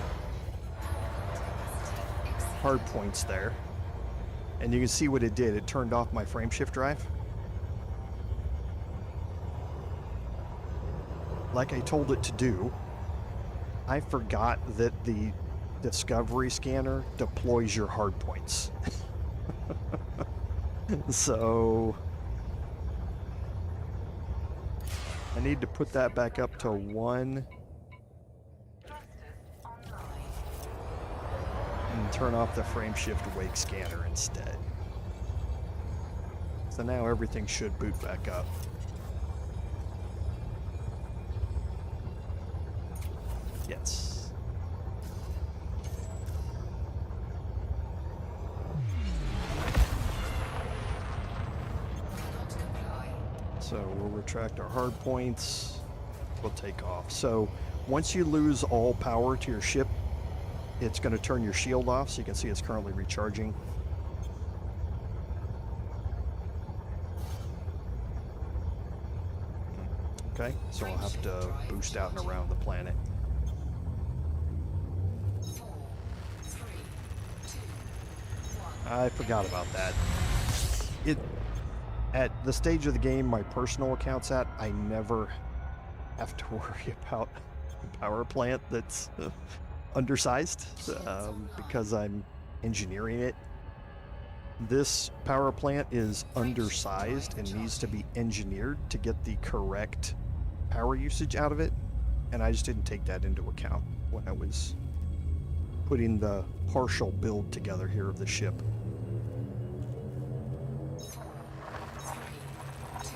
hard points there, and you can see what it did. It turned off my frame shift drive. Like I told it to do, I forgot that the Discovery scanner deploys your hard points. So I need to put that back up to 1 and turn off the frame shift wake scanner instead. So now everything should boot back up. Yes. So we'll retract our hard points. We'll take off. So once you lose all power to your ship, it's going to turn your shield off, so you can see it's currently recharging. Okay, so I'll have to boost out and around the planet. 4, 3, 2, 1. I forgot about that. At the stage of the game my personal account's at, I never have to worry about a power plant that's undersized because I'm engineering it. This power plant is undersized and needs to be engineered to get the correct power usage out of it, and I just didn't take that into account when I was putting the partial build together here of the ship. 4, 3, 2,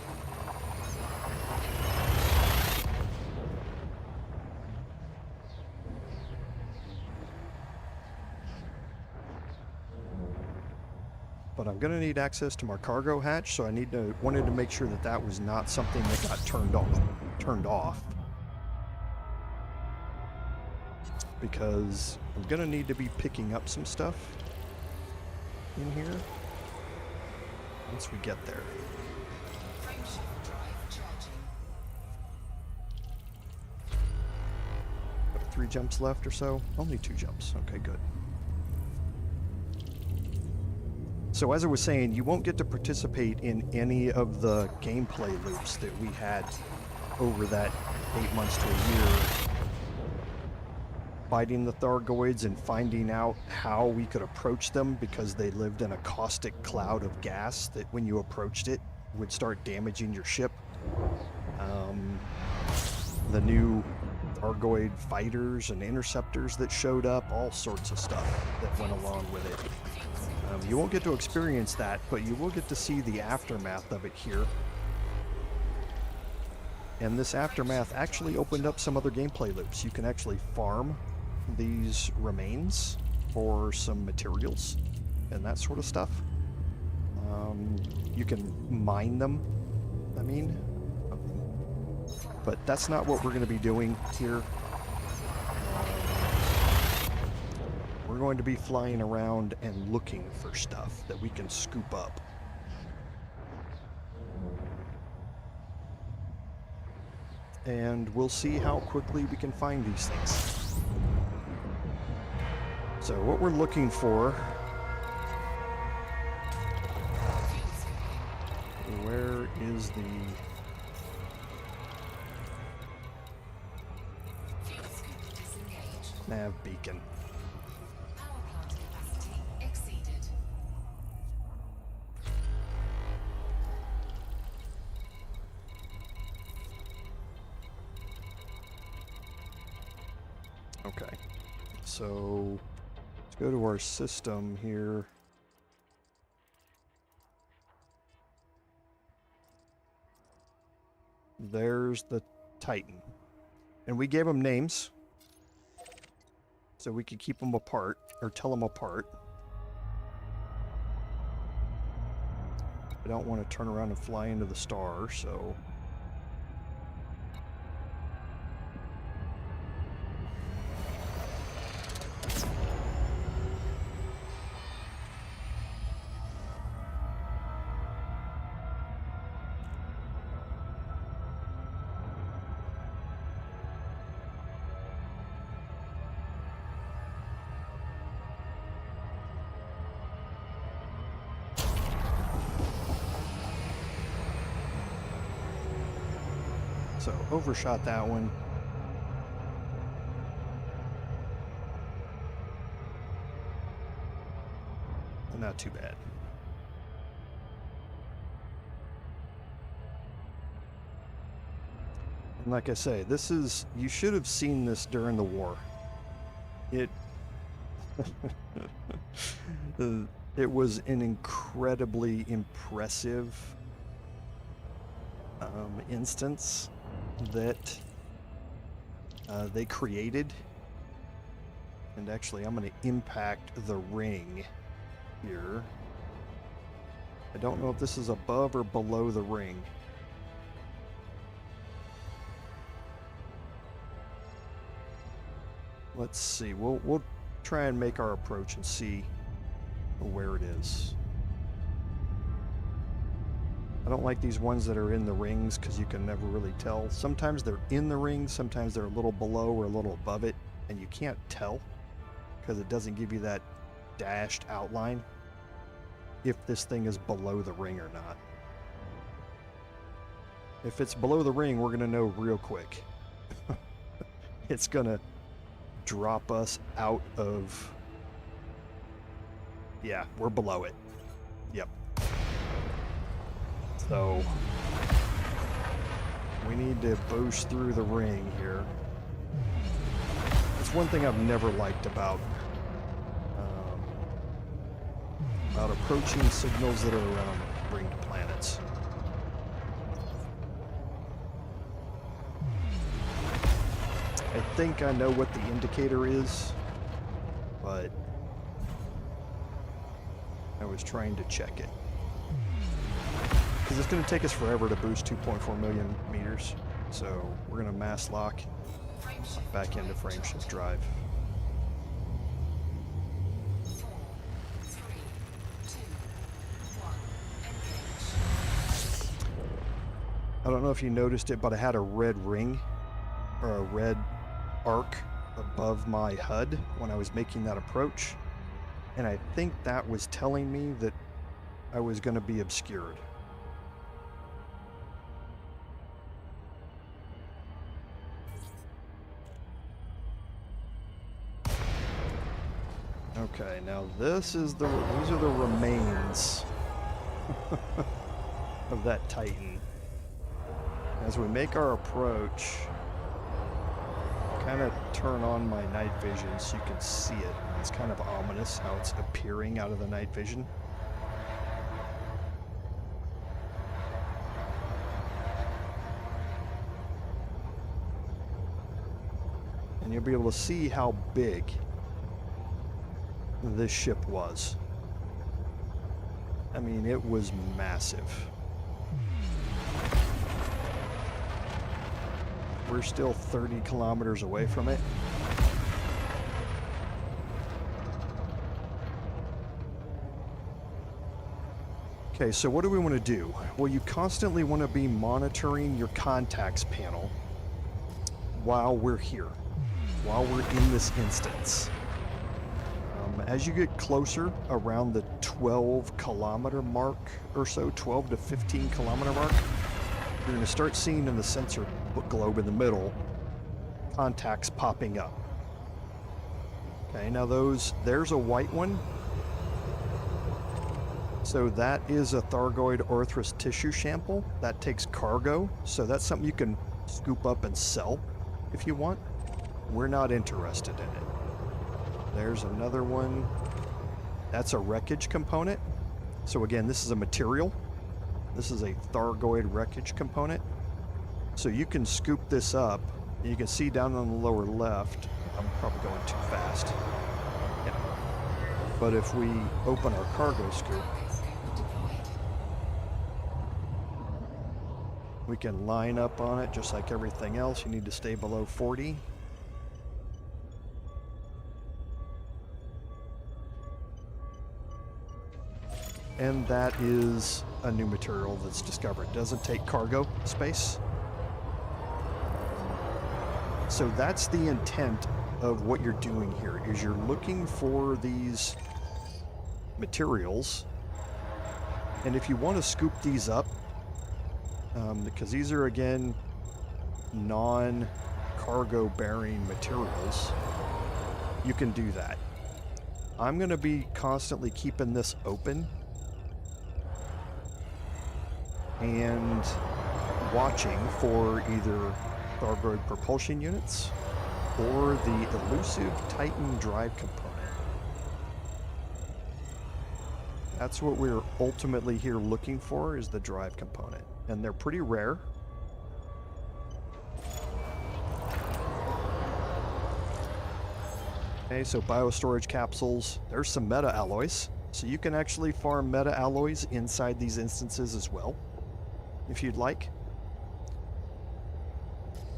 but I'm going to need access to my cargo hatch, so wanted to make sure that that was not something that got turned off. Because I'm going to need to be picking up some stuff in here once we get there. Frameshift drive charging. Got 3 jumps left or so? Only 2 jumps. Okay, good. So as I was saying, you won't get to participate in any of the gameplay loops that we had over that 8 months to a year. Fighting the Thargoids and finding out how we could approach them because they lived in a caustic cloud of gas that when you approached it would start damaging your ship. The new Thargoid fighters and interceptors that showed up, all sorts of stuff that went along with it. You won't get to experience that, but you will get to see the aftermath of it here. And this aftermath actually opened up some other gameplay loops. You can actually farm these remains for some materials and that sort of stuff. You can mine them, I mean. But that's not what we're going to be doing here. We're going to be flying around and looking for stuff that we can scoop up. And we'll see how quickly we can find these things. So what we're looking for... Where is the... nav beacon? Power plant capacity exceeded. Okay, so let's go to our system here. There's the Titan. And we gave them names so we could keep them apart, or tell them apart. I don't want to turn around and fly into the star, so... So, overshot that one. Not too bad. And like I say, this is... You should have seen this during the war. It... it was an incredibly impressive instance that they created. And actually, I'm going to impact the ring here. I don't know if this is above or below the ring. Let's see. We'll try and make our approach and see where it is. I don't like these ones that are in the rings because you can never really tell. Sometimes they're in the ring, sometimes they're a little below or a little above it, and you can't tell because it doesn't give you that dashed outline if this thing is below the ring or not. If it's below the ring, we're going to know real quick. It's going to drop us out of... Yeah, we're below it. Yep. So, we need to boost through the ring here. It's one thing I've never liked about approaching signals that are around ringed planets. I think I know what the indicator is, but I would was trying to check it. Because it's going to take us forever to boost 2.4 million meters. So we're going to mass lock Frameshift back into drive frameshift charging. drive. 4, 3, 2, 1. Engage. I don't know if you noticed it, but I had a red ring or a red arc above my HUD when I was making that approach. And I think that was telling me that I was going to be obscured. Okay, now these are the remains of that Titan. As we make our approach, kind of turn on my night vision so you can see it. It's kind of ominous how it's appearing out of the night vision. And you'll be able to see how big this ship was. I mean, it was massive. We're still 30 kilometers away from it. Okay, so what do we want to do? Well, you constantly want to be monitoring your contacts panel while we're here, while we're in this instance. As you get closer around the 12 kilometer mark or so, 12 to 15 kilometer mark, you're going to start seeing in the sensor globe in the middle contacts popping up. Okay, now there's a white one. So that is a Thargoid Orthrus tissue sample. That takes cargo, so that's something you can scoop up and sell if you want. We're not interested in it. There's another one. That's a wreckage component. So again, this is a material. This is a Thargoid wreckage component. So you can scoop this up. You can see down on the lower left, I'm probably going too fast. Yeah. But if we open our cargo scoop, Target scope deployed. we can line up on it just like everything else. You need to stay below 40. And that is a new material that's discovered. Doesn't take cargo space. So that's the intent of what you're doing here, is you're looking for these materials. And if you want to scoop these up, because these are, again, non-cargo bearing materials, you can do that. I'm going to be constantly keeping this open and watching for either Thargoid propulsion units or the elusive Titan drive component. That's what we're ultimately here looking for, is the drive component. And they're pretty rare. Okay, so biostorage capsules. There's some meta alloys. So you can actually farm meta alloys inside these instances as well, if you'd like.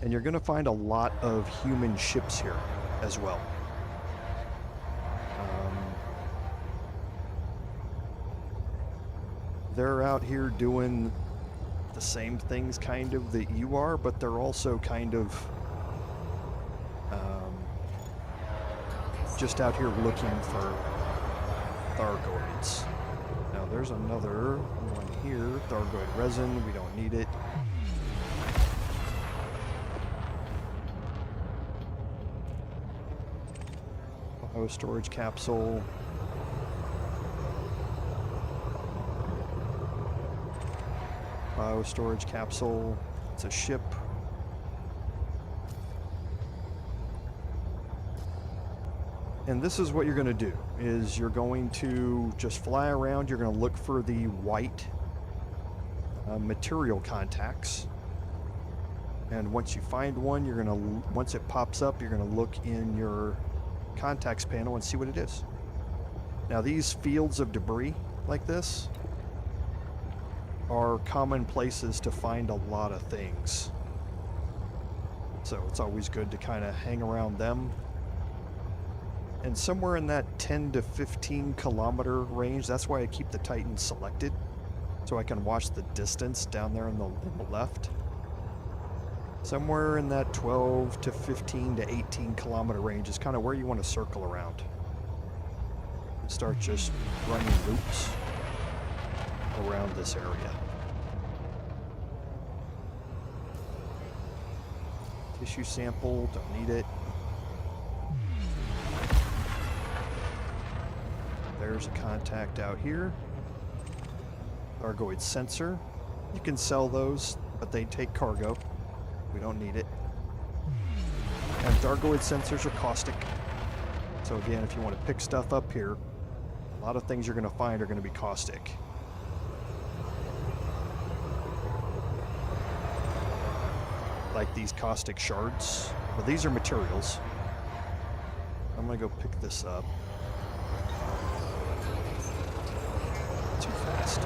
And you're going to find a lot of human ships here as well. They're out here doing the same things kind of that you are, but they're also kind of just out here looking for Thargoids. Now there's another one here, Thargoid resin, we don't need it. Biostorage capsule. Biostorage capsule. It's a ship. And this is what you're going to do, is you're going to just fly around, you're going to look for the white material contacts. And once you find one, you're going to, once it pops up, you're going to look in your contacts panel and see what it is. Now these fields of debris, like this are common places to find a lot of things. So it's always good to kind of hang around them. And somewhere in that 10 to 15 kilometer range, that's why I keep the Titan selected, so I can watch the distance down there in the left. Somewhere in that 12 to 15 to 18 kilometer range is kind of where you want to circle around. And start just running loops around this area. Tissue sample, don't need it. There's a contact out here. Thargoid sensor. You can sell those, but they take cargo. We don't need it. And Thargoid sensors are caustic. So again, if you want to pick stuff up here, a lot of things you're going to find are going to be caustic. Like these caustic shards. Well, these are materials. I'm going to go pick this up. Too fast.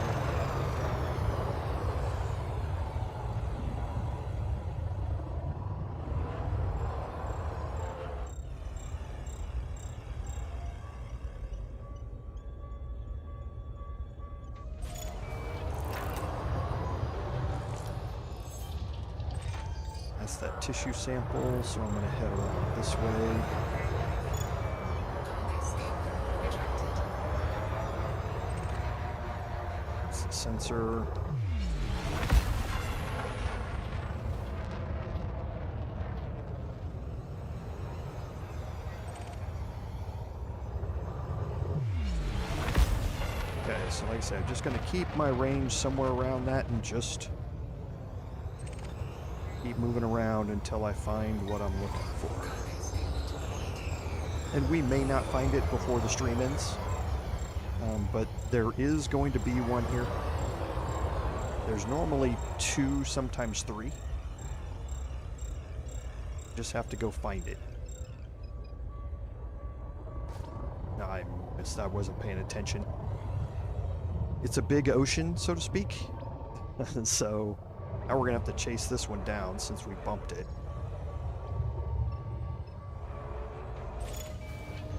That's that tissue sample, so I'm going to head around this way. That's the sensor. Okay, so like I said, I'm just going to keep my range somewhere around that and just keep moving around until I find what I'm looking for. And we may not find it before the stream ends, but there is going to be one here. There's normally 2, sometimes 3. Just have to go find it. No, I wasn't paying attention. It's a big ocean, so to speak. So now we're gonna have to chase this one down since we bumped it.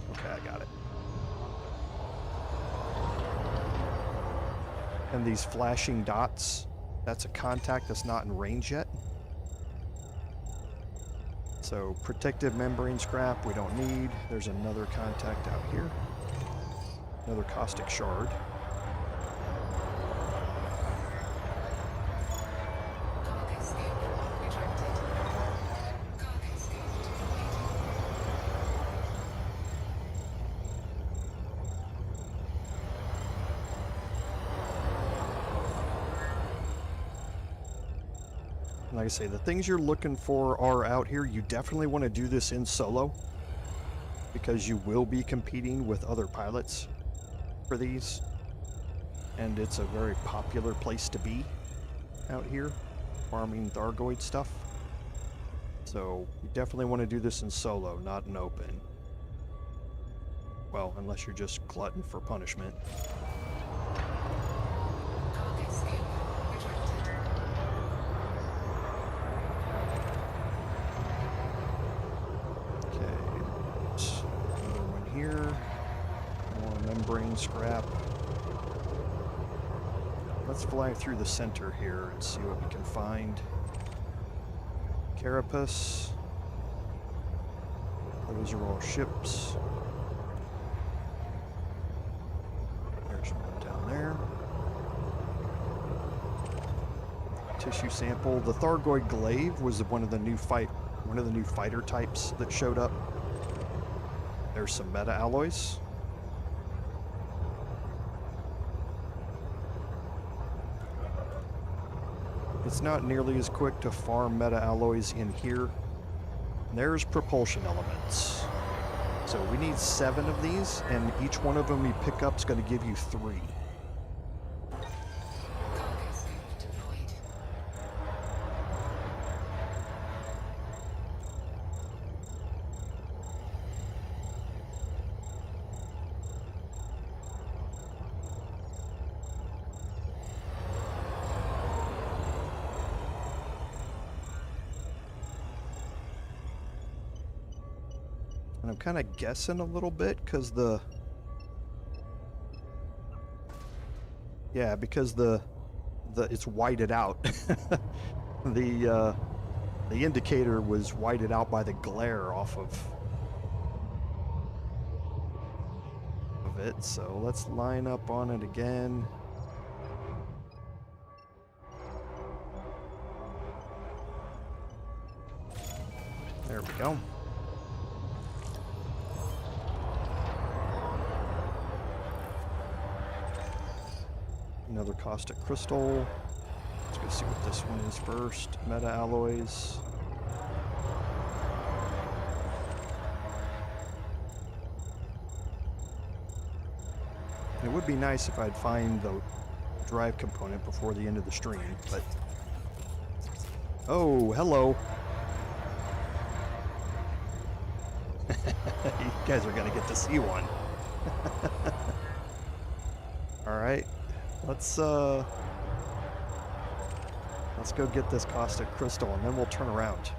Okay, I got it. And these flashing dots, that's a contact that's not in range yet. So protective membrane scrap we don't need. There's another contact out here. Another caustic shard. Like I say, the things you're looking for are out here. You definitely want to do this in solo because you will be competing with other pilots for these. And it's a very popular place to be out here, farming Thargoid stuff. So you definitely want to do this in solo, not in open. Well, unless you're just glutton for punishment. Scrap. Let's fly through the center here and see what we can find. Carapace. Those are all ships. There's one down there. Tissue sample. The Thargoid glaive was one of the new fighter types that showed up. There's some meta alloys. It's not nearly as quick to farm meta alloys in here. There's propulsion elements. So we need 7 of these, and each one of them you pick up is going to give you 3. And I'm kind of guessing a little bit because because it's whited out. The indicator was whited out by the glare off of it. So let's line up on it again. There we go. Another caustic crystal. Let's go see what this one is first. Meta alloys. It would be nice if I'd find the drive component before the end of the stream, but... Oh, hello. You guys are gonna get to see one. Alright. Let's go get this caustic crystal and then we'll turn around.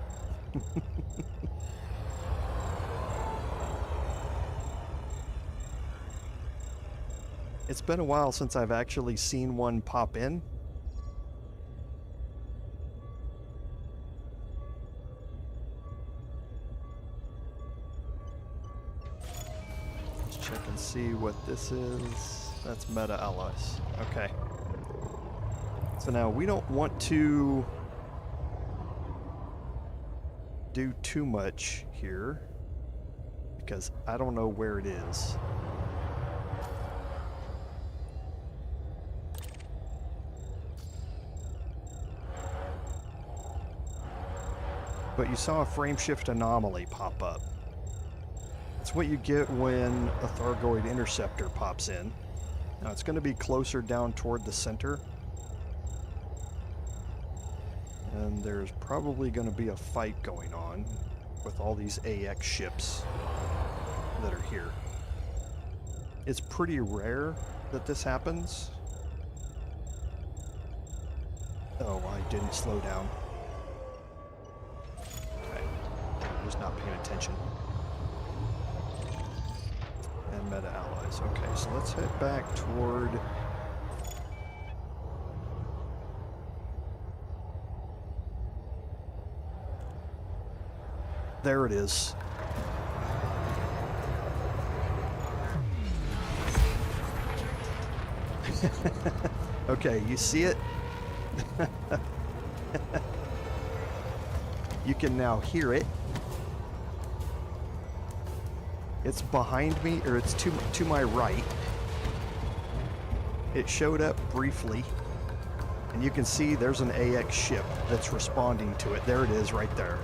It's been a while since I've actually seen one pop in. Let's check and see what this is. That's meta alloys. Okay. So now we don't want to do too much here because I don't know where it is. But you saw a frame shift anomaly pop up. That's what you get when a Thargoid interceptor pops in. Now it's going to be closer down toward the center. And there's probably going to be a fight going on with all these AX ships that are here. It's pretty rare that this happens. Oh, I didn't slow down. Was not paying attention. And meta alloys. Okay, so let's head back toward... There it is. Okay, you see it? You can now hear it. It's behind me, or it's to my right. It showed up briefly, and you can see there's an AX ship that's responding to it. There it is, right there.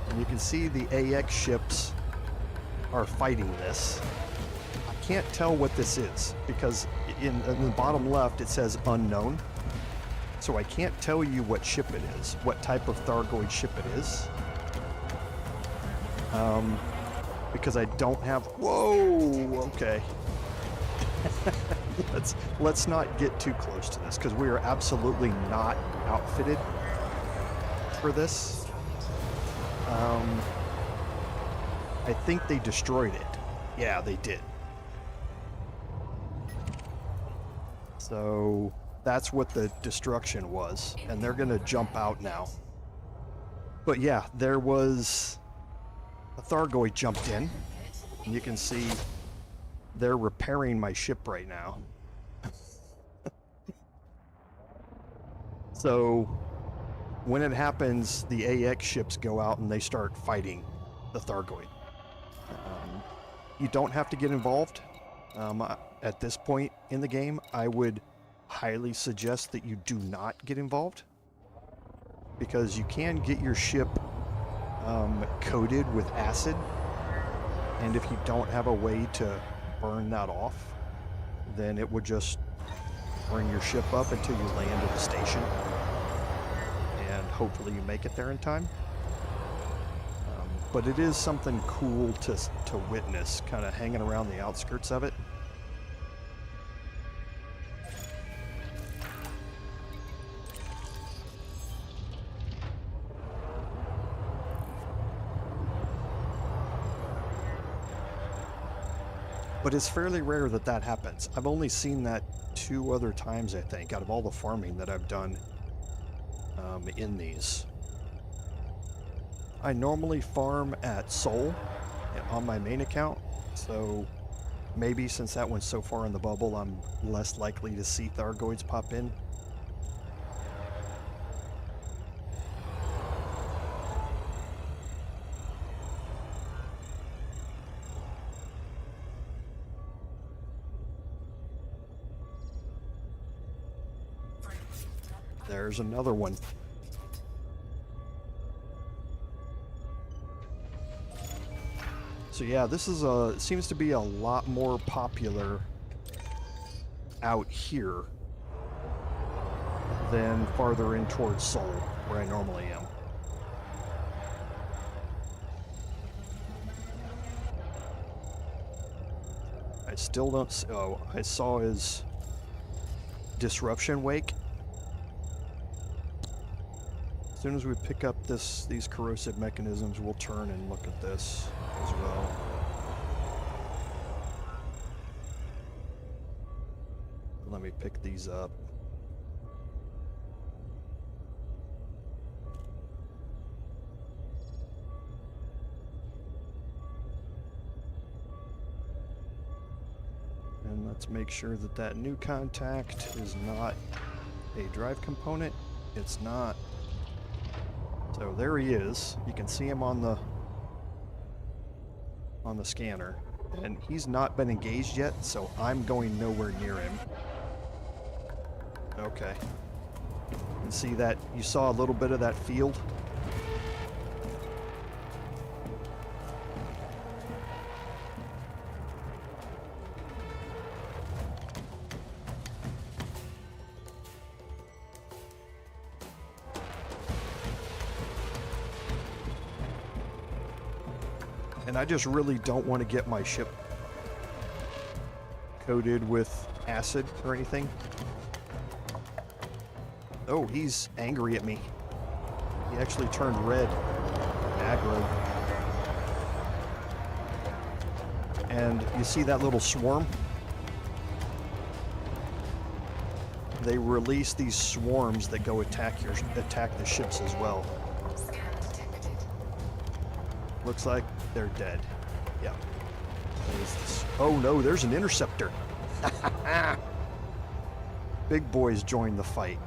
And you can see the AX ships are fighting this. I can't tell what this is because in the bottom left it says unknown. So I can't tell you what ship it is, what type of Thargoid ship it is. Because I don't have... Whoa! Okay. let's not get too close to this because we are absolutely not outfitted for this. I think they destroyed it. Yeah, they did. So that's what the destruction was, and they're gonna jump out now. But yeah, there was a Thargoid jumped in, and you can see they're repairing my ship right now. So when it happens, the AX ships go out and they start fighting the Thargoid. You don't have to get involved. At this point in the game, I would highly suggest that you do not get involved, because you can get your ship coated with acid, and if you don't have a way to burn that off, then it would just bring your ship up until you land at the station, and hopefully you make it there in time. but it is something cool to witness, kind of hanging around the outskirts of it. But it's fairly rare that that happens. I've only seen that 2 other times, I think, out of all the farming that I've done in these. I normally farm at Soul on my main account, so maybe since that one's so far in the bubble, I'm less likely to see Thargoids pop in. There's another one. So yeah, this is seems to be a lot more popular out here than farther in towards Seoul, where I normally am. I still don't. Oh, I saw his disruption wake. As soon as we pick up these corrosive mechanisms, we'll turn and look at this as well. Let me pick these up. And let's make sure that that new contact is not a drive component. It's not. So there he is. You can see him on the scanner, and he's not been engaged yet, so I'm going nowhere near him. Okay. And see that you saw a little bit of that field? And I just really don't want to get my ship coated with acid or anything. Oh, he's angry at me. He actually turned red. Aggro. And you see that little swarm? They release these swarms that go attack the ships as well. Scan detected. Looks like they're dead. Yeah. What is this? Oh no, there's an interceptor. Big boys joined the fight.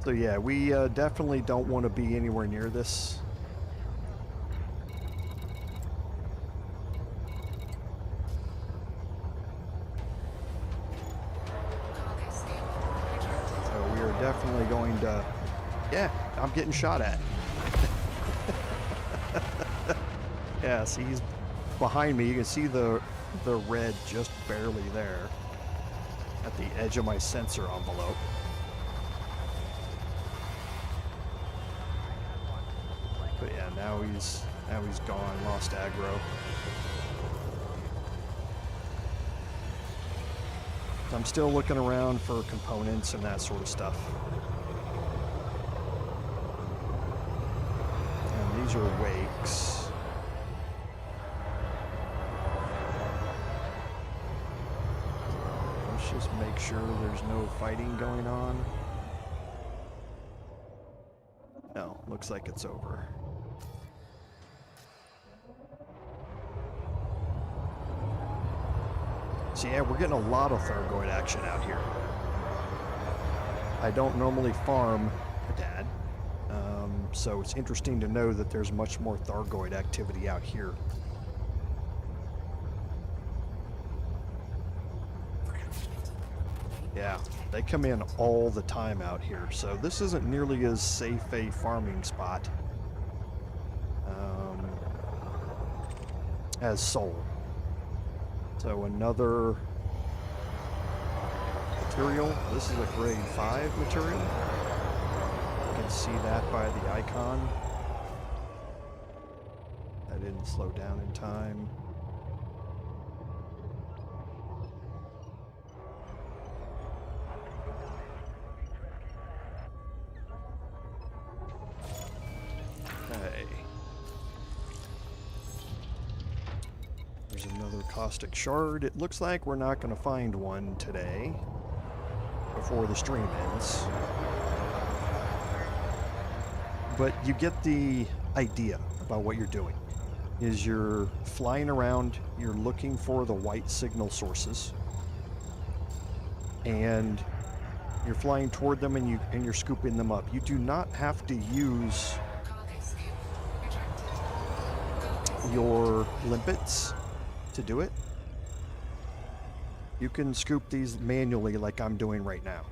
So yeah, we definitely don't want to be anywhere near this. So we are definitely going to... Yeah, I'm getting shot at. Yeah, see, he's behind me. You can see the red just barely there at the edge of my sensor envelope. But yeah, now he's gone, lost aggro. I'm still looking around for components and that sort of stuff. And these are wakes. Just make sure there's no fighting going on. No, looks like it's over. So yeah, we're getting a lot of Thargoid action out here. I don't normally farm a dad, so it's interesting to know that there's much more Thargoid activity out here. Yeah, they come in all the time out here, so this isn't nearly as safe a farming spot as Seoul. So another material. This is a grade 5 material. You can see that by the icon. slow down in time. Okay. There's another caustic shard. It looks like we're not going to find one today before the stream ends. But you get the idea about what you're doing. Is you're flying around, you're looking for the white signal sources, and you're flying toward them and you're scooping them up. You do not have to use your limpets to do it. You can scoop these manually like I'm doing right now.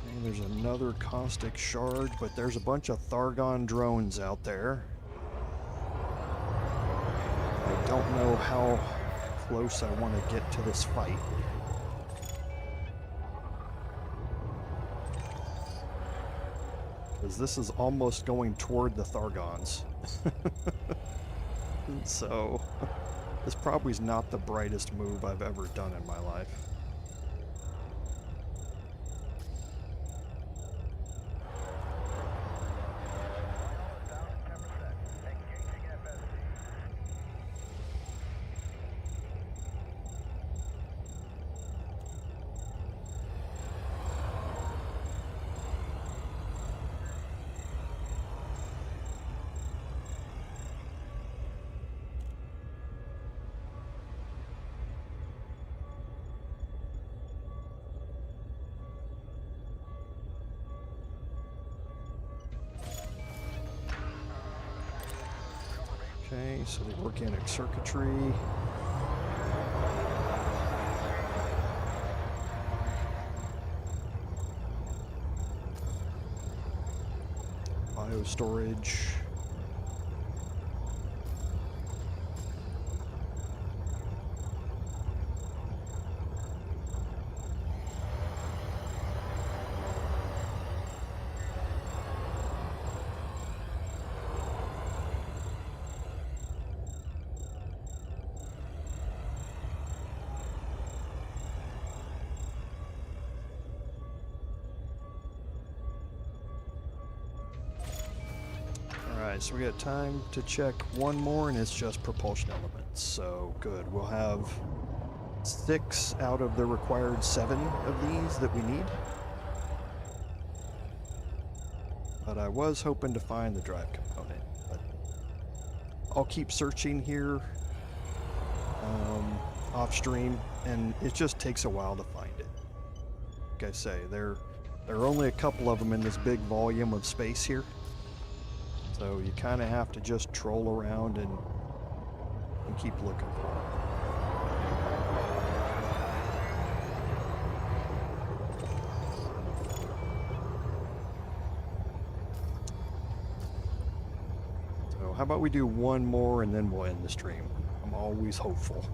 And there's another caustic shard, but there's a bunch of Thargon drones out there. I don't know how close I want to get to this fight. Because this is almost going toward the Thargons. So, this probably is not the brightest move I've ever done in my life. Okay, so the organic circuitry. Biostorage. So we got time to check one more, and it's just propulsion elements. So good, we'll have 6 out of the required 7 of these that we need. But I was hoping to find the drive component. But I'll keep searching here off stream, and it just takes a while to find it. Like I say, there are only a couple of them in this big volume of space here. So you kind of have to just troll around and keep looking for it. So how about we do one more and then we'll end the stream. I'm always hopeful.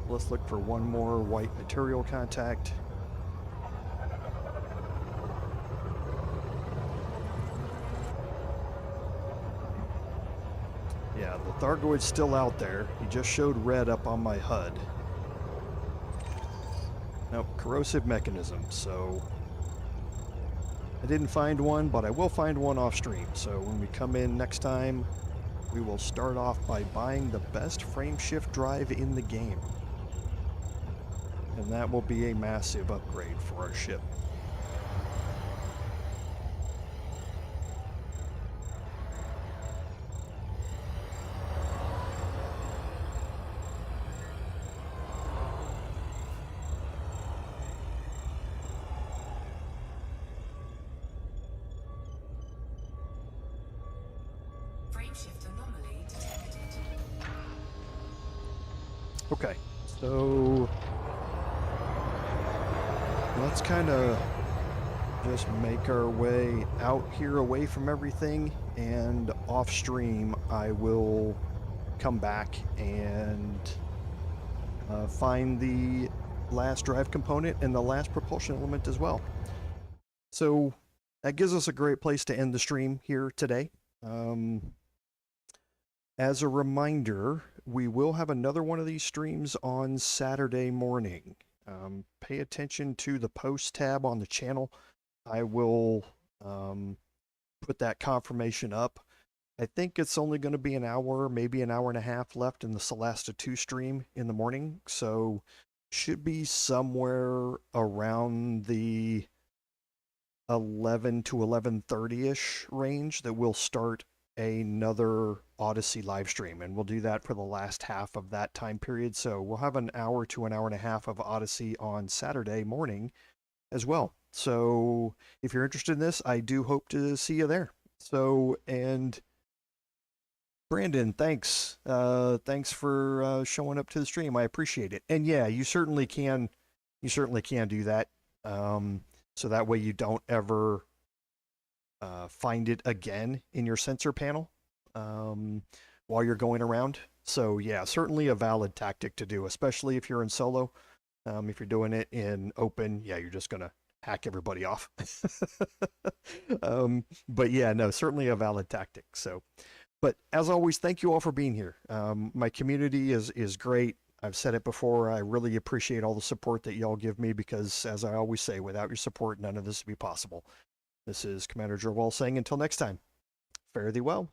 Let's look for one more white material contact. Yeah, the Thargoid's still out there. He just showed red up on my HUD. Nope, corrosive mechanism, so I didn't find one, but I will find one off stream. So when we come in next time, we will start off by buying the best frameshift drive in the game. And that will be a massive upgrade for our ship. Okay, so let's kind of just make our way out here away from everything, and off stream I will come back and find the last drive component and the last propulsion element as well. So that gives us a great place to end the stream here today. As a reminder, we will have another one of these streams on Saturday morning. Pay attention to the post tab on the channel. I will put that confirmation up. I think it's only going to be an hour, maybe an hour and a half left in the Celasta 2 stream in the morning. So should be somewhere around the 11 to 11:30-ish range that we'll start another Odyssey live stream, and we'll do that for the last half of that time period. So we'll have an hour to an hour and a half of Odyssey on Saturday morning as well. So if you're interested in this, I do hope to see you there. So, and Brandon, thanks. Thanks for showing up to the stream. I appreciate it. And yeah, you certainly can do that. So that way you don't ever find it again in your sensor panel while you're going around. So yeah, certainly a valid tactic to do, especially if you're in solo. If you're doing it in open, yeah, you're just gonna hack everybody off. But yeah, no, certainly a valid tactic. So, but as always, thank you all for being here. My community is great. I've said it before. I really appreciate all the support that y'all give me because, as I always say, without your support, none of this would be possible. This is Commander Joe Wall saying until next time, fare thee well.